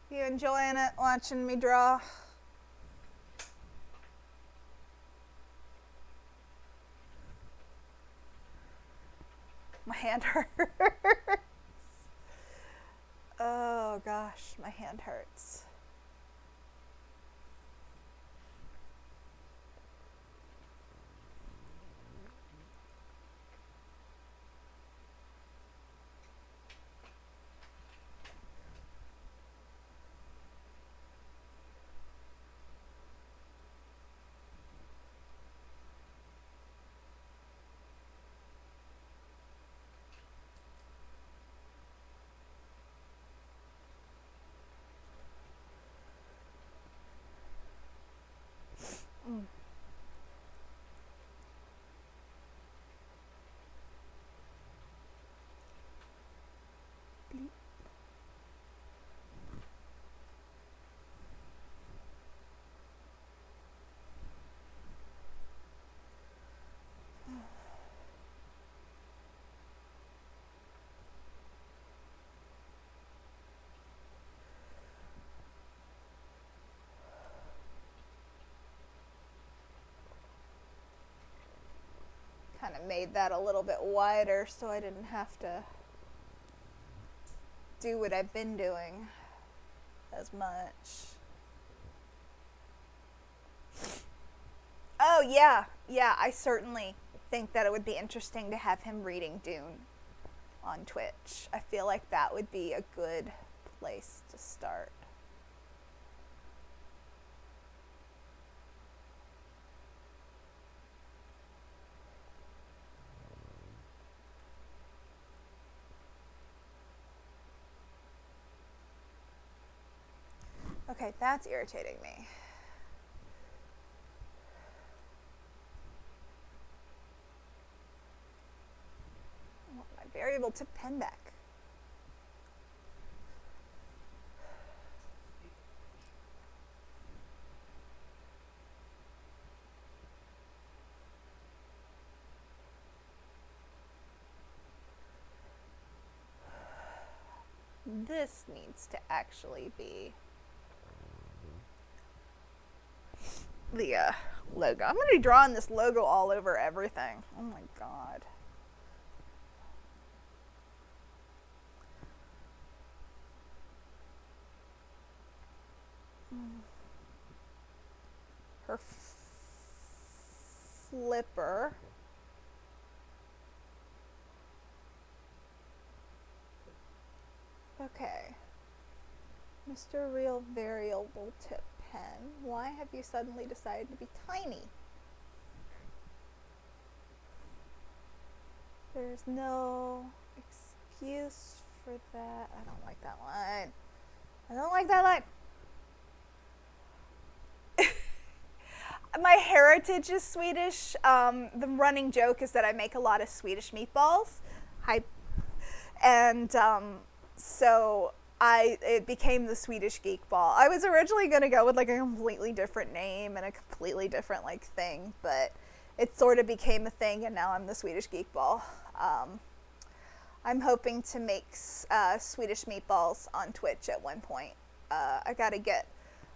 You enjoying it, watching me draw? My hand hurts. Oh gosh, my hand hurts. kind of made that a little bit wider so I didn't have to do what I've been doing as much. Oh, yeah. Yeah, I certainly think that it would be interesting to have him reading Dune on Twitch. I feel like that would be a good place to start. Okay, that's irritating me. I want my variable to pen back. This needs to actually be the logo. I'm going to be drawing this logo all over everything. Oh my god. Her flipper. Okay. Mr. Real Variable Tip Pen, why have you suddenly decided to be tiny? There's no excuse for that. I don't like that line. I don't like that line. My heritage is Swedish. The running joke is that I make a lot of Swedish meatballs. And so it became the Swedish Geek Ball. I was originally going to go with like a completely different name and a completely different like thing, but it sort of became a thing, and now I'm the Swedish Geek Ball. I'm hoping to make Swedish meatballs on Twitch at one point. I got to get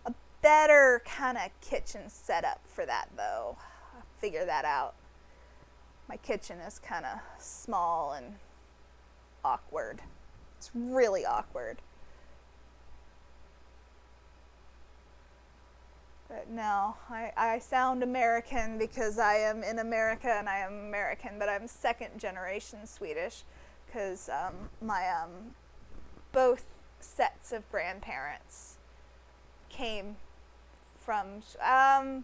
a better kind of kitchen setup for that, though. I'll figure that out. My kitchen is kind of small and awkward. It's really awkward. But no, I sound American because I am in America and I am American, but I'm second generation Swedish because my both sets of grandparents came from, I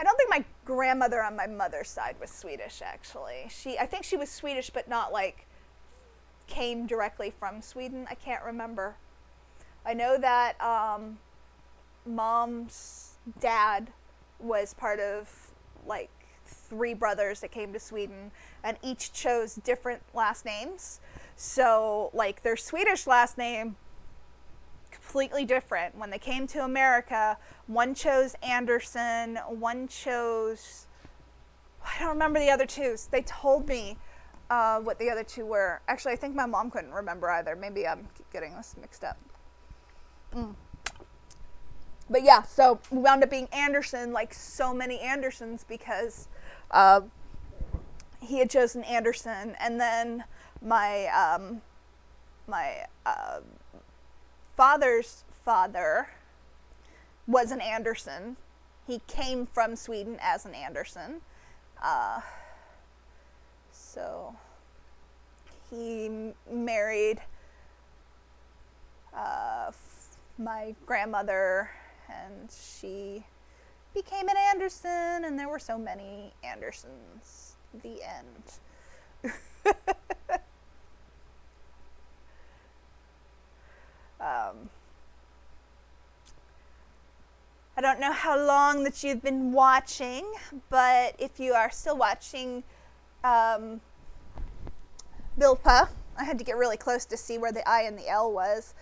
don't think my grandmother on my mother's side was Swedish, actually. I think she was Swedish, but not like came directly from Sweden. I can't remember. I know that Mom's dad was part of like 3 brothers that came to Sweden, and each chose different last names. So like their Swedish last name, completely different. When they came to America, one chose Anderson, one chose, I don't remember the other two. So they told me what the other two were. Actually, I think my mom couldn't remember either. Maybe I'm getting this mixed up. But yeah, so we wound up being Anderson, like so many Andersons, because he had chosen Anderson. And then my father's father was an Anderson. He came from Sweden as an Anderson. So he married my grandmother, and she became an Anderson, and there were so many Andersons. The end. I don't know how long that you've been watching, but if you are still watching Bilpa, I had to get really close to see where the I and the L was.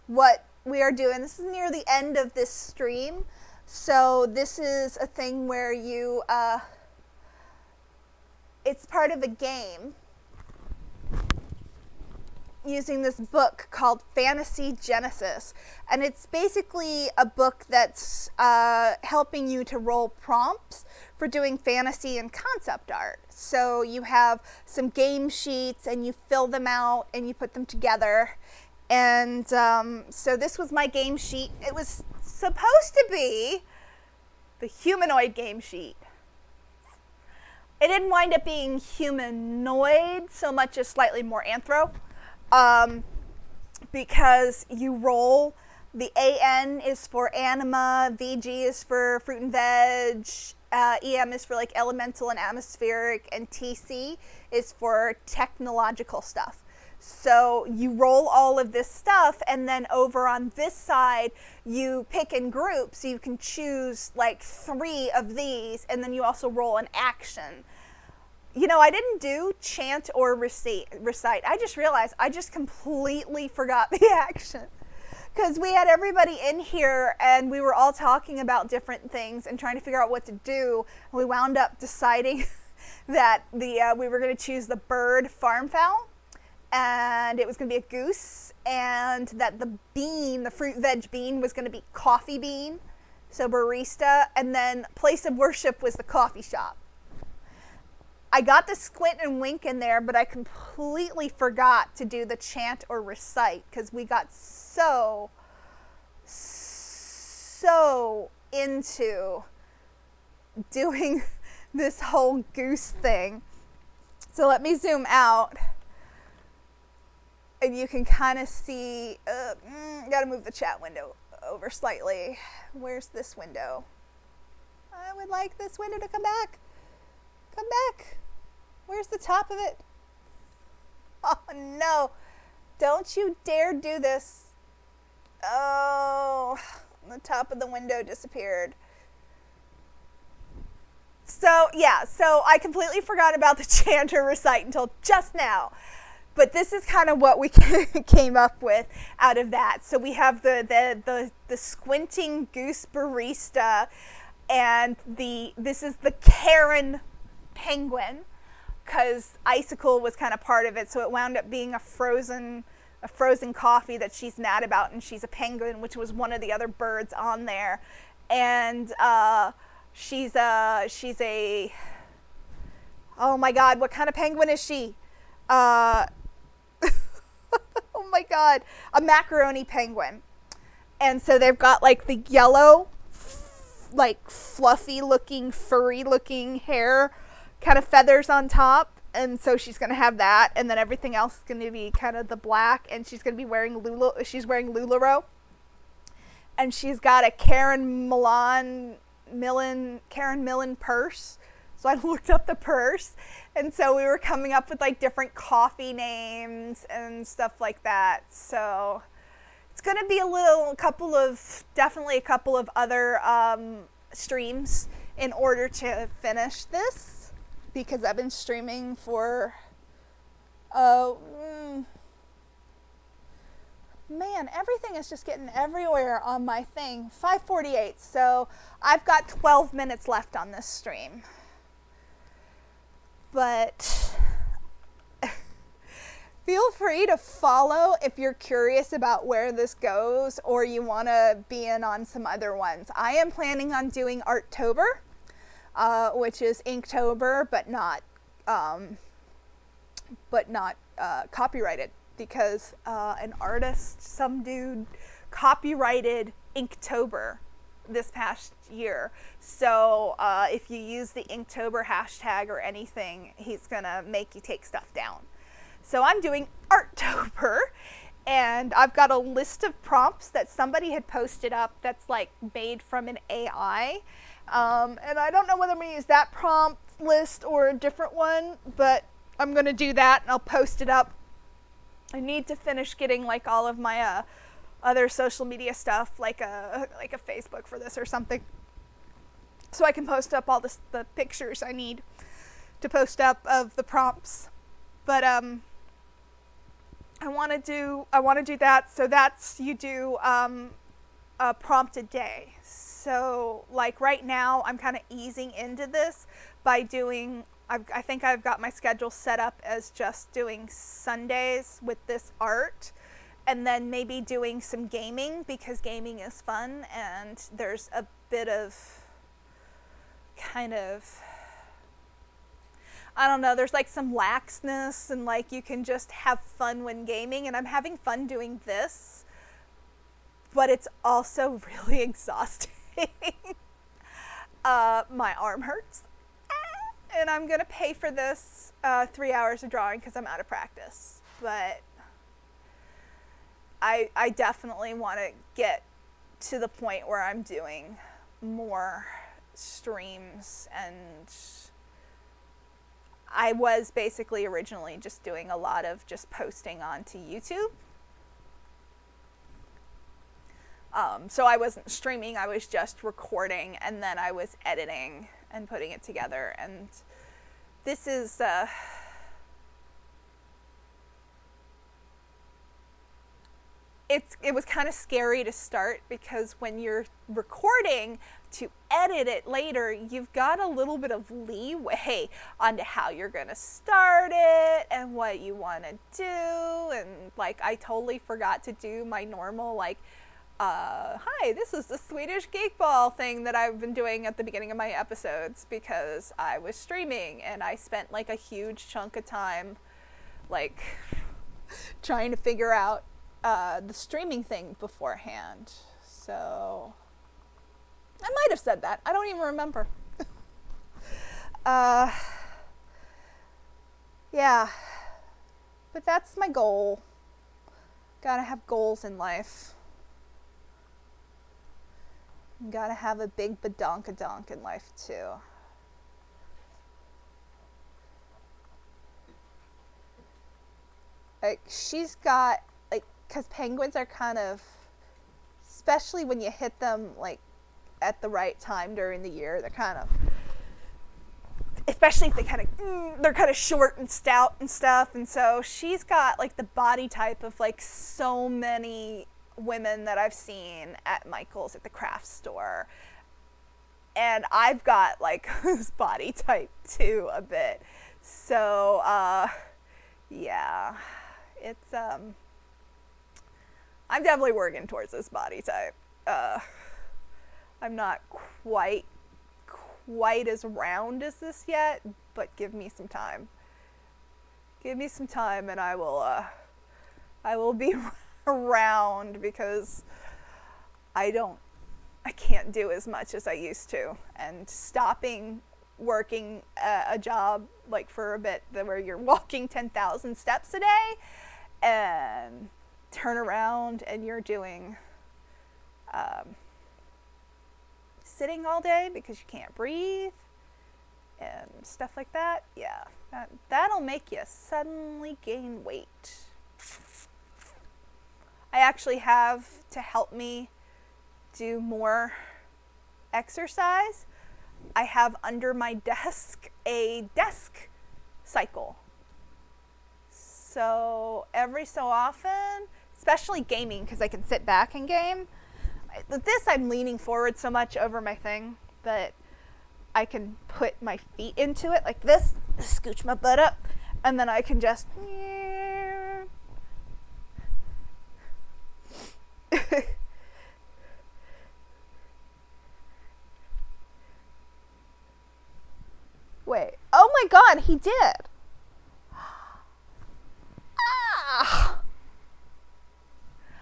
What we are doing, this is near the end of this stream, so this is a thing where you, it's part of a game. using this book called Fantasy Genesis, and it's basically a book that's helping you to roll prompts for doing fantasy and concept art. So you have some game sheets and you fill them out and you put them together. And so this was my game sheet. It was supposed to be the humanoid game sheet. It didn't wind up being humanoid so much as slightly more anthro, because you roll. The AN is for anima, VG is for fruit and veg, EM is for like elemental and atmospheric, and TC is for technological stuff. So you roll all of this stuff, and then over on this side, you pick in groups. So you can choose like 3 of these, and then you also roll an action. You know, I didn't do chant or recite. I just realized I just completely forgot the action. Because we had everybody in here, and we were all talking about different things and trying to figure out what to do. And we wound up deciding that we were going to choose the bird farm fowl, and it was going to be a goose, and that the bean, the fruit veg bean, was going to be coffee bean, so barista, and then place of worship was the coffee shop. I got the squint and wink in there, but I completely forgot to do the chant or recite because we got so into doing this whole goose thing. So let me zoom out. And you can kind of see, gotta move the chat window over slightly. Where's this window? I would like this window to come back. Come back. Where's the top of it? Oh no, don't you dare do this. Oh, the top of the window disappeared. So yeah, so I completely forgot about the chant or recite until just now. But this is kind of what we came up with out of that. So we have the squinting goose barista, and this is the Karen penguin, because Icicle was kind of part of it. So it wound up being a frozen coffee that she's mad about, and she's a penguin, which was one of the other birds on there. And she's a oh my god, what kind of penguin is she? Oh my god, a macaroni penguin. And so they've got like the yellow, like fluffy looking, furry looking hair, kind of feathers on top. And so she's going to have that, and then everything else is going to be kind of the black, and she's going to be wearing LuLaRoe. And she's got a Karen Millen purse. So I looked up the purse, and so we were coming up with like different coffee names and stuff like that. So it's going to be definitely a couple of other streams in order to finish this, because I've been streaming for man, everything is just getting everywhere on my thing. 5:48, so I've got 12 minutes left on this stream. But feel free to follow if you're curious about where this goes, or you want to be in on some other ones. I am planning on doing Arttober, which is Inktober, but not copyrighted, because an artist, some dude, copyrighted Inktober this past year. So if you use the Inktober hashtag or anything, he's gonna make you take stuff down. So I'm doing Arttober, and I've got a list of prompts that somebody had posted up that's like made from an AI. And I don't know whether I'm gonna use that prompt list or a different one, but I'm gonna do that, and I'll post it up. I need to finish getting like all of my other social media stuff, like a Facebook for this or something, so I can post up all the pictures I need to post up of the prompts. But I want to do that. So that's, you do a prompt a day. So like right now I'm kind of easing into this by doing I think I've got my schedule set up as just doing Sundays with this art, and then maybe doing some gaming, because gaming is fun, and there's a bit of kind of, I don't know, there's like some laxness, and like you can just have fun when gaming, and I'm having fun doing this, but it's also really exhausting. My arm hurts, and I'm gonna pay for this 3 hours of drawing because I'm out of practice, but I definitely want to get to the point where I'm doing more streams, and I was basically originally just doing a lot of just posting onto YouTube. So I wasn't streaming, I was just recording, and then I was editing and putting it together, and this is it was kind of scary to start, because when you're recording to edit it later, you've got a little bit of leeway onto how you're gonna start it and what you want to do, and like I totally forgot to do my normal like hi, this is the Swedish geek ball thing that I've been doing at the beginning of my episodes, because I was streaming and I spent like a huge chunk of time like trying to figure out the streaming thing beforehand. So I might have said that. I don't even remember. Yeah. But that's my goal. Gotta have goals in life. Gotta have a big badonkadonk in life too. Like she's got like, because penguins are kind of, especially when you hit them like at the right time during the year, they're kind of, especially if they kind of, they're kind of short and stout and stuff, and so she's got like the body type of like so many women that I've seen at Michael's at the craft store, and I've got like this body type too a bit, so yeah, it's I'm definitely working towards this body type. I'm not quite as round as this yet, but give me some time. Give me some time and I will be around, because I can't do as much as I used to, and stopping working a job like for a bit where you're walking 10,000 steps a day and turn around and you're doing sitting all day because you can't breathe and stuff like that, yeah, that'll make you suddenly gain weight. I actually have to help me do more exercise. I have under my desk a desk cycle. So every so often, especially gaming, because I can sit back and game. With this, I'm leaning forward so much over my thing that I can put my feet into it like this, scooch my butt up, and then I can just wait. Oh my god, he did. Ah.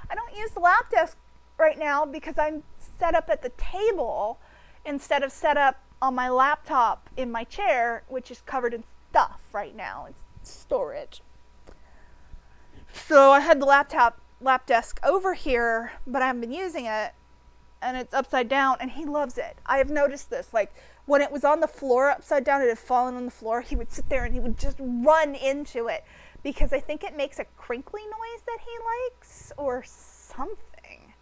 I don't use the lap desk right now because I'm set up at the table instead of set up on my laptop in my chair, which is covered in stuff right now. It's storage. So I had the lap desk over here, but I haven't been using it, and it's upside down, and he loves it. I have noticed this, like when it was on the floor upside down, it had fallen on the floor, he would sit there and he would just run into it, because I think it makes a crinkly noise that he likes or something.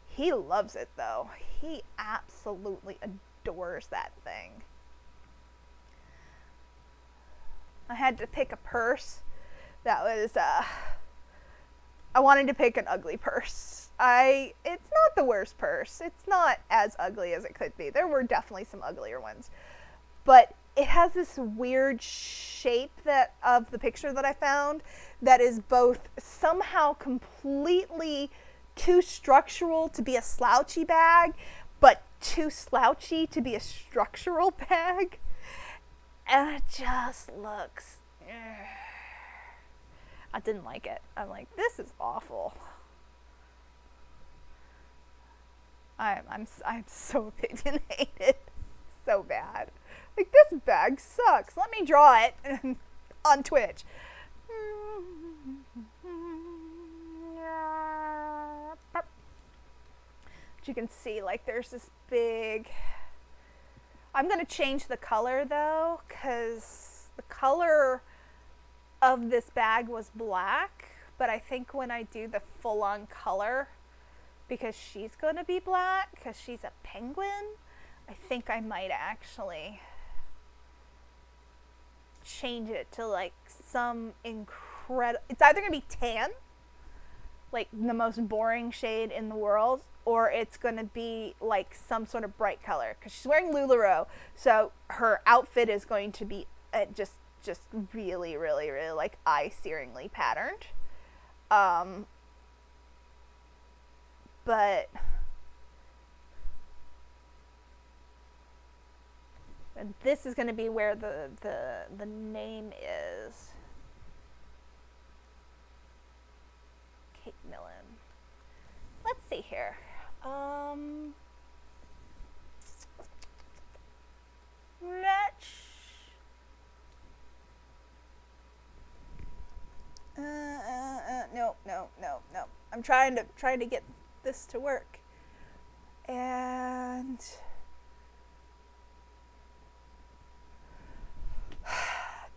He loves it though. He absolutely adores that thing. I had to pick a purse that was I wanted to pick an ugly purse. It's not the worst purse. It's not as ugly as it could be. There were definitely some uglier ones. But it has this weird shape that of the picture that I found that is both somehow completely too structural to be a slouchy bag, but too slouchy to be a structural bag. And it just looks... I didn't like it. I'm like, this is awful. I'm so opinionated. So bad. Like, this bag sucks. Let me draw it on Twitch. But you can see, like, there's this big... I'm going to change the color, though, because the color of this bag was black. But I think when I do the full-on color, because she's going to be black, because she's a penguin, I think I might actually change it to like some incredible... It's either going to be tan, like the most boring shade in the world, or it's going to be like some sort of bright color, because she's wearing LuLaRoe, so her outfit is going to be just really, really, really like eye-searingly patterned. But and this is going to be where the name is. Kate Millen. Let's see here. No. I'm trying to get this to work. And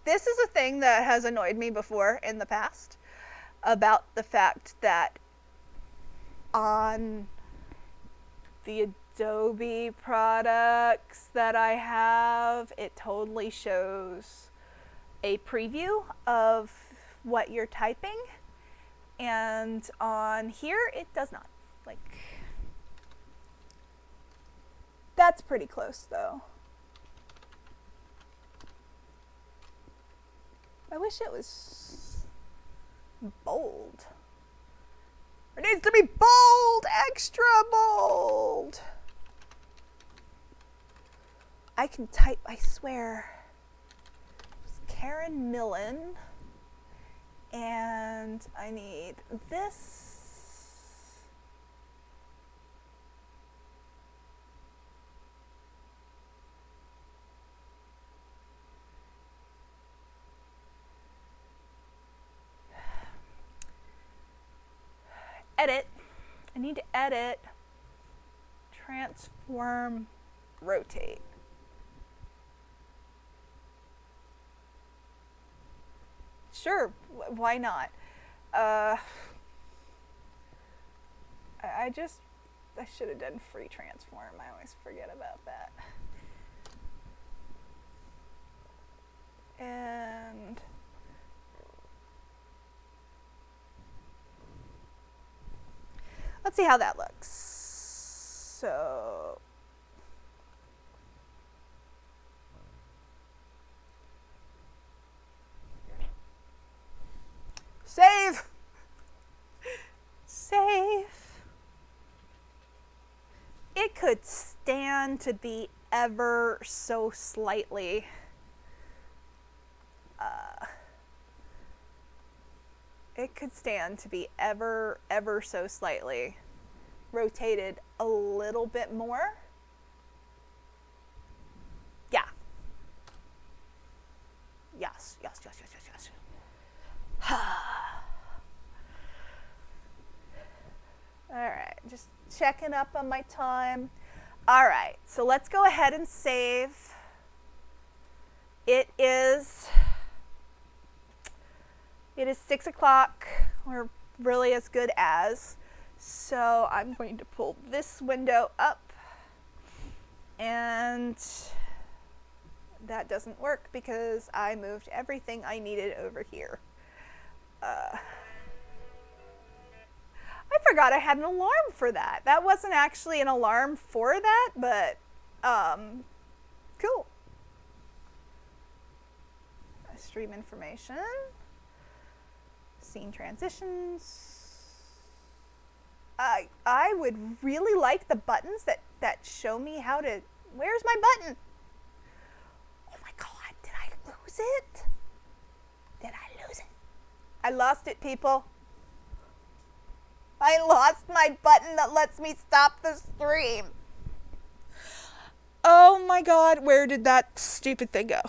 this is a thing that has annoyed me before in the past about the fact that on the Adobe products that I have, it totally shows a preview of what you're typing, and on here it does not. Like, that's pretty close though. I wish it was bold. It needs to be bold, extra bold. I can type, I swear. It's Karen Millen. And I need this. Edit. I need to edit, transform, rotate. Sure, why not? I should have done free transform. I always forget about that. And let's see how that looks. So save. It could stand to be ever so slightly ever so slightly rotated a little bit more. Yeah. Yes. All right, just checking up on my time. All right, so let's go ahead and save. It is 6 o'clock. We're really as good as. So I'm going to pull this window up, and that doesn't work because I moved everything I needed over here. I forgot I had an alarm for that. That wasn't actually an alarm for that, but cool. stream information. Scene transitions. I would really like the buttons that show me how to... Where's my button? Oh my god, did I lose it? Did I lose it? I lost it, people. I lost my button that lets me stop the stream. Oh my god, where did that stupid thing go?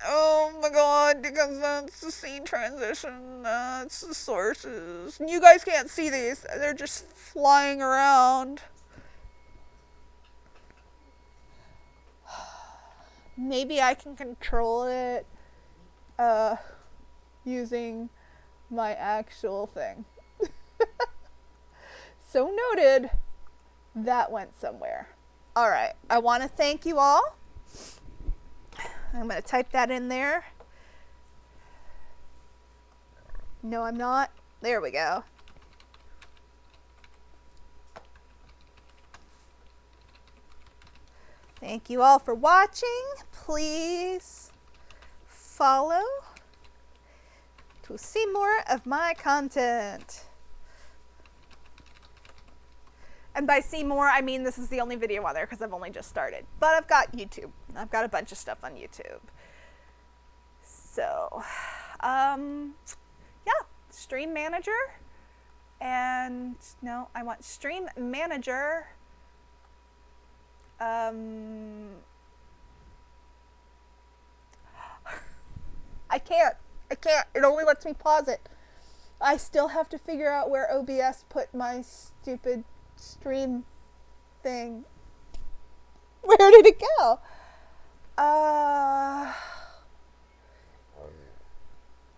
Oh my god, because that's the scene transition, that's the sources. You guys can't see these, they're just flying around. Maybe I can control it using my actual thing. So noted. That went somewhere. Alright, I want to thank you all. I'm going to type that in there. No, I'm not. There we go. Thank you all for watching. Please follow to see more of my content. And by see more, I mean this is the only video on there because I've only just started. But I've got YouTube. I've got a bunch of stuff on YouTube. So, yeah, Stream Manager. And, no, I want Stream Manager. I can't. It only lets me pause it. I still have to figure out where OBS put my stupid stream thing. Where did it go?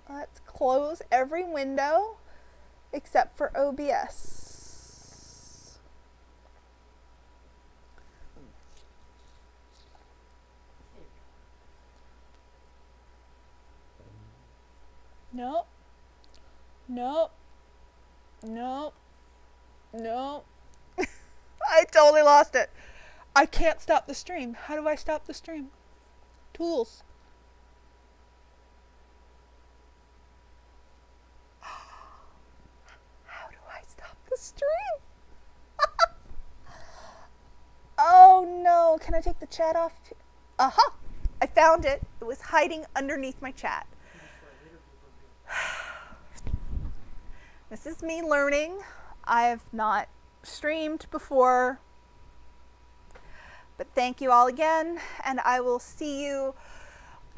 Let's close every window except for OBS. Nope. Nope. Nope. Nope. I totally lost it. I can't stop the stream. How do I stop the stream? Tools. How do I stop the stream? Oh no. Can I take the chat off? Aha! I found it. It was hiding underneath my chat. This is me learning. I have not streamed before. But thank you all again, and I will see you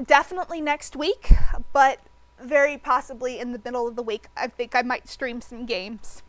definitely next week, but very possibly in the middle of the week. I think I might stream some games.